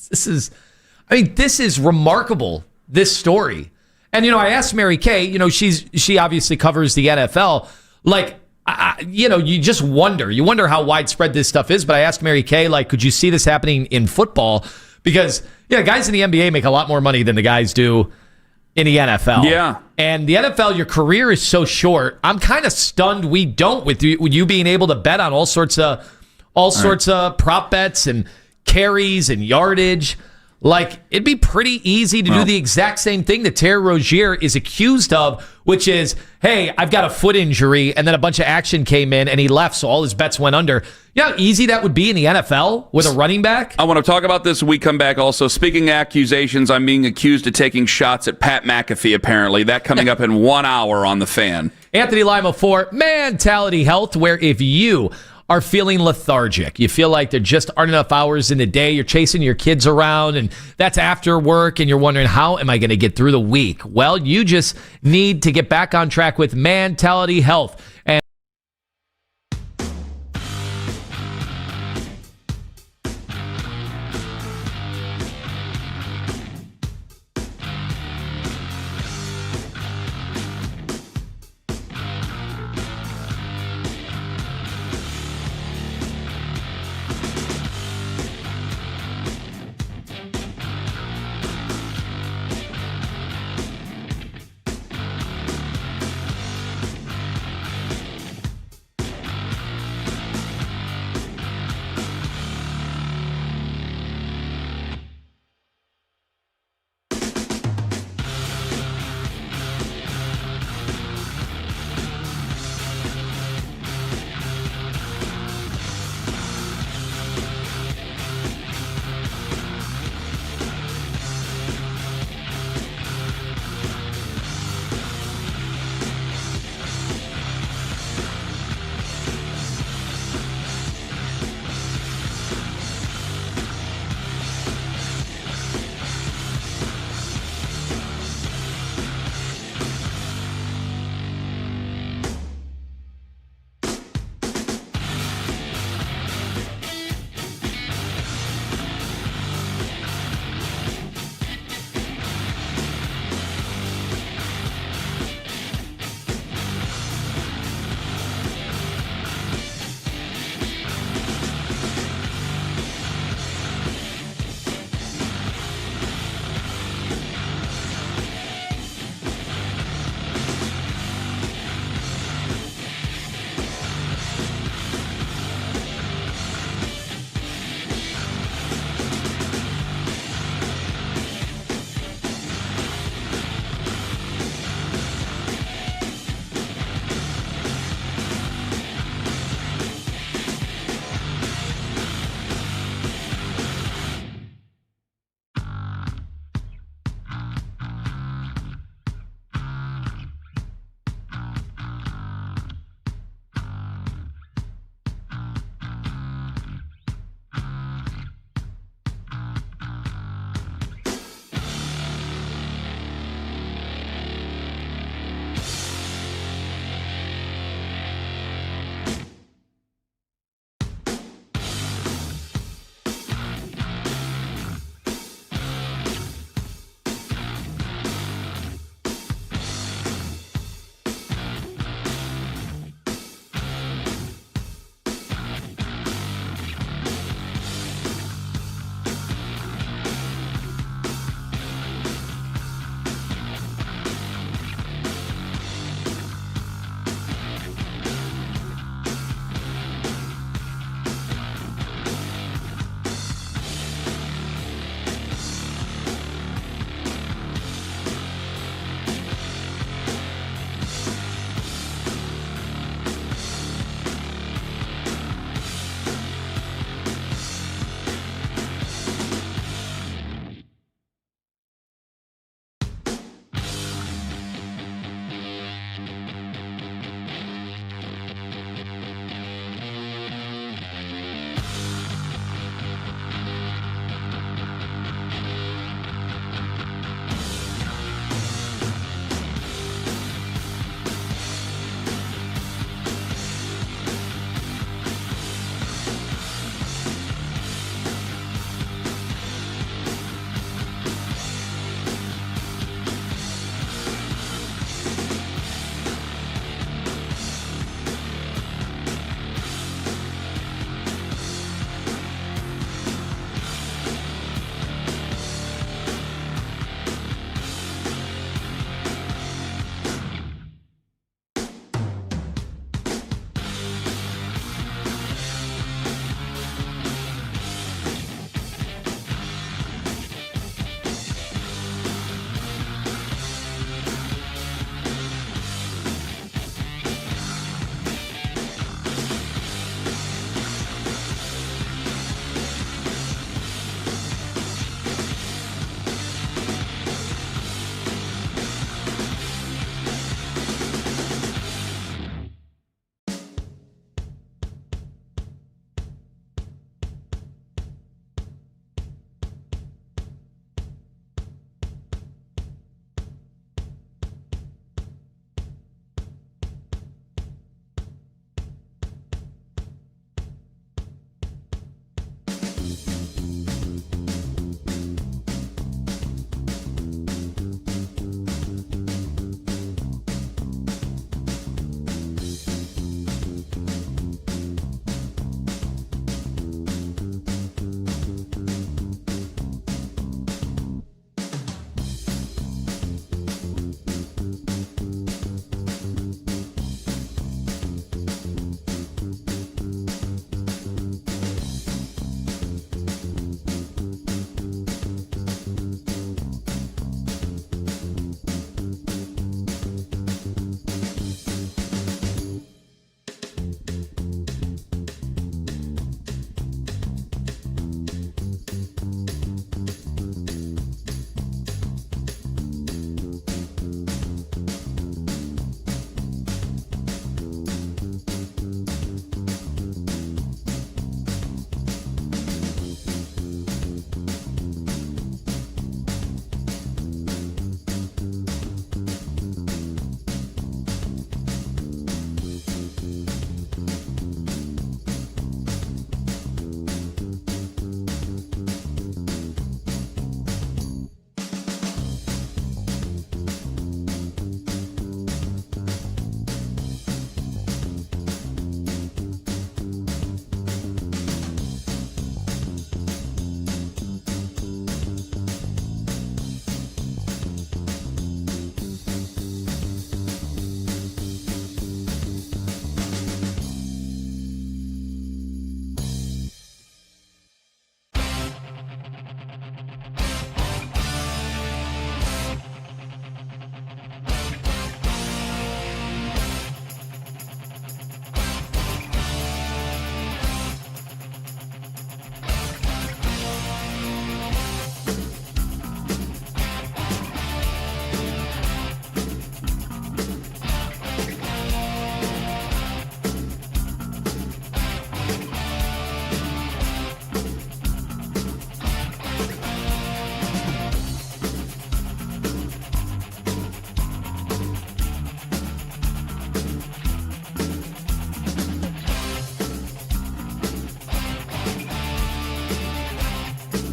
This is remarkable, this story. And, I asked Mary Kay, she obviously covers the NFL. Like, you just wonder. You wonder how widespread this stuff is. But I asked Mary Kay, could you see this happening in football? Because, guys in the NBA make a lot more money than the guys do in the NFL. Yeah. And the NFL, your career is so short. I'm kind of stunned we don't, with you being able to bet on all sorts of prop bets and carries and yardage. Like, it'd be pretty easy to do the exact same thing that Terry Rozier is accused of, which is, hey, I've got a foot injury, and then a bunch of action came in, and he left, so all his bets went under. You know how easy that would be in the NFL with a running back? I want to talk about this when we come back also. Speaking of accusations, I'm being accused of taking shots at Pat McAfee, apparently. That coming up in 1 hour on The Fan. Anthony Lima for Mentality Health, where if you are feeling lethargic, you feel like there just aren't enough hours in the day, you're chasing your kids around, and that's after work, and you're wondering, how am I going to get through the week? Well, you just need to get back on track with Mentality Health. And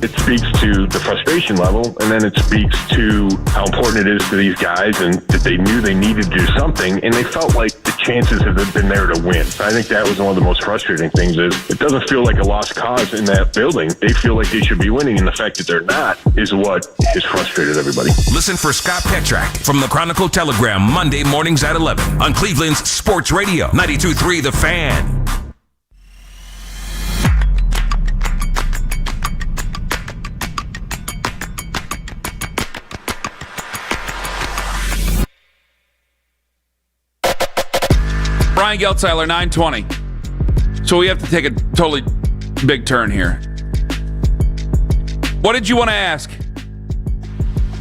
it speaks to the frustration level, and then it speaks to how important it is to these guys and that they knew they needed to do something, and they felt like the chances have been there to win. I think that was one of the most frustrating things is it doesn't feel like a lost cause in that building. They feel like they should be winning, and the fact that they're not is what has frustrated everybody. Listen for Scott Petrak from the Chronicle Telegram Monday mornings at 11 on Cleveland's Sports Radio 92.3 The Fan. Brian Geltzeiler, 920. So we have to take a totally big turn here. What did you want to ask?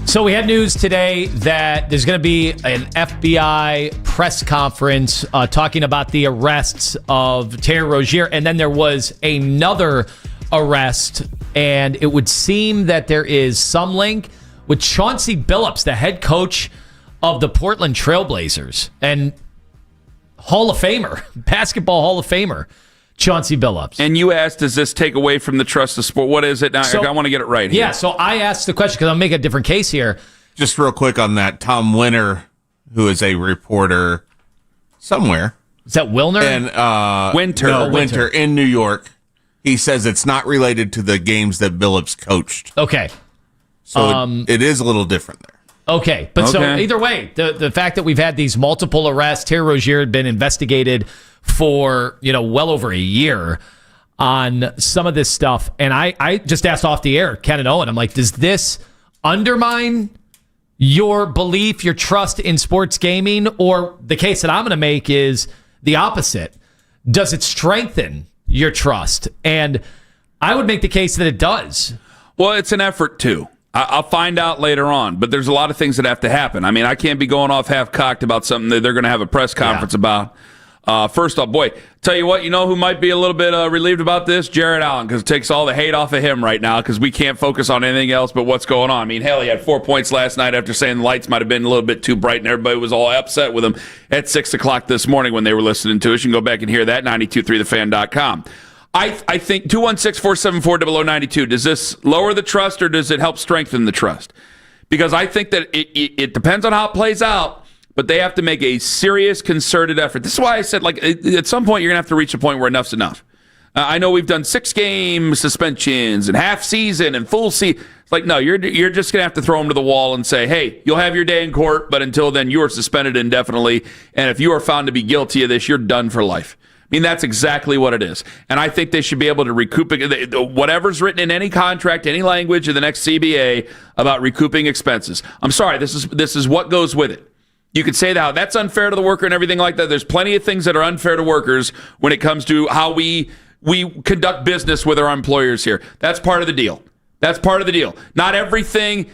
So we had news today that there's going to be an FBI press conference talking about the arrests of Terry Rozier, and then there was another arrest, and it would seem that there is some link with Chauncey Billups, the head coach of the Portland Trailblazers, and Hall of Famer, basketball Hall of Famer, Chauncey Billups. And you asked, does this take away from the trust of sport? What is it? Now, I want to get it right here. Yeah, so I asked the question because I'll make a different case here. Just real quick on that, Tom Winter, who is a reporter somewhere. Is that Wilner? And Winter. No, Winter in New York. He says it's not related to the games that Billups coached. Okay. So it is a little different there. Okay, but so either way, the fact that we've had these multiple arrests, Terry Rozier had been investigated for, well over a year on some of this stuff. And I just asked off the air, Ken and Owen, I'm like, does this undermine your belief, your trust in sports gaming? Or the case that I'm going to make is the opposite. Does it strengthen your trust? And I would make the case that it does. Well, it's an effort too. I'll find out later on, but there's a lot of things that have to happen. I mean, I can't be going off half-cocked about something that they're going to have a press conference about. First off, boy, tell you what, who might be a little bit relieved about this? Jared Allen, because it takes all the hate off of him right now because we can't focus on anything else but what's going on. I mean, hell, he had 4 points last night after saying the lights might have been a little bit too bright, and everybody was all upset with him at 6 o'clock this morning when they were listening to us. You can go back and hear that, 923thefan.com. I think 216-474-0092. Does this lower the trust or does it help strengthen the trust? Because I think that it depends on how it plays out, but they have to make a serious, concerted effort. This is why I said, at some point, you're going to have to reach a point where enough's enough. I know we've done 6-game suspensions and half season and full season. It's like, no, you're just going to have to throw them to the wall and say, hey, you'll have your day in court, but until then, you are suspended indefinitely. And if you are found to be guilty of this, you're done for life. I mean, that's exactly what it is. And I think they should be able to recoup it. Whatever's written in any contract, any language in the next CBA about recouping expenses. I'm sorry, this is what goes with it. You could say that's unfair to the worker and everything like that. There's plenty of things that are unfair to workers when it comes to how we conduct business with our employers here. That's part of the deal. Not everything,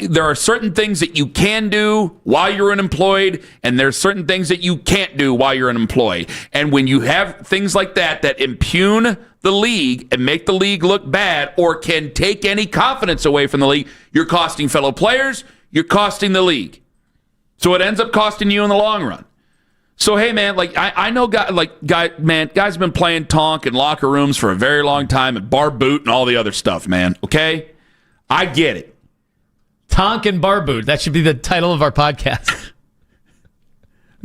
there are certain things that you can do while you're unemployed, and there's certain things that you can't do while you're unemployed. And when you have things like that impugn the league and make the league look bad or can take any confidence away from the league, you're costing fellow players, you're costing the league. So it ends up costing you in the long run. So, hey, man, I know guys have been playing tonk in locker rooms for a very long time and bar boot and all the other stuff, man, okay? I get it. Tonk and bar boot. That should be the title of our podcast.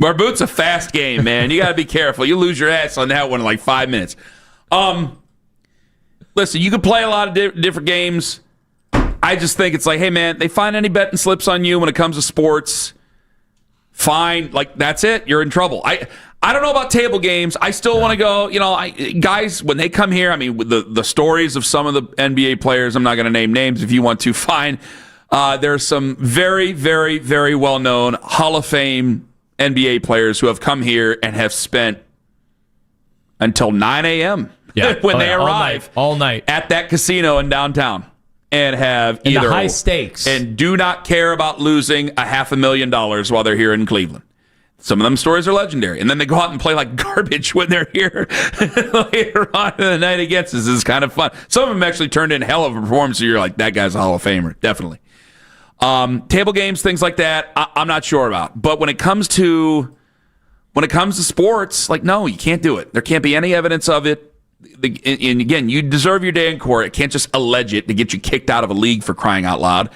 Bar boot's a fast game, man. You got to be careful. You lose your ass on that one in 5 minutes. Listen, you can play a lot of different games. I just think it's hey, man, they find any betting slips on you when it comes to sports, fine. That's it. You're in trouble. I don't know about table games. I still want to go. Guys, when they come here, I mean, with the stories of some of the NBA players, I'm not going to name names. If you want to, fine. There's some very, very, very well-known Hall of Fame NBA players who have come here and have spent until 9 a.m. when they arrive all night at that casino in downtown and have either high stakes and do not care about losing $500,000 while they're here in Cleveland. Some of them stories are legendary. And then they go out and play like garbage when they're here later on in the night against us. This is kind of fun. Some of them actually turned in hell of a performance. So you're like, that guy's a Hall of Famer. Definitely. Table games, things like that, I'm not sure about. But when it comes to sports, no, you can't do it. There can't be any evidence of it. and again, you deserve your day in court. It can't just allege it to get you kicked out of a league, for crying out loud.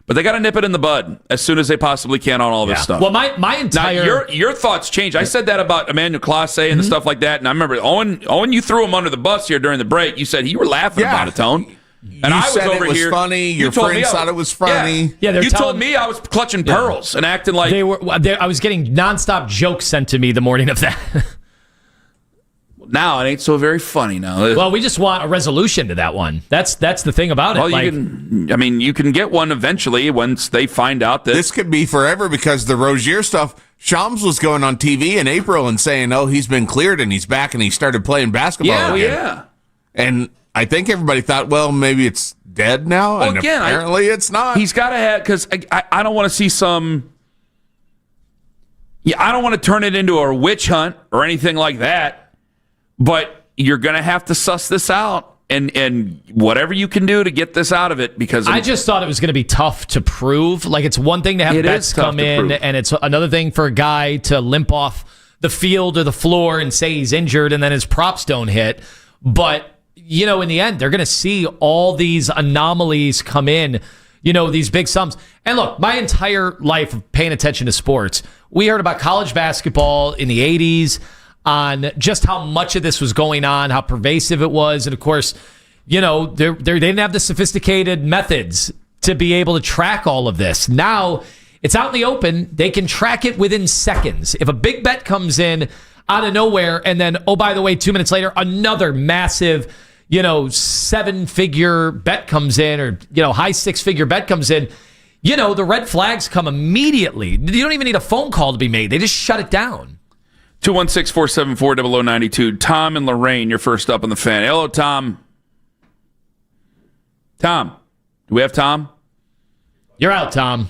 But they got to nip it in the bud as soon as they possibly can on all this stuff. Well, my entire... Now, your thoughts change. I said that about Emmanuel Clase and stuff like that, and I remember, Owen, you threw him under the bus here during the break. You said you were laughing about it, Tone. And I was over it was here. funny. Your friends thought it was funny. Yeah, you told me I was clutching pearls and acting like... I was getting nonstop jokes sent to me the morning of that. Now it ain't so very funny now. Well, we just want a resolution to that one. That's the thing about it. Well, you can get one eventually once they find out that this could be forever, because the Rozier stuff. Shams was going on TV in April and saying, "Oh, he's been cleared and he's back and he started playing basketball." Yeah. And I think everybody thought, well, maybe it's dead now. Well, and again, apparently it's not. He's got to have, because I don't want to see some. Yeah, I don't want to turn it into a witch hunt or anything like that. But you're going to have to suss this out, and whatever you can do to get this out of it, because I just thought it was going to be tough to prove. Like, it's one thing to have bets come in, and it's another thing for a guy to limp off the field or the floor and say he's injured, and then his props don't hit. But, in the end, they're going to see all these anomalies come in, these big sums. And look, my entire life of paying attention to sports, we heard about college basketball in the 80s, on just how much of this was going on, how pervasive it was. And of course, they didn't have the sophisticated methods to be able to track all of this. Now it's out in the open. They can track it within seconds. If a big bet comes in out of nowhere, and then, oh, by the way, 2 minutes later, another massive, 7-figure bet comes in, or, high 6-figure bet comes in, the red flags come immediately. You don't even need a phone call to be made. They just shut it down. 216-474-0092. Tom and Lorraine, you're first up on the Fan. Hello, Tom. Tom. Do we have Tom? You're out, Tom.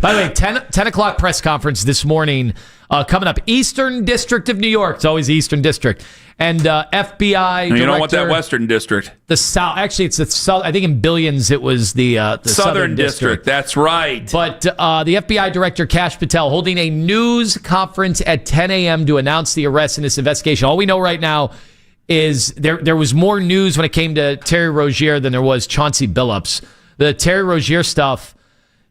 By the way, 10 o'clock press conference this morning coming up. Eastern District of New York. It's always the Eastern District. And FBI director. You don't want that Western District. The South. Actually, it's the South. I think in Billions it was the Southern District. That's right. But the FBI director, Kash Patel, holding a news conference at 10 a.m. to announce the arrest in this investigation. All we know right now is there was more news when it came to Terry Rozier than there was Chauncey Billups. The Terry Rozier stuff,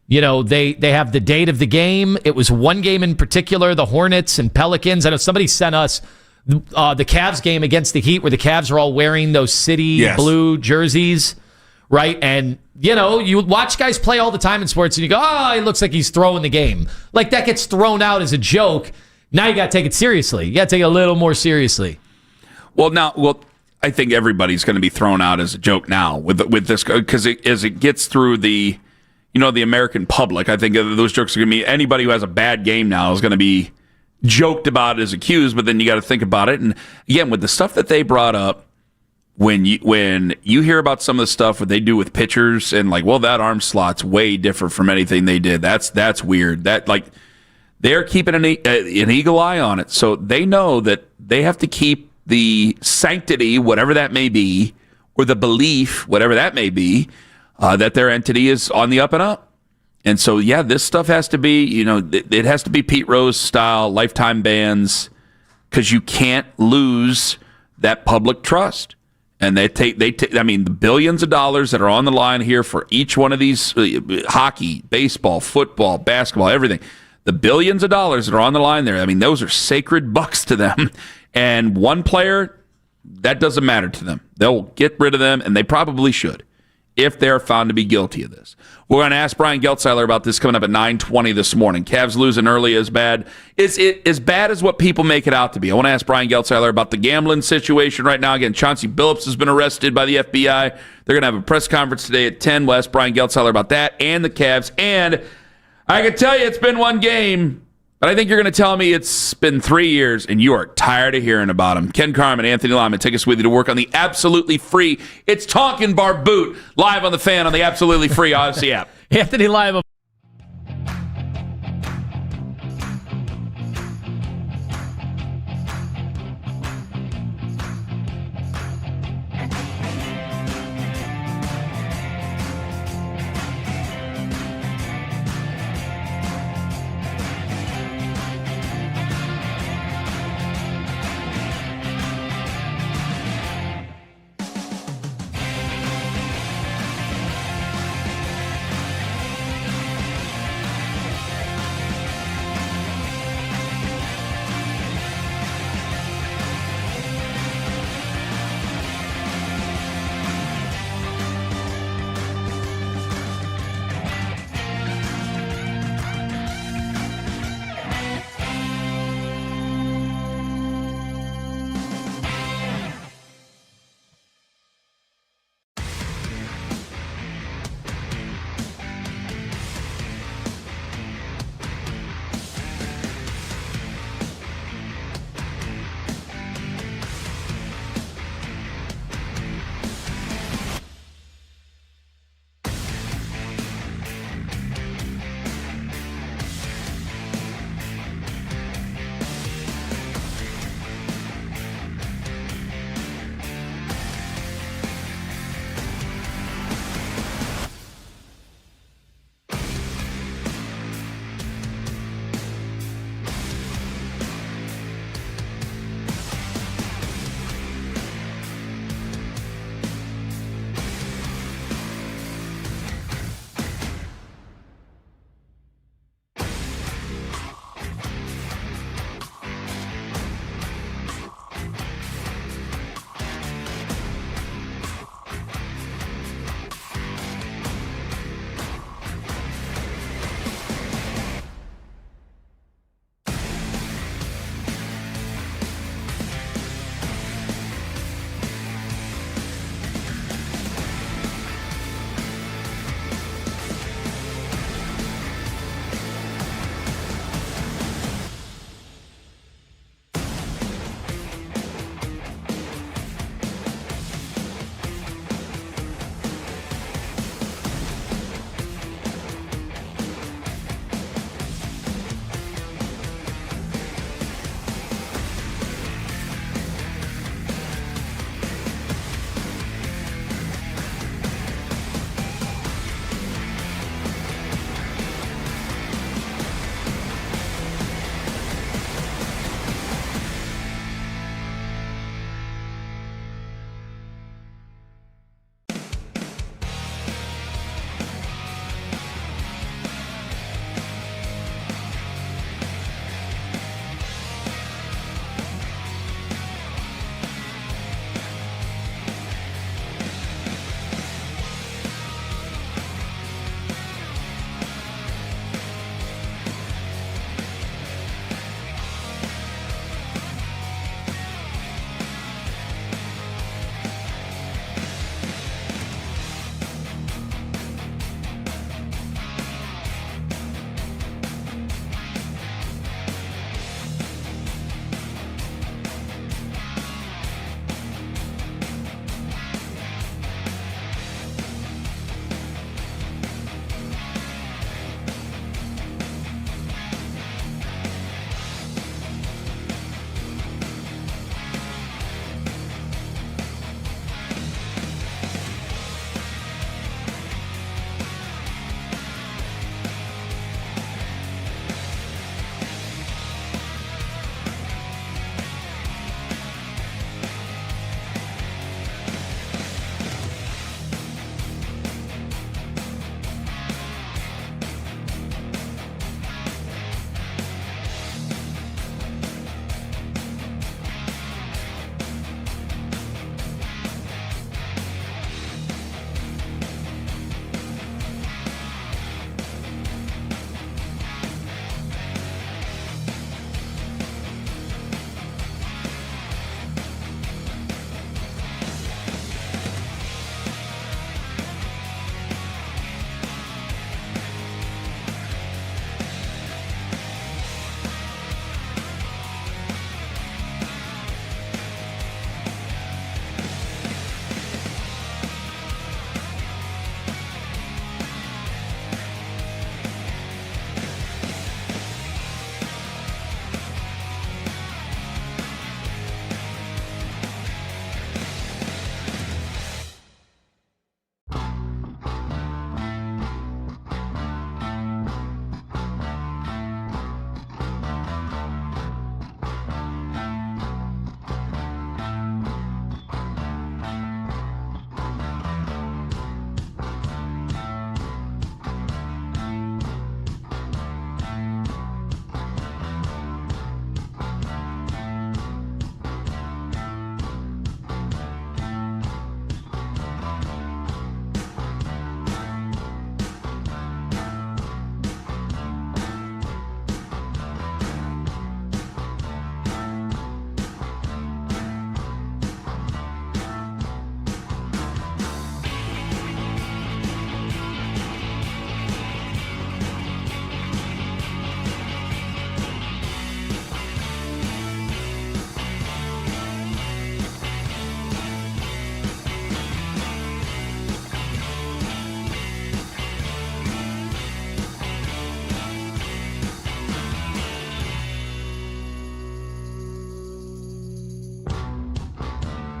they have the date of the game. It was one game in particular, the Hornets and Pelicans. I know somebody sent us the Cavs game against the Heat, where the Cavs are all wearing those city blue jerseys, right? And, you watch guys play all the time in sports, and you go, oh, it looks like he's throwing the game. Like, that gets thrown out as a joke. Now you got to take it seriously. You got to take it a little more seriously. Well, I think everybody's going to be thrown out as a joke now with this, because as it gets through the, the American public, I think those jokes are going to be, anybody who has a bad game now is going to be joked about as accused. But then you got to think about it, and again, with the stuff that they brought up, when you hear about some of the stuff what they do with pitchers, and like, well, that arm slot's way different from anything they did. That's weird. That, like, they're keeping an eagle eye on it, so they know that they have to keep the sanctity, whatever that may be, or the belief, whatever that may be, that their entity is on the up and up. And so, this stuff has to be, it has to be Pete Rose style, lifetime bans, because you can't lose that public trust. And they take, the billions of dollars that are on the line here for each one of these, hockey, baseball, football, basketball, everything. The billions of dollars that are on the line there, those are sacred bucks to them. And one player, that doesn't matter to them. They'll get rid of them, and they probably should, if they're found to be guilty of this. We're going to ask Brian Geltzeiler about this coming up at 9:20 this morning. Cavs losing early is bad. Is it as bad as what people make it out to be? I want to ask Brian Geltzeiler about the gambling situation right now. Again, Chauncey Billups has been arrested by the FBI. They're going to have a press conference today at 10. We'll ask Brian Geltzeiler about that and the Cavs. And I can tell you it's been one game, but I think you're going to tell me it's been 3 years and you are tired of hearing about them. Ken Carman, Anthony Lima, take us with you to work on the absolutely free It's Talking Bar Boot, live on the Fan on the absolutely free Odyssey app. Anthony Lima.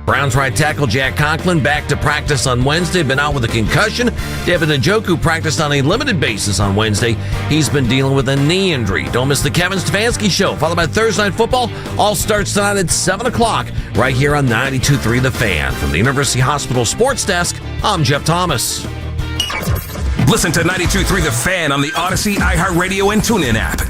Browns right tackle Jack Conklin back to practice on Wednesday, been out with a concussion. Devin Njoku practiced on a limited basis on Wednesday. He's been dealing with a knee injury. Don't miss the Kevin Stansky Show, followed by Thursday Night Football. All starts tonight at 7 o'clock, right here on 92.3 The Fan. From the University Hospital Sports Desk, I'm Jeff Thomas. Listen to 92.3 The Fan on the Odyssey, iHeartRadio, and TuneIn app.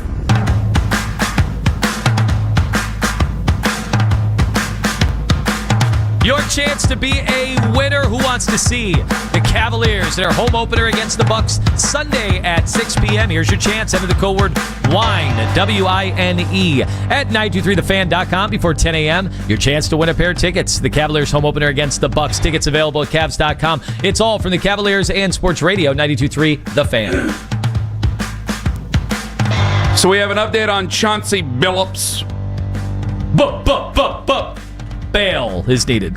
Your chance to be a winner. Who wants to see the Cavaliers, their home opener against the Bucks, Sunday at 6 p.m.? Here's your chance. Enter the code word WINE, W-I-N-E, at 923thefan.com before 10 a.m. Your chance to win a pair of tickets. The Cavaliers home opener against the Bucks. Tickets available at Cavs.com. It's all from the Cavaliers and Sports Radio, 92.3 The Fan. So we have an update on Chauncey Billups. Bail is needed.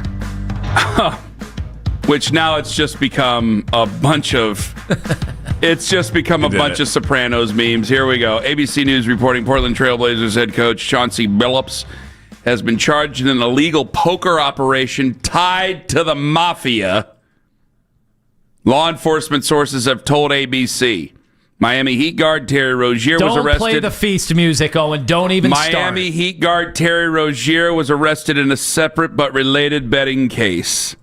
Which now it's just become a bunch of of Sopranos memes. Here we go. ABC News reporting Portland Trailblazers head coach Chauncey Billups has been charged in an illegal poker operation tied to the mafia. Law enforcement sources have told ABC. Miami Heat guard Terry Rozier was arrested. Don't play the feast music, Owen. Don't even start. Miami Heat guard Terry Rozier was arrested in a separate but related betting case.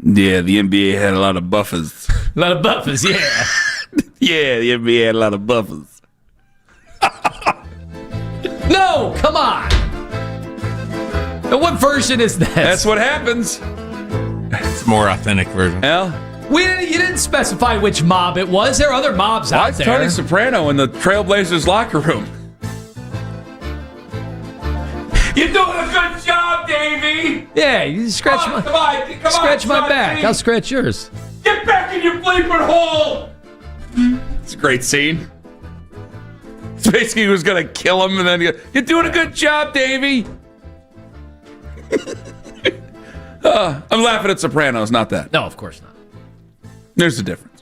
Yeah, the NBA had a lot of buffers. A lot of buffers, yeah. Yeah, the NBA had a lot of buffers. No, come on. Now, what version is this? That's what happens. It's a more authentic version. Well, you didn't specify which mob it was. There are other mobs out there. Tony Soprano in the Trailblazers locker room. You're doing a good job, Davey. Yeah, you scratch my back. I'll scratch yours. Get back in your bleeping hole. It's a great scene. It's basically he was going to kill him, and then you're doing a good job, Davey. I'm laughing at Sopranos, not that. No, of course not. There's a difference.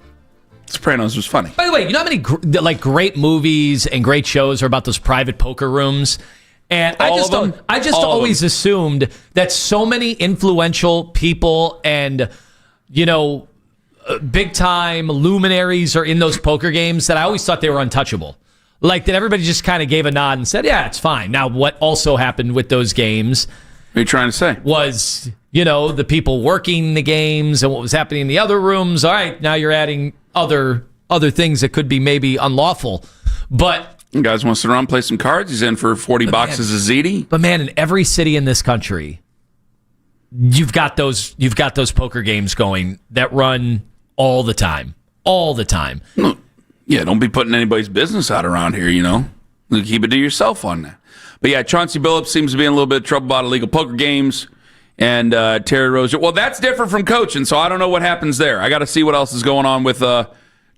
Sopranos was funny. By the way, you know how many great movies and great shows are about those private poker rooms? And I just always assumed that so many influential people and, big time luminaries are in those poker games that I always thought they were untouchable. Like that everybody just kind of gave a nod and said, yeah, it's fine. Now, what also happened with those games? What are you trying to say? Was, the people working the games and what was happening in the other rooms. All right, now you're adding other things that could be maybe unlawful. But you guys want to sit around and play some cards? He's in for 40 boxes of ziti. But man, in every city in this country, you've got those poker games going that run all the time. All the time. Yeah, don't be putting anybody's business out around here, Keep it to yourself on that. But yeah, Chauncey Billups seems to be in a little bit of trouble about illegal poker games. And Terry Rozier. Well, that's different from coaching, so I don't know what happens there. I got to see what else is going on with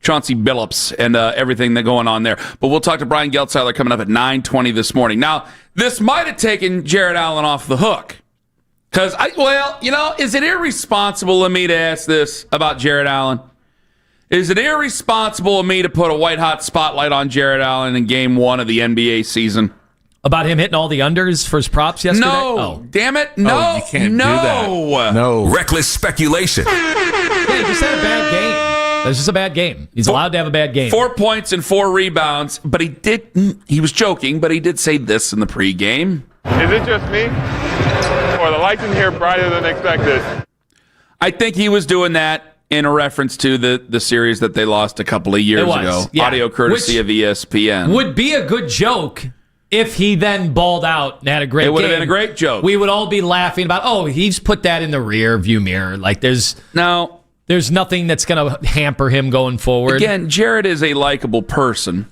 Chauncey Billups and everything that's going on there. But we'll talk to Brian Geltzeiler coming up at 9:20 this morning. Now, this might have taken Jared Allen off the hook. Because, is it irresponsible of me to ask this about Jared Allen? Is it irresponsible of me to put a white-hot spotlight on Jared Allen in Game 1 of the NBA season? About him hitting all the unders for his props yesterday? No. Damn it. No. You can't do that. No. Reckless speculation. Yeah, he just had a bad game. It's just a bad game. He's allowed to have a bad game. 4 points and 4 rebounds, but he was joking, but he did say this in the pregame. Is it just me? Or the lights in here brighter than expected? I think he was doing that in a reference to the series that they lost a couple of years ago. Yeah. Audio courtesy of ESPN. Would be a good joke if he then balled out and had a great game. It would have been a great joke. We would all be laughing about, he's put that in the rear view mirror. Like there's nothing that's going to hamper him going forward. Again, Jared is a likable person.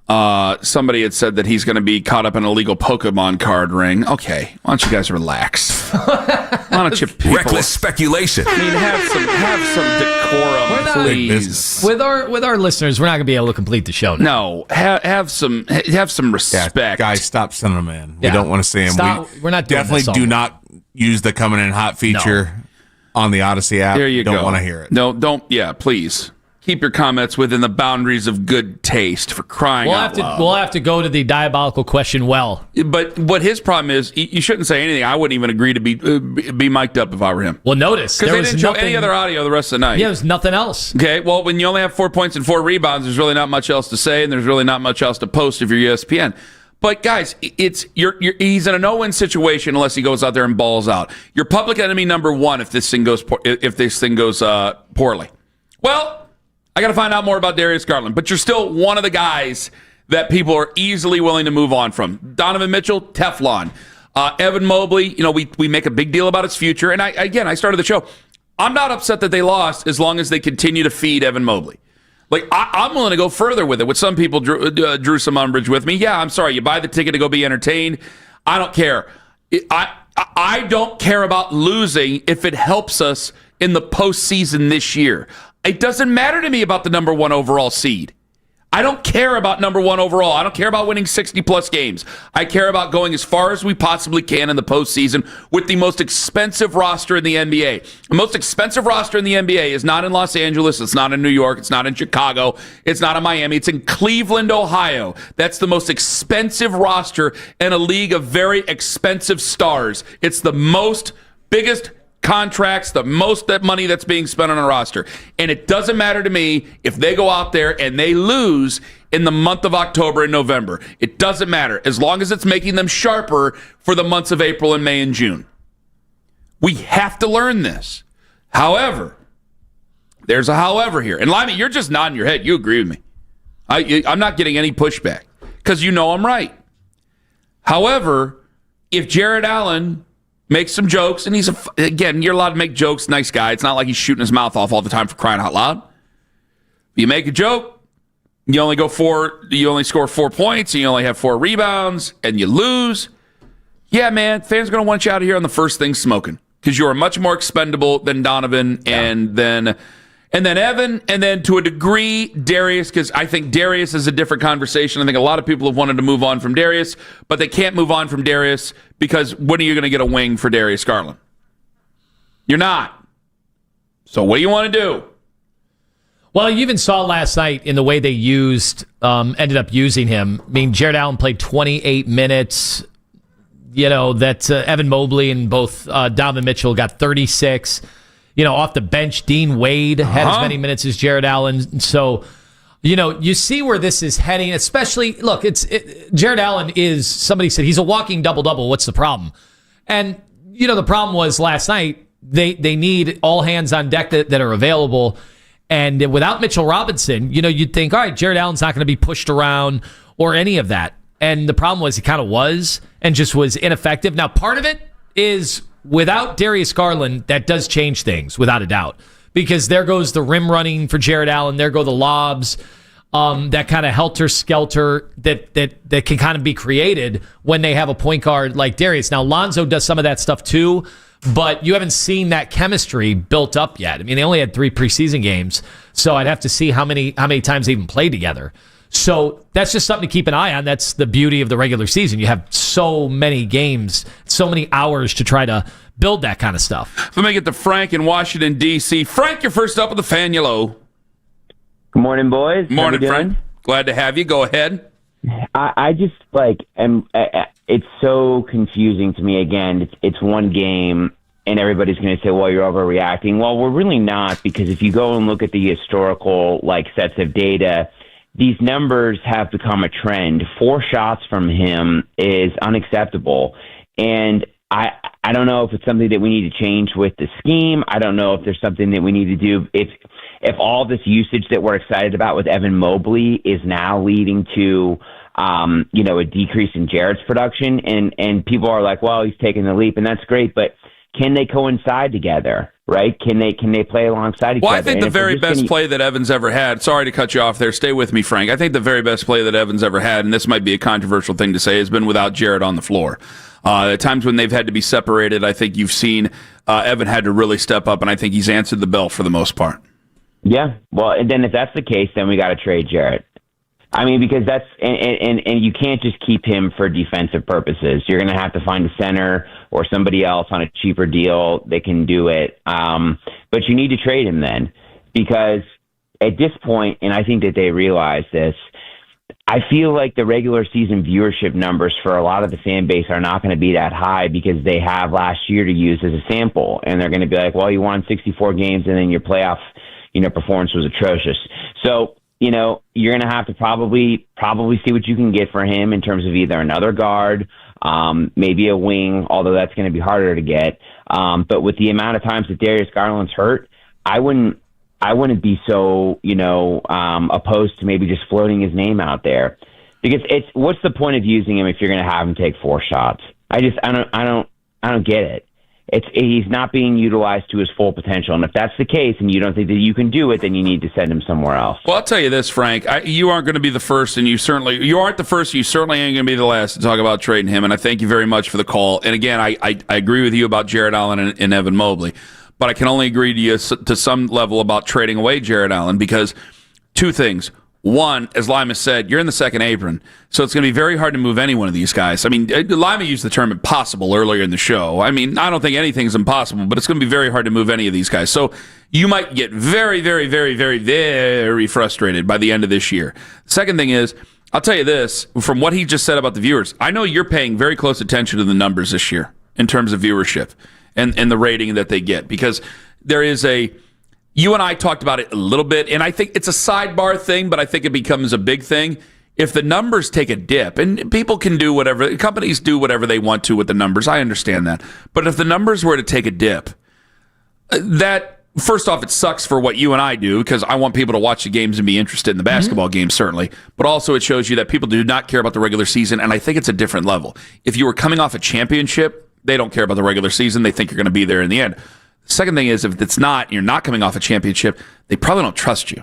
Somebody had said that he's going to be caught up in a illegal Pokemon card ring. Okay, why don't you guys relax? Why don't you people... Reckless speculation. I mean, have some decorum, please. With our listeners, we're not going to be able to complete the show now. No, have some respect. Yeah, guys, stop sending them in. We don't want to see them. We're not doing definitely do not use the coming in hot feature on the Odyssey app. There you go. Don't want to hear it. No, don't. Yeah, please. keep your comments within the boundaries of good taste, for crying out loud. We'll have to go to the diabolical question well. But what his problem is, you shouldn't say anything. I wouldn't even agree to be mic'd up if I were him. Well, notice. Because they didn't show any other audio the rest of the night. Yeah, there's nothing else. Okay, well, when you only have 4 points and 4 rebounds, there's really not much else to say, and there's really not much else to post if you're ESPN. But guys, he's in a no-win situation unless he goes out there and balls out. You're public enemy number one if this thing goes poorly. Well, I got to find out more about Darius Garland, but you're still one of the guys that people are easily willing to move on from. Donovan Mitchell, Teflon. Evan Mobley, we make a big deal about his future. And I started the show. I'm not upset that they lost as long as they continue to feed Evan Mobley. Like, I'm willing to go further with it, which some people drew some umbrage with me. Yeah, I'm sorry. You buy the ticket to go be entertained. I don't care. I don't care about losing if it helps us in the postseason this year. It doesn't matter to me about the number 1 overall seed. I don't care about number 1 overall. I don't care about winning 60-plus games. I care about going as far as we possibly can in the postseason with the most expensive roster in the NBA. The most expensive roster in the NBA is not in Los Angeles. It's not in New York. It's not in Chicago. It's not in Miami. It's in Cleveland, Ohio. That's the most expensive roster in a league of very expensive stars. It's the biggest contracts, the most that money that's being spent on a roster. And it doesn't matter to me if they go out there and they lose in the month of October and November. It doesn't matter as long as it's making them sharper for the months of April and May and June. We have to learn this. However, there's a however here. And Lima, you're just nodding your head. You agree with me. I'm not getting any pushback because I'm right. However, if Jared Allen makes some jokes, and you're allowed to make jokes, nice guy. It's not like he's shooting his mouth off all the time for crying out loud. You make a joke, you only score 4 points, and you only have 4 rebounds, and you lose. Yeah, man, fans are going to want you out of here on the first thing smoking because you are much more expendable than Donovan and then Evan, and then to a degree, Darius, because I think Darius is a different conversation. I think a lot of people have wanted to move on from Darius, but they can't move on from Darius because when are you going to get a wing for Darius Garland? You're not. So what do you want to do? Well, you even saw last night in the way they ended up using him. I mean, Jared Allen played 28 minutes. That Evan Mobley and both Donovan Mitchell got 36. Off the bench, Dean Wade had as many minutes as Jared Allen. So, you see where this is heading, especially, look, Jared Allen is, somebody said, he's a walking double-double. What's the problem? And, the problem was last night, they need all hands on deck that are available. And without Mitchell Robinson, you'd think, all right, Jared Allen's not going to be pushed around or any of that. And the problem was he kind of was and just was ineffective. Now, part of it is without Darius Garland, that does change things, without a doubt. Because there goes the rim running for Jared Allen. There go the lobs, that kind of helter-skelter that can kind of be created when they have a point guard like Darius. Now, Lonzo does some of that stuff too, but you haven't seen that chemistry built up yet. I mean, they only had 3 preseason games, so I'd have to see how many times they even played together. So that's just something to keep an eye on. That's the beauty of the regular season. You have so many games, so many hours to try to build that kind of stuff. Let me get to Frank in Washington, D.C. Frank, you're first up with the fan. Yellow. Good morning, boys. Morning, Frank. Glad to have you. Go ahead. I just it's so confusing to me. Again, it's one game, and everybody's going to say, well, you're overreacting. Well, we're really not, because if you go and look at the historical sets of data, these numbers have become a trend. 4 shots from him is unacceptable. And I don't know if it's something that we need to change with the scheme. I don't know if there's something that we need to do. If all this usage that we're excited about with Evan Mobley is now leading to, a decrease in Jared's production, and people are like, well, he's taking the leap, and that's great, but can they coincide together? Right? Can they play alongside each other? Well, I think the very best play that Evans ever had, sorry to cut you off there, stay with me, Frank. I think the very best play that Evans ever had, and this might be a controversial thing to say, has been without Jared on the floor. At times when they've had to be separated, I think you've seen Evan had to really step up, and I think he's answered the bell for the most part. Yeah, well, and then if that's the case, then we got to trade Jared. I mean, because that's and you can't just keep him for defensive purposes. You're going to have to find a center or somebody else on a cheaper deal that can do it. But you need to trade him then, because at this point, and I think that they realize this, I feel like the regular season viewership numbers for a lot of the fan base are not going to be that high because they have last year to use as a sample. And they're going to be like, well, you won 64 games and then your playoff, performance was atrocious. So, you're going to have to probably see what you can get for him in terms of either another guard, maybe a wing, although that's going to be harder to get. But with the amount of times that Darius Garland's hurt, I wouldn't be so, opposed to maybe just floating his name out there, because what's the point of using him if you're going to have him take 4 shots? I don't get it. He's not being utilized to his full potential. And if that's the case and you don't think that you can do it, then you need to send him somewhere else. Well, I'll tell you this, Frank, you aren't going to be the first, and you aren't the first, you certainly ain't going to be the last to talk about trading him. And I thank you very much for the call. And again, I agree with you about Jarrett Allen and Evan Mobley. But I can only agree to you to some level about trading away Jarrett Allen, because 2 things. One, as Lima said, you're in the second apron, so it's going to be very hard to move any one of these guys. I mean, Lima used the term impossible earlier in the show. I mean, I don't think anything's impossible, but it's going to be very hard to move any of these guys. So you might get very, very, very, very, very frustrated by the end of this year. Second thing is, I'll tell you this, from what he just said about the viewers, I know you're paying very close attention to the numbers this year in terms of viewership and the rating that they get, because there is you and I talked about it a little bit, and I think it's a sidebar thing, but I think it becomes a big thing. If the numbers take a dip, and people can do whatever, companies do whatever they want to with the numbers, I understand that. But if the numbers were to take a dip, that, first off, it sucks for what you and I do, because I want people to watch the games and be interested in the basketball games, certainly. But also it shows you that people do not care about the regular season, and I think it's a different level. If you were coming off a championship, they don't care about the regular season. They think you're going to be there in the end. Second thing is, if it's not, you're not coming off a championship, they probably don't trust you.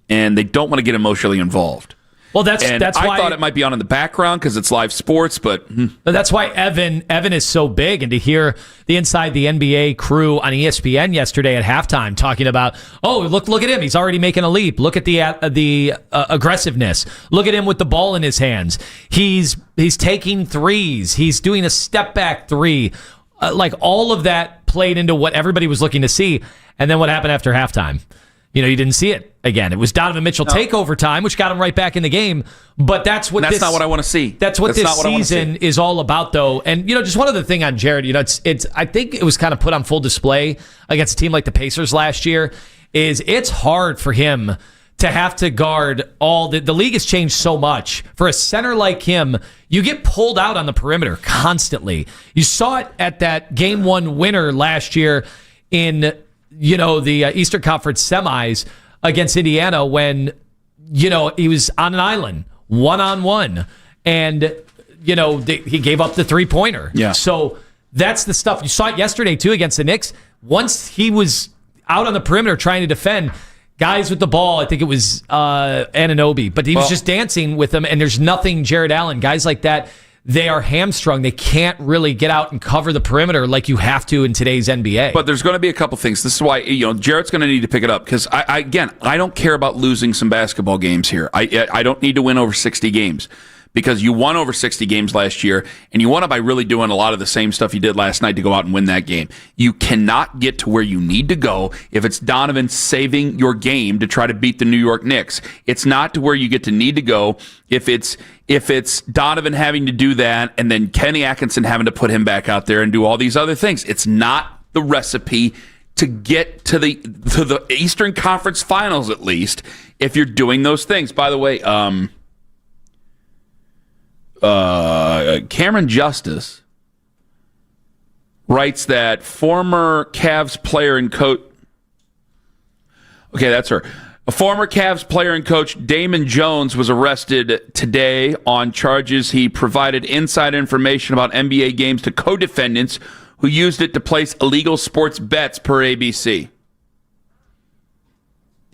And they don't want to get emotionally involved. Well, that's why I thought it might be on in the background because it's live sports, but that's why Evan is so big. And to hear the Inside the NBA crew on ESPN yesterday at halftime talking about, oh, look at him, he's already making a leap. Look at the aggressiveness. Look at him with the ball in his hands. He's taking threes. He's doing a step back 3. Like all of that played into what everybody was looking to see. And then what happened after halftime? You didn't see it again. It was Donovan Mitchell takeover time, which got him right back in the game. But that's not what I want to see. That's what this season is all about, though. And just one other thing on Jarrett. It's I think it was kind of put on full display against a team like the Pacers last year. It's hard for him to have to guard all the league has changed so much. For a center like him, you get pulled out on the perimeter constantly. You saw it at that game 1 winner last year in the Eastern Conference semis against Indiana when he was on an island 1-on-1 and he gave up the 3-pointer. Yeah. So that's the stuff. You saw it yesterday too against the Knicks. Once he was out on the perimeter trying to defend, guys with the ball, I think it was Anunoby, but he was just dancing with them, and there's nothing Jarrett Allen, guys like that, they are hamstrung. They can't really get out and cover the perimeter like you have to in today's NBA. But there's going to be a couple things. This is why Jarrett's going to need to pick it up, because I don't care about losing some basketball games here. I don't need to win over 60 games. Because you won over 60 games last year, and you won it by really doing a lot of the same stuff you did last night to go out and win that game. You cannot get to where you need to go if it's Donovan saving your game to try to beat the New York Knicks. It's not to where you need to go if it's Donovan having to do that and then Kenny Atkinson having to put him back out there and do all these other things. It's not the recipe to get to the Eastern Conference Finals, at least, if you're doing those things. By the way, Cameron Justice writes that former Cavs player and coach... Okay, that's her. A former Cavs player and coach, Damon Jones, was arrested today on charges he provided inside information about NBA games to co-defendants who used it to place illegal sports bets per ABC.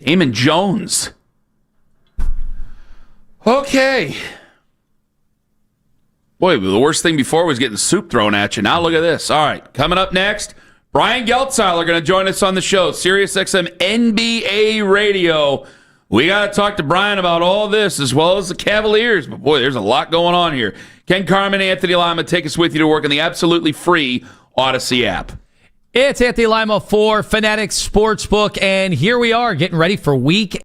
Damon Jones. Okay. Boy, the worst thing before was getting soup thrown at you. Now look at this. All right, coming up next, Brian Geltzeiler going to join us on the show, SiriusXM NBA Radio. We got to talk to Brian about all this as well as the Cavaliers. But boy, there's a lot going on here. Ken Carman, Anthony Lima, take us with you to work in the absolutely free Odyssey app. It's Anthony Lima for Fanatics Sportsbook, and here we are getting ready for week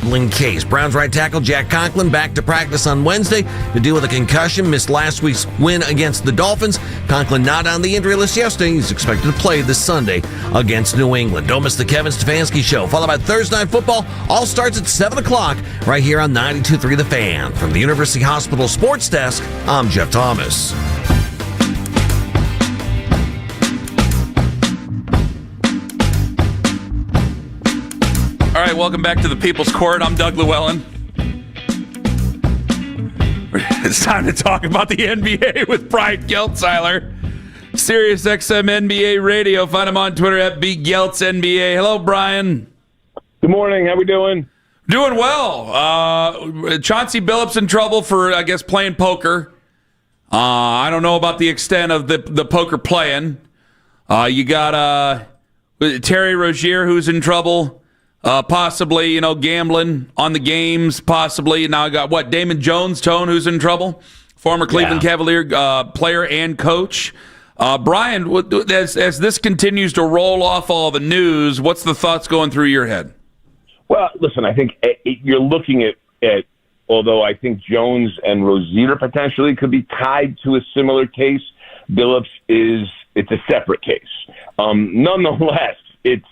crippling case. Browns right tackle Jack Conklin back to practice on Wednesday to deal with a concussion. Missed last week's win against the Dolphins. Conklin not on the injury list yesterday. He's expected to play this Sunday against New England. Don't miss the Kevin Stansky Show, followed by Thursday Night Football. All starts at 7 o'clock right here on 92.3 The Fan. From the University Hospital Sports Desk, I'm Jeff Thomas. All right, welcome back to the People's Court. I'm Doug Llewellyn. It's time to talk about the NBA with Brian Geltzeiler. Sirius XM NBA Radio. Find him on Twitter at BGeltzNBA. Hello, Brian. Good morning. How we doing? Doing well. Chauncey Billups in trouble for, I guess, playing poker. I don't know about the extent of the poker playing. You got Terry Rozier, who's in trouble. Possibly, gambling on the games, possibly. Now I got, Damon Jones, Tone, who's in trouble? Former Cleveland Cavalier player and coach. Brian, as this continues to roll off all the news, what's the thoughts going through your head? Well, listen, I think you're looking at although I think Jones and Rozier potentially could be tied to a similar case, Billups it's a separate case. Nonetheless, it's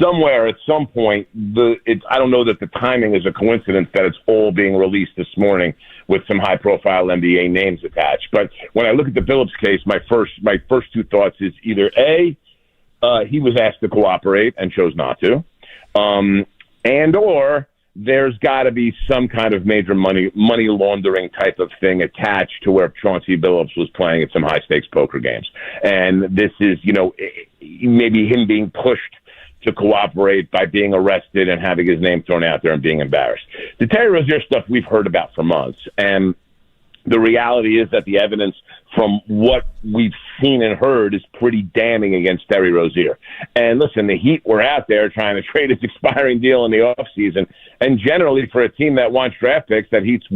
somewhere at some point, I don't know that the timing is a coincidence that it's all being released this morning with some high-profile NBA names attached. But when I look at the Billups case, my first two thoughts is either A, he was asked to cooperate and chose not to, and or there's got to be some kind of major money laundering type of thing attached to where Chauncey Billups was playing at some high-stakes poker games. And this is, maybe him being pushed to cooperate by being arrested and having his name thrown out there and being embarrassed. The Terry Rozier stuff we've heard about for months, and the reality is that the evidence from what we've seen and heard is pretty damning against Terry Rozier. And listen, the Heat were out there trying to trade his expiring deal in the offseason, and generally for a team that wants draft picks, and Heat's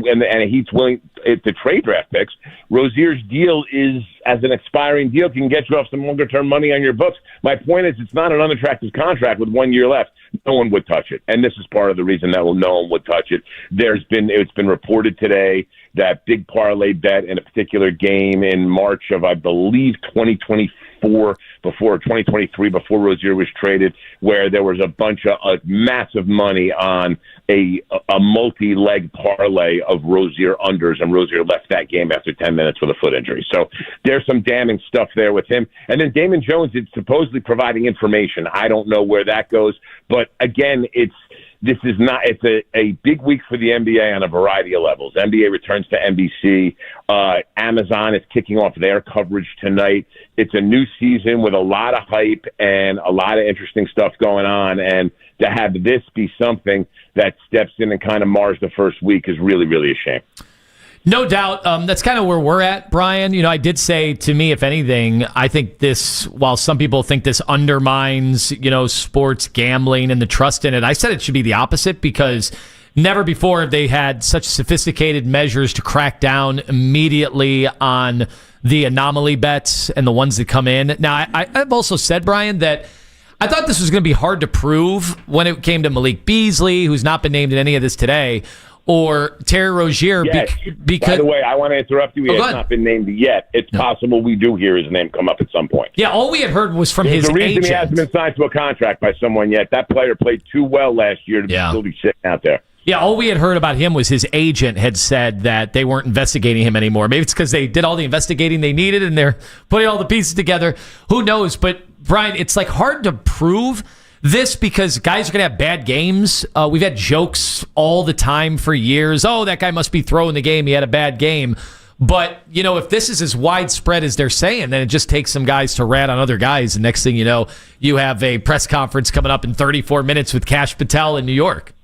willing to trade draft picks, Rozier's deal is, as an expiring deal, can get you off some longer-term money on your books. My point is, it's not an unattractive contract with 1 year left. No one would touch it, and this is part of the reason that no one would touch it. It's been reported today that big parlay bet in a particular game in March of, I believe, 2023, before Rozier was traded, where there was a bunch of massive money on a multi-leg parlay of Rozier unders, and Rozier left that game after 10 minutes with a foot injury. So there's some damning stuff there with him. And then Damon Jones is supposedly providing information. I don't know where that goes, but again, it's a big week for the NBA on a variety of levels. NBA returns to NBC. Amazon is kicking off their coverage tonight. It's a new season with a lot of hype and a lot of interesting stuff going on. And to have this be something that steps in and kind of mars the first week is really, really a shame. No doubt. That's kind of where we're at, Brian. I did say, to me, if anything, I think this, while some people think this undermines, sports gambling and the trust in it, I said it should be the opposite, because never before have they had such sophisticated measures to crack down immediately on the anomaly bets and the ones that come in. Now, I've also said, Brian, that I thought this was going to be hard to prove when it came to Malik Beasley, who's not been named in any of this today, or Terry Rozier. Yes. Because, by the way, I want to interrupt you. He has not been named yet. It's possible we do hear his name come up at some point. Yeah, all we had heard was from his agent. The reason he hasn't been signed to a contract by someone yet. That player played too well last year to still be sitting out there. Yeah, all we had heard about him was his agent had said that they weren't investigating him anymore. Maybe it's because they did all the investigating they needed and they're putting all the pieces together. Who knows? But, Brian, it's hard to prove this because guys are going to have bad games. We've had jokes all the time for years. Oh, that guy must be throwing the game. He had a bad game. But, if this is as widespread as they're saying, then it just takes some guys to rat on other guys. And next thing you know, you have a press conference coming up in 34 minutes with Kash Patel in New York.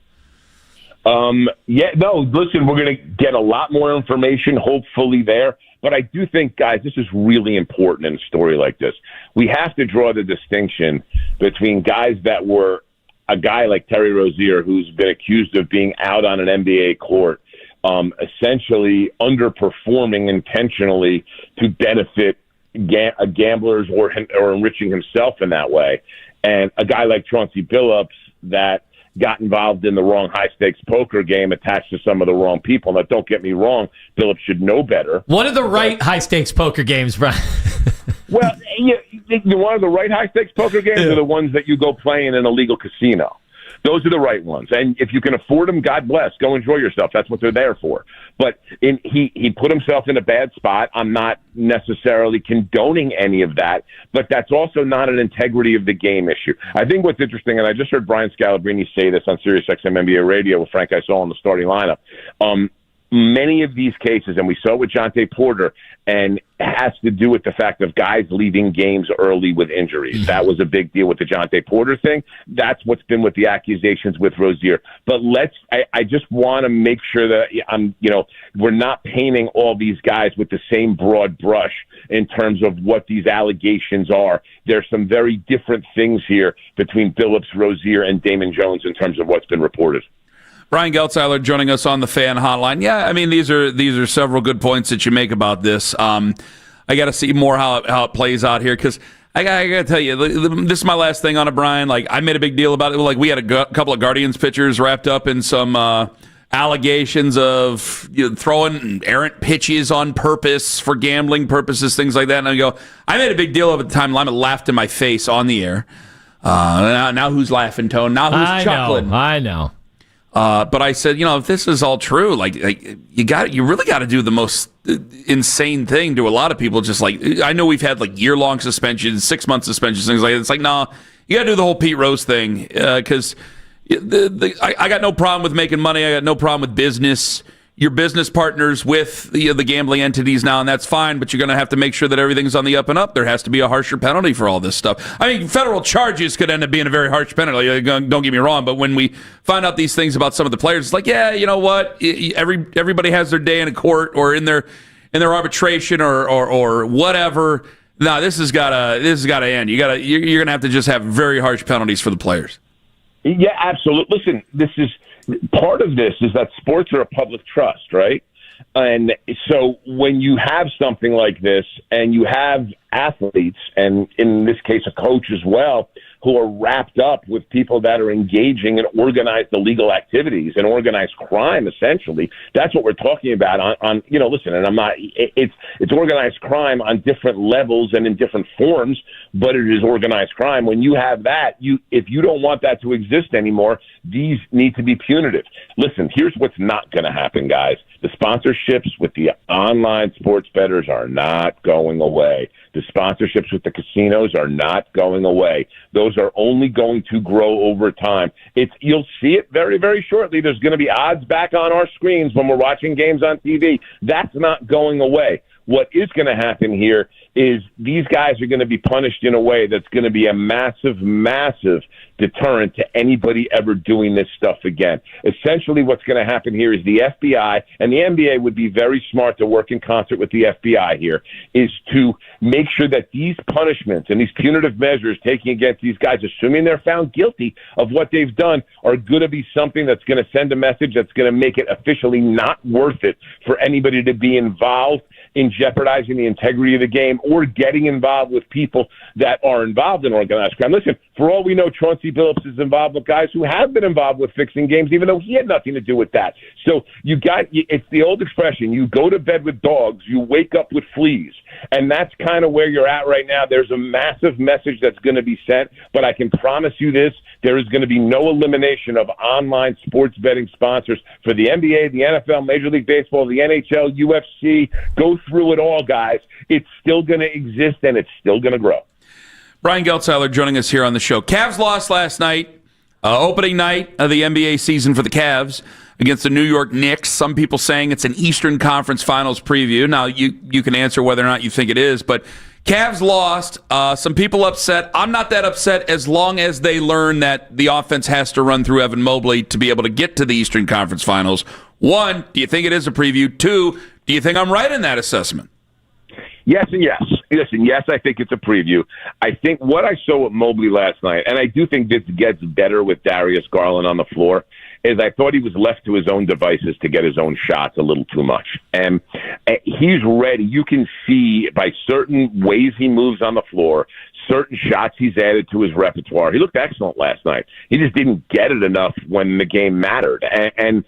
Listen, we're going to get a lot more information, hopefully there. But I do think, guys, this is really important in a story like this. We have to draw the distinction between guys that were a guy like Terry Rozier, who's been accused of being out on an NBA court, essentially underperforming intentionally to benefit gamblers or enriching himself in that way. And a guy like Chauncey Billups that got involved in the wrong high-stakes poker game attached to some of the wrong people. Now, don't get me wrong, Billups should know better. What are the right high-stakes poker games, Brian? Well, one of the right high-stakes poker games are the ones that you go playing in an illegal casino. Those are the right ones. And if you can afford them, God bless. Go enjoy yourself. That's what they're there for. But he put himself in a bad spot. I'm not necessarily condoning any of that, but that's also not an integrity of the game issue. I think what's interesting, and I just heard Brian Scalabrine say this on SiriusXM NBA Radio with Frank Isola in the starting lineup, many of these cases, and we saw it with Jonte Porter, and it has to do with the fact of guys leaving games early with injuries. That was a big deal with the Jonte Porter thing. That's what's been with the accusations with Rozier. But I just want to make sure that we're not painting all these guys with the same broad brush in terms of what these allegations are. There's some very different things here between Billups, Rozier, and Damon Jones in terms of what's been reported. Brian Geltzeiler joining us on the fan hotline. Yeah, I mean, these are several good points that you make about this. I got to see more how it plays out here, because I got to tell you, this is my last thing on it, Brian. Like, I made a big deal about it. Like, we had a couple of Guardians pitchers wrapped up in some allegations of throwing errant pitches on purpose for gambling purposes, things like that. And I made a big deal of it at the time. Lima laughed in my face on the air. Now who's laughing, Tone? Now who's chuckling? I know. But I said, if this is all true, like you really got to do the most insane thing to a lot of people. Just like, I know we've had like year-long suspensions, 6-month suspensions, things like that. It's like, no, you got to do the whole Pete Rose thing, because I got no problem with making money. I got no problem with business. Your business partners with the gambling entities now, and that's fine, but you're going to have to make sure that everything's on the up and up. There has to be a harsher penalty for all this stuff. I mean, federal charges could end up being a very harsh penalty, don't get me wrong, but when we find out these things about some of the players, it's like, yeah, you know what? Everybody has their day in a court or in their arbitration or whatever. No, this has got to end. You're going to have to just have very harsh penalties for the players. Yeah, absolutely. Listen, part of this is that sports are a public trust, right? And so when you have something like this and you have athletes, and in this case a coach as well, who are wrapped up with people that are engaging in organized illegal activities and organized crime, essentially, that's what we're talking about on listen, and I'm not, it's organized crime on different levels and in different forms, but it is organized crime. When you have that, if you don't want that to exist anymore, these need to be punitive. Listen, here's what's not going to happen, guys. The sponsorships with the online sports bettors are not going away. The sponsorships with the casinos are not going away. Those are only going to grow over time. You'll see it very, very shortly. There's going to be odds back on our screens when we're watching games on TV. That's not going away. What is going to happen here is these guys are going to be punished in a way that's going to be a massive, massive deterrent to anybody ever doing this stuff again. Essentially, what's going to happen here is the FBI, and the NBA would be very smart to work in concert with the FBI here, is to make sure that these punishments and these punitive measures taken against these guys, assuming they're found guilty of what they've done, are going to be something that's going to send a message that's going to make it officially not worth it for anybody to be involved in jeopardizing the integrity of the game or getting involved with people that are involved in organized crime. Listen, for all we know, Chauncey Billups is involved with guys who have been involved with fixing games, even though he had nothing to do with that. So it's the old expression, you go to bed with dogs, you wake up with fleas. And that's kind of where you're at right now. There's a massive message that's going to be sent, but I can promise you this, there is going to be no elimination of online sports betting sponsors for the NBA, the NFL, Major League Baseball, the NHL, UFC. Go through it all, guys. It's still going to exist, and it's still going to grow. Brian Geltzeiler joining us here on the show. Cavs lost last night, opening night of the NBA season for the Cavs against the New York Knicks. Some people saying it's an Eastern Conference Finals preview. Now, you can answer whether or not you think it is, but Cavs lost. Some people upset. I'm not that upset as long as they learn that the offense has to run through Evan Mobley to be able to get to the Eastern Conference Finals. One, do you think it is a preview? Two, do you think I'm right in that assessment? Yes and yes. Listen, yes, I think it's a preview. I think what I saw with Mobley last night, and I do think this gets better with Darius Garland on the floor, is I thought he was left to his own devices to get his own shots a little too much. And he's ready. You can see by certain ways he moves on the floor, certain shots he's added to his repertoire. He looked excellent last night. He just didn't get it enough when the game mattered. And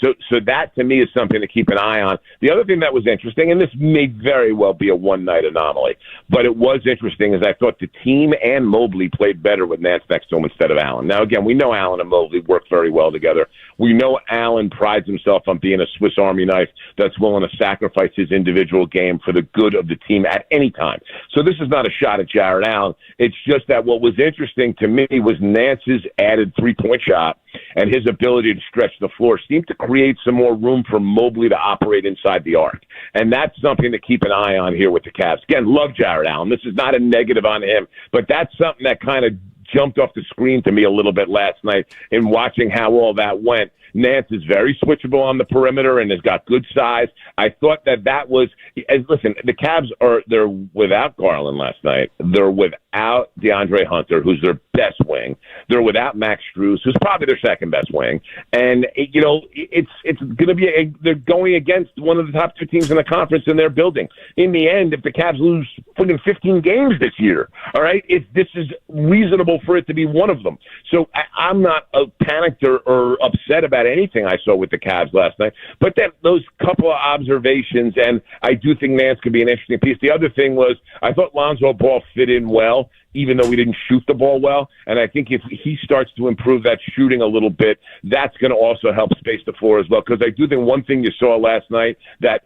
so that to me is something to keep an eye on. The other thing that was interesting, and this may very well be a one-night anomaly, but it was interesting, is I thought the team and Mobley played better with Nance next to him instead of Allen. Now, again, we know Allen and Mobley work very well together. We know Allen prides himself on being a Swiss Army knife that's willing to sacrifice his individual game for the good of the team at any time. So this is not a shot at Jared Allen. It's just that what was interesting to me was Nance's added three-point shot and his ability to stretch the floor seemed to create some more room for Mobley to operate inside the arc. And that's something to keep an eye on here with the Cavs. Again, love Jared Allen. This is not a negative on him, but that's something that kind of jumped off the screen to me a little bit last night in watching how all that went. Nance is very switchable on the perimeter and has got good size. I thought that was – listen, the Cavs they're without Garland last night. They're without DeAndre Hunter, who's their best wing. They're without Max Strus, who's probably their second best wing. And, it's going to be they're going against one of the top two teams in the conference in their building. In the end, if the Cavs lose 15 games this year, all right, this is reasonable for it to be one of them. So I'm not panicked or upset about anything I saw with the Cavs last night. But then those couple of observations, and I do think Nance could be an interesting piece. The other thing was I thought Lonzo Ball fit in well, even though we didn't shoot the ball well. And I think if he starts to improve that shooting a little bit, that's going to also help space the floor as well. Because I do think one thing you saw last night, that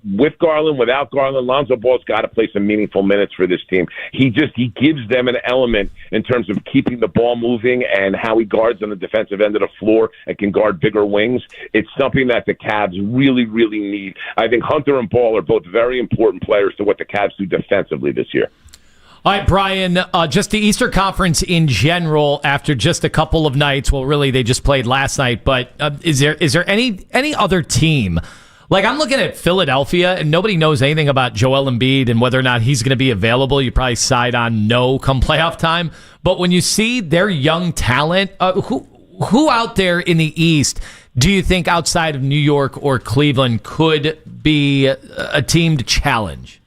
with Garland, without Garland, Lonzo Ball's got to play some meaningful minutes for this team. He gives them an element in terms of keeping the ball moving and how he guards on the defensive end of the floor and can guard bigger wings. It's something that the Cavs really, really need. I think Hunter and Ball are both very important players to what the Cavs do defensively this year. All right, Brian, just the Eastern Conference in general after just a couple of nights. Well, really, they just played last night. But is there any other team? Like, I'm looking at Philadelphia, and nobody knows anything about Joel Embiid and whether or not he's going to be available. You probably side on no come playoff time. But when you see their young talent, who out there in the East do you think outside of New York or Cleveland could be a team to challenge?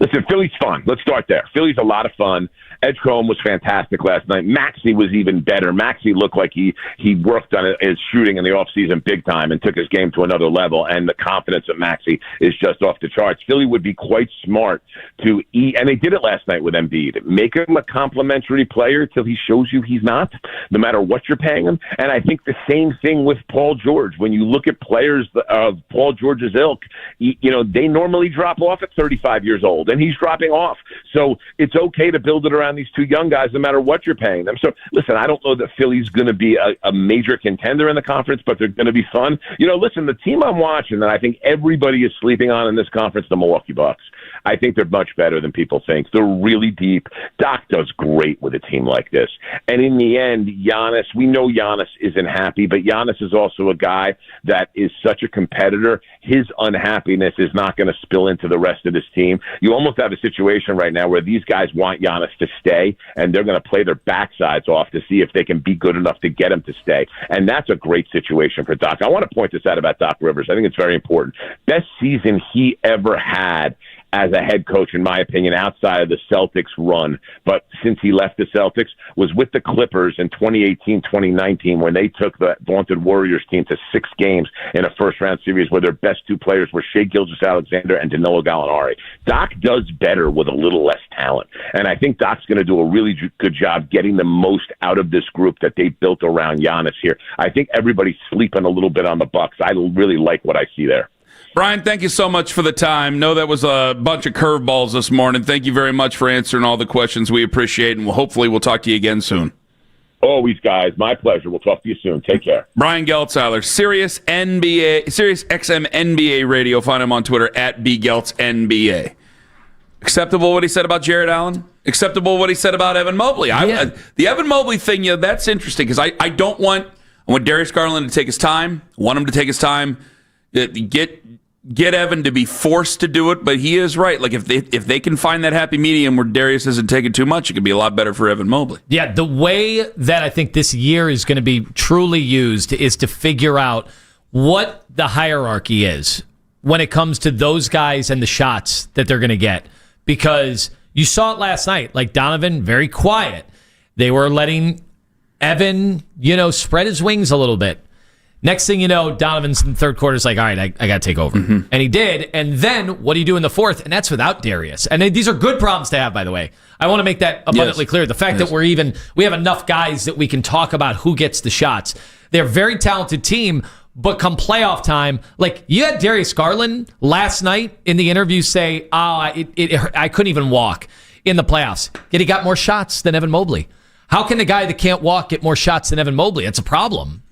Listen, Philly's fun. Let's start there. Philly's a lot of fun. Edgecombe was fantastic last night. Maxey was even better. Maxey looked like he worked on his shooting in the offseason big time and took his game to another level, and the confidence of Maxey is just off the charts. Philly would be quite smart to eat, and they did it last night with Embiid. Make him a complimentary player till he shows you he's not, no matter what you're paying him. And I think the same thing with Paul George. When you look at players of Paul George's ilk, they normally drop off at 35 years old, and he's dropping off. So it's okay to build it around these two young guys, no matter what you're paying them. So, listen, I don't know that Philly's going to be a major contender in the conference, but they're going to be fun. Listen, the team I'm watching that I think everybody is sleeping on in this conference, the Milwaukee Bucks. I think they're much better than people think. They're really deep. Doc does great with a team like this. And in the end, Giannis, we know Giannis isn't happy, but Giannis is also a guy that is such a competitor. His unhappiness is not going to spill into the rest of this team. You almost have a situation right now where these guys want Giannis to stay, and they're going to play their backsides off to see if they can be good enough to get him to stay. And that's a great situation for Doc. I want to point this out about Doc Rivers. I think it's very important. Best season he ever had as a head coach, in my opinion, outside of the Celtics run, but since he left the Celtics, was with the Clippers in 2018-2019 when they took the vaunted Warriors team to 6 games in a first-round series where their best 2 players were Shai Gilgeous-Alexander and Danilo Gallinari. Doc does better with a little less talent, and I think Doc's going to do a really good job getting the most out of this group that they built around Giannis here. I think everybody's sleeping a little bit on the Bucks. I really like what I see there. Brian, thank you so much for the time. Know that was a bunch of curveballs this morning. Thank you very much for answering all the questions. We appreciate it, and hopefully we'll talk to you again soon. Always, guys. My pleasure. We'll talk to you soon. Take care. Brian Geltzeiler, Sirius XM NBA Radio. Find him on Twitter at BGeltzNBA. Acceptable what he said about Jared Allen? Acceptable what he said about Evan Mobley? Yeah. The Evan Mobley thing, that's interesting because I want Darius Garland to take his time. I want him to take his time. Get Evan to be forced to do it, but he is right. Like if they can find that happy medium where Darius isn't taking too much, it could be a lot better for Evan Mobley. Yeah, the way that I think this year is going to be truly used is to figure out what the hierarchy is when it comes to those guys and the shots that they're going to get. Because You saw it last night. Like Donovan, very quiet. They were letting Evan, spread his wings a little bit. Next thing you know, Donovan's in the third quarter is like, all right, I got to take over. And he did. And then what do you do in the fourth? And that's without Darius. And these are good problems to have, by the way. I want to make that abundantly clear. The fact that we have enough guys that we can talk about who gets the shots. They're a very talented team, but come playoff time, like you had Darius Garland last night in the interview say, I couldn't even walk in the playoffs. Yet he got more shots than Evan Mobley. How can the guy that can't walk get more shots than Evan Mobley? That's a problem.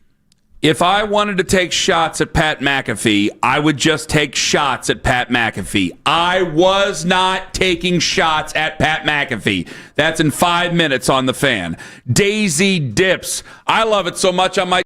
If I wanted to take shots at Pat McAfee, I would just take shots at Pat McAfee. I was not taking shots at Pat McAfee. That's in 5 minutes on The Fan. Daisy Dips. I love it so much I might.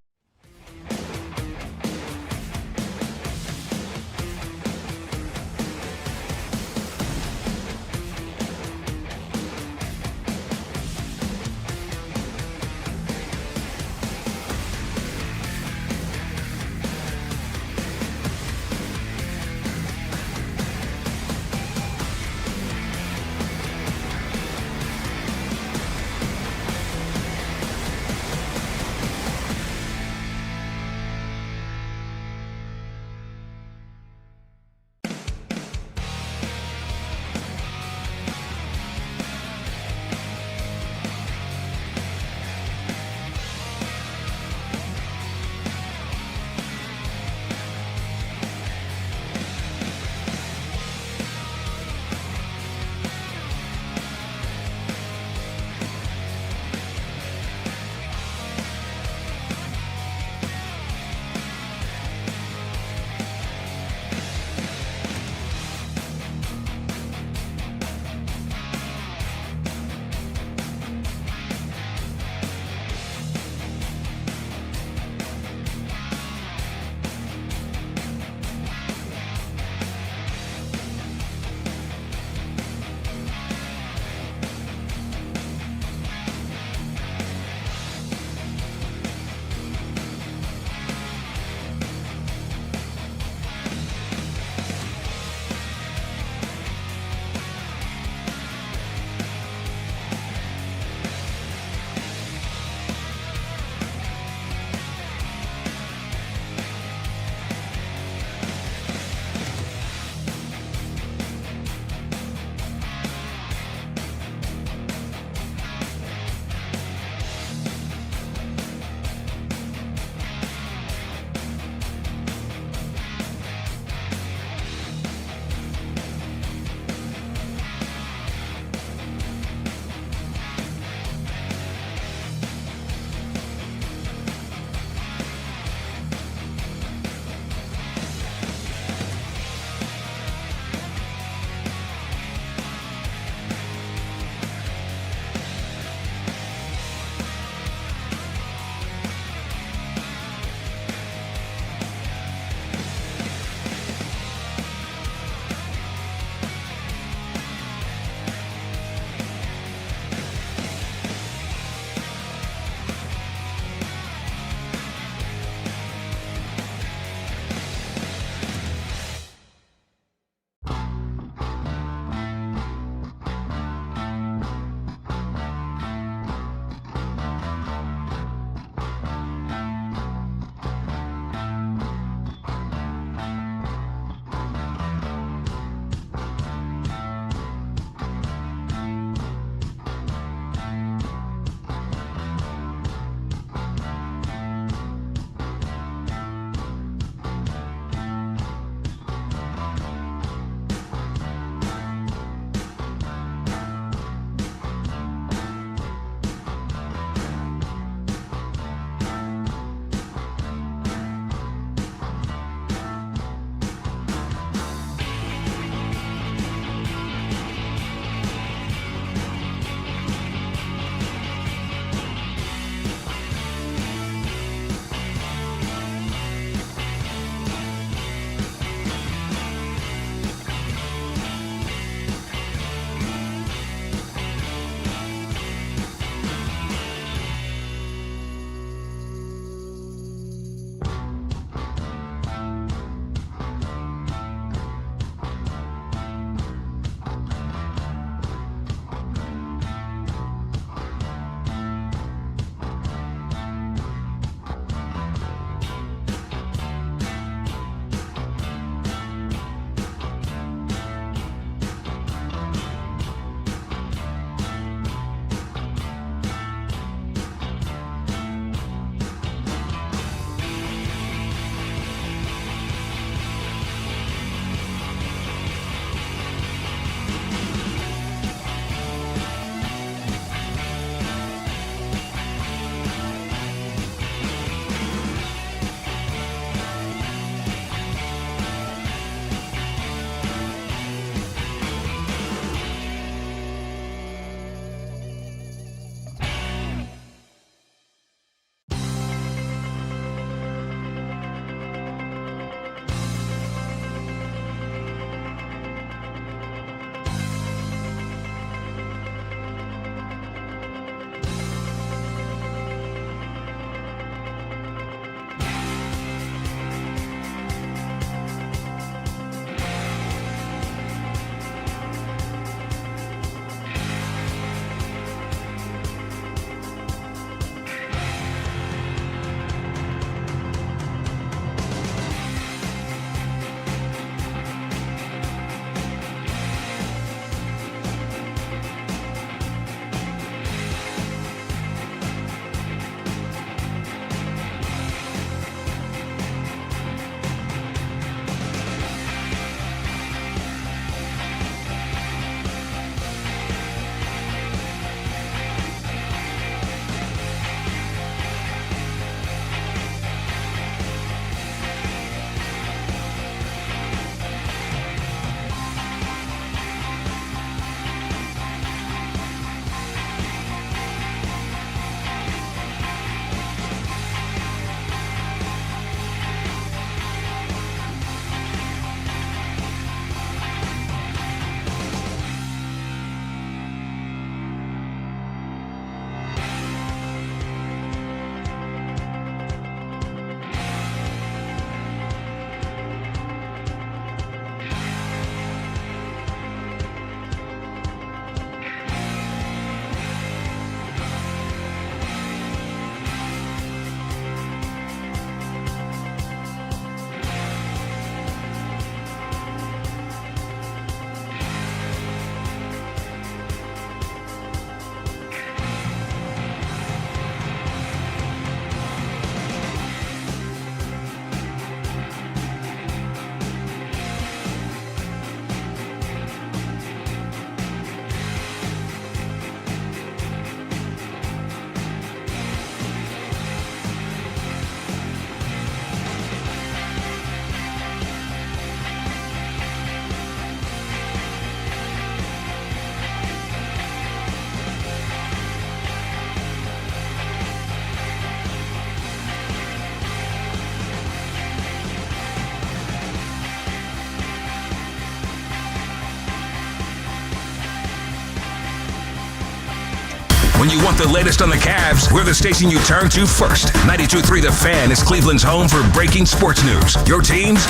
you want the latest on the Cavs, we're the station you turn to first. 92.3 The Fan is Cleveland's home for breaking sports news. Your teams,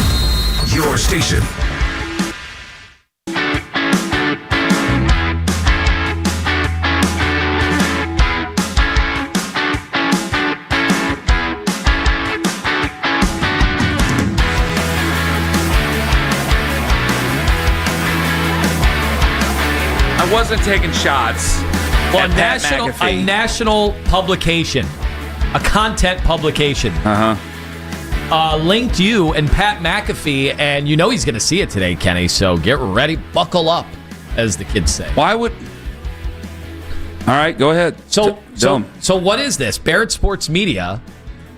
your station. I wasn't taking shots. Well, a national publication, a content publication, linked you and Pat McAfee, and you know he's going to see it today, Kenny. So get ready, buckle up, as the kids say. Why would? All right, go ahead. So what is this? Barrett Sports Media.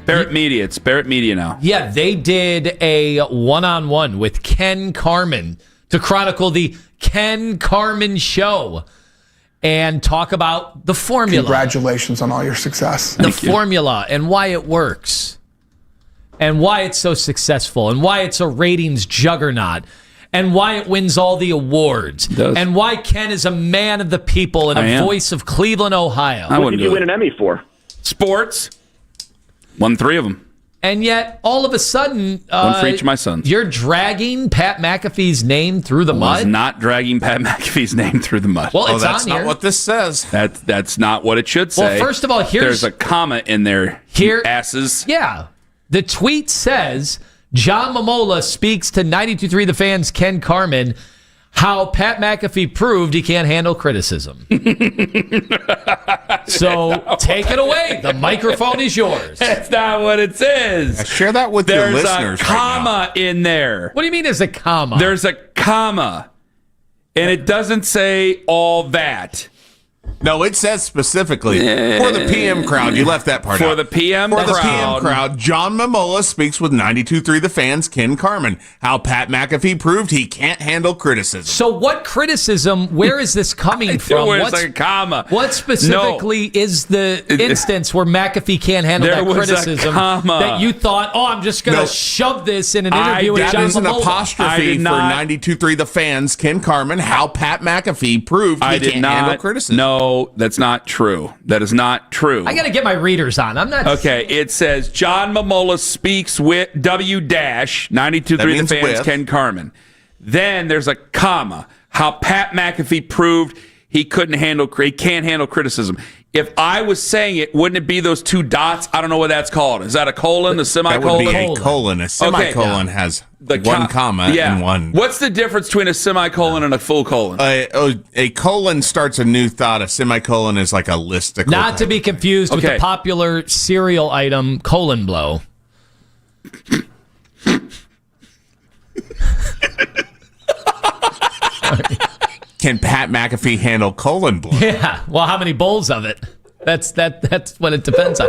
Barrett Media. It's Barrett Media now. Yeah, they did a one-on-one with Ken Carman to chronicle the Ken Carman Show and talk about the formula. Congratulations on all your success. The formula and why it works and why it's so successful and why it's a ratings juggernaut and why it wins all the awards and why Ken is a man of the people and a voice of Cleveland, Ohio. What did you win an Emmy for? Sports. Won 3 of them. And yet, all of a sudden, one for each of my sons. You're dragging Pat McAfee's name through the mud? I was not dragging Pat McAfee's name through the mud. Well, it's that's on not here. what this says. That's not what it should say. Well, first of all, there's a comma in there. Here, asses. Yeah, the tweet says John Momola speaks to 92.3 The Fan's Ken Carman. How Pat McAfee proved he can't handle criticism. So take it away. The microphone is yours. That's not what it says. Share that with your listeners. There's a comma in there. What do you mean there's a comma? There's a comma. And it doesn't say all that. No, it says specifically for the PM crowd. You left that part out. For the PM crowd, John Momola speaks with 92.3 The Fan's Ken Carman. How Pat McAfee proved he can't handle criticism. So what criticism, where is this coming from? Where's a comma? What specifically is the instance where McAfee can't handle that criticism that you thought, I'm just going to shove this in an interview with John Momola? That is an apostrophe for 92.3 The Fan's Ken Carman. How Pat McAfee proved he can't handle criticism. No, that's not true. That is not true. I got to get my readers on. I'm not. Okay, it says John Momola speaks with W-92.3 The Fan's Ken Carman. Then there's a comma. How Pat McAfee proved he can't handle criticism. If I was saying it, wouldn't it be those 2 dots? I don't know what that's called. Is that a colon? A semicolon? That would be a colon. A semicolon has one comma and one. What's the difference between a semicolon and a full colon? A colon starts a new thought. A semicolon is like a listicle. Not to be confused with the popular cereal item colon blow. Can Pat McAfee handle colon blow? Yeah. Well, how many bowls of it? That's what it depends on.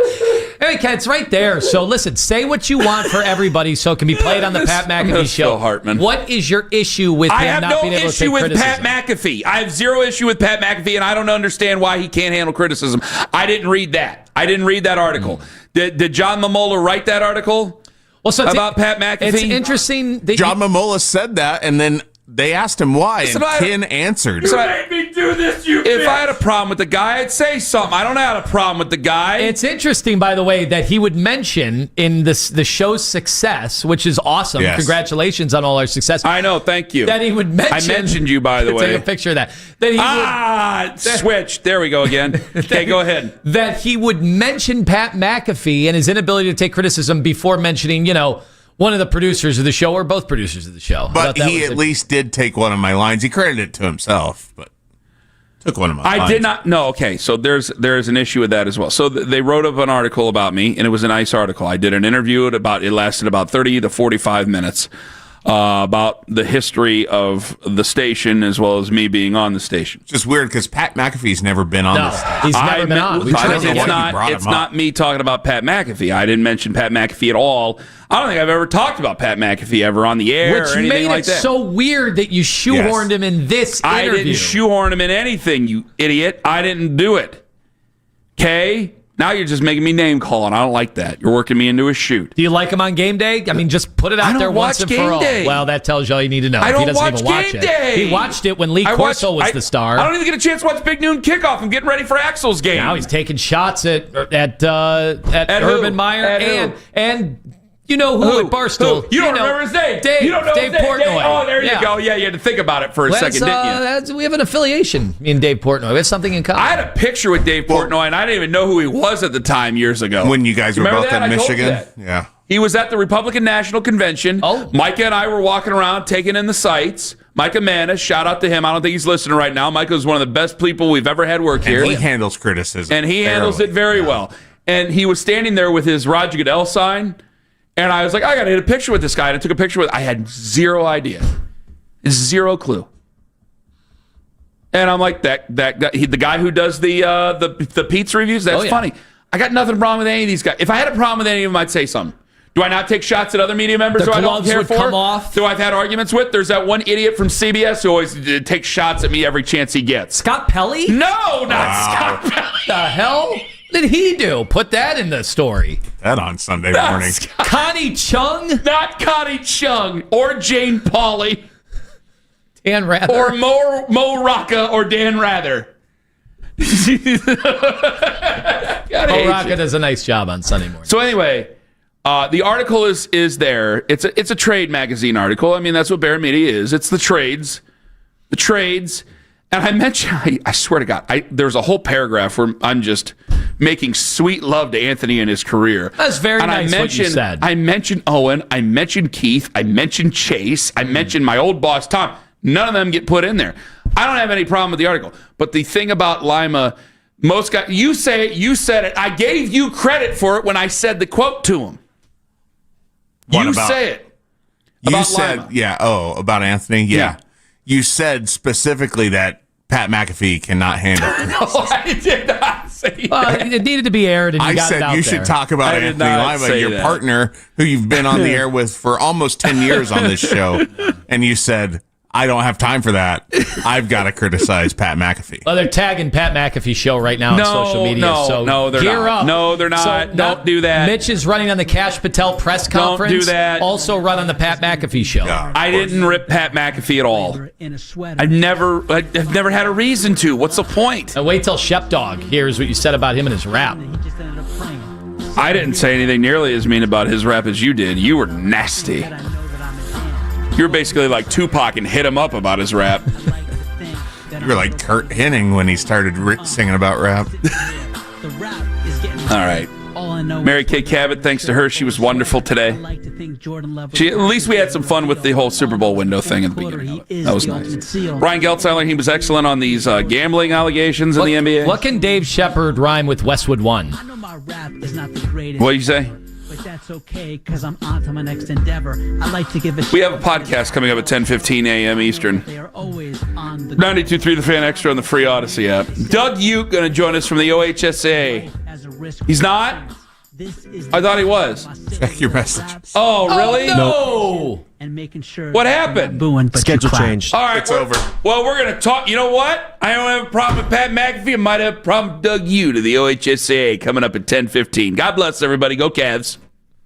Hey, Ken, it's right there. So listen, say what you want for everybody so it can be played on the Pat McAfee show. Hartman. What is your issue with him not being able to take criticism? I have no issue with Pat McAfee. I have zero issue with Pat McAfee, and I don't understand why he can't handle criticism. I didn't read that. I didn't read that article. Did John Momola write that article about Pat McAfee? It's interesting that John Momola said that, and then they asked him why, and Ken answered. You made me do this, If I had a problem with the guy, I'd say something. I don't have a problem with the guy. It's interesting, by the way, that he would mention in the show's success, which is awesome. Yes. Congratulations on all our success. I know, thank you. That he would mention. I mentioned you, by the way. Take a picture of that. Switch. There we go again. Okay, go ahead. That he would mention Pat McAfee and his inability to take criticism before mentioning, one of the producers of the show or both producers of the show. But he at least did take one of my lines. He credited it to himself, but took one of my lines. I did not. No, okay. So there's an issue with that as well. So they wrote up an article about me, and it was a nice article. I did an interview. It lasted about 30 to 45 minutes about the history of the station as well as me being on the station. It's just weird because Pat McAfee's never been on the station. He's never been on. It's not me talking about Pat McAfee. I didn't mention Pat McAfee at all. I don't think I've ever talked about Pat McAfee ever on the air or anything like that. Which made it so weird that you shoehorned him in this interview. I didn't shoehorn him in anything, you idiot. I didn't do it. Okay? Now you're just making me name calling. I don't like that. You're working me into a shoot. Do you like him on game day? I mean, just put it out there once and for all. Well, that tells you all you need to know. I don't he doesn't watch even watch game it. day. He watched it when Lee Corso was the star. I don't even get a chance to watch Big Noon Kickoff. I'm getting ready for Axel's game. Now he's taking shots at Urban Meyer and you know who at Barstool. You don't remember his name. Dave. You don't know Dave his name. Portnoy. Oh, there you go. Yeah, you had to think about it for a second, didn't you? We have an affiliation, me and Dave Portnoy. We have something in common. I had a picture with Dave Portnoy, and I didn't even know who he was at the time years ago. When you guys were both at Michigan? Yeah. He was at the Republican National Convention. Oh. Micah and I were walking around taking in the sights. Micah Manis, shout out to him. I don't think he's listening right now. Micah is one of the best people we've ever had work here. He handles criticism. And he handles it very well. And he was standing there with his Roger Goodell sign. And I was like, I got to hit a picture with this guy. And I took a picture with I had zero idea. Zero clue. And I'm like, the guy who does the pizza reviews, that's funny. I got nothing wrong with any of these guys. If I had a problem with any of them, I'd say something. Do I not take shots at other media members who I don't care for? Come off. Who I've had arguments with? There's that one idiot from CBS who always takes shots at me every chance he gets. Scott Pelley? No, not Scott Pelley. The hell did he do? Put that in the story. That on Sunday morning. Connie Chung? Not Connie Chung or Jane Pauley. Dan Rather. Or Mo Rocca or Dan Rather. Mo Rocca does a nice job on Sunday morning. So anyway, the article is there. It's a trade magazine article. I mean, that's what Bear Media is. It's the trades. The trades. And I mentioned, I swear to God, there's a whole paragraph where I'm just making sweet love to Anthony and his career. That's very nice what you said. I mentioned Owen. I mentioned Keith. I mentioned Chase. I mentioned my old boss, Tom. None of them get put in there. I don't have any problem with the article. But the thing about Lima, most guys, you say it, you said it. I gave you credit for it when I said the quote to him. Say it. You said, Lima. About Anthony? Yeah. You said specifically that Pat McAfee cannot handle it. No, I did not say that. It needed to be aired, and you got it out there. You should talk about Anthony Lima, your partner, who you've been on the air with for almost 10 years on this show, and you said, I don't have time for that. I've got to criticize Pat McAfee. Well, they're tagging Pat McAfee show right now on social media. No, they're gear not. Up. No, they're not. So don't do that. Mitch is running on the Cash Patel press conference. Don't do that. Also run on the Pat McAfee show. Yeah, I didn't rip Pat McAfee at all. I've never had a reason to. What's the point? Now wait till Shepdog hears what you said about him and his rap. I didn't say anything nearly as mean about his rap as you did. You were nasty. You were basically like Tupac and hit him up about his rap. You were like Kurt Hennig when he started singing about rap. All right. Mary Kay Cabot, thanks to her, she was wonderful today. At least we had some fun with the whole Super Bowl window thing at the beginning of it. That was nice. Brian Geltzeiler, he was excellent on these gambling allegations in the NBA. What can Dave Shepard rhyme with Westwood One? What do you say? But that's okay, because I'm on to my next endeavor. I like to give a We have a podcast coming up at 10:15 a.m. Eastern. They are always on the 92.3 The Fan Extra on the free Odyssey app. Doug Ute going to join us from the OHSA. He's not? I thought he was. Check your message. Oh, really? No. And making sure what happened? Schedule changed. All right, it's over. Well, we're going to talk. You know what? I don't have a problem with Pat McAfee. I might have a problem with Doug Ute of the OHSA coming up at 10:15. God bless everybody. Go Cavs.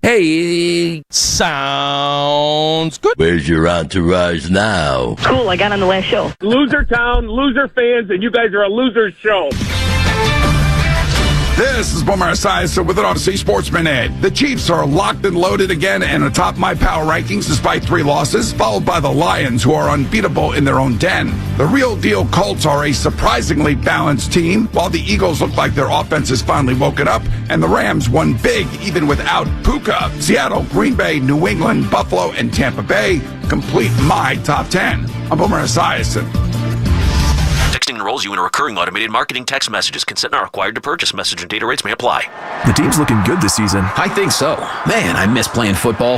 Hey, sounds good. Where's your entourage now? Cool, I got on the last show. Loser town, loser fans, and you guys are a loser show. This is Boomer Esiason with an Odyssey Sportsman Ed. The Chiefs are locked and loaded again and atop my power rankings despite 3 losses, followed by the Lions, who are unbeatable in their own den. The real deal Colts are a surprisingly balanced team, while the Eagles look like their offense has finally woken up, and the Rams won big even without Puka. Seattle, Green Bay, New England, Buffalo, and Tampa Bay complete my top 10. I'm Boomer Esiason. Texting enrolls you in a recurring automated marketing text messages. Consent not required to purchase. Message and data rates may apply. The team's looking good this season. I think so. Man, I miss playing football.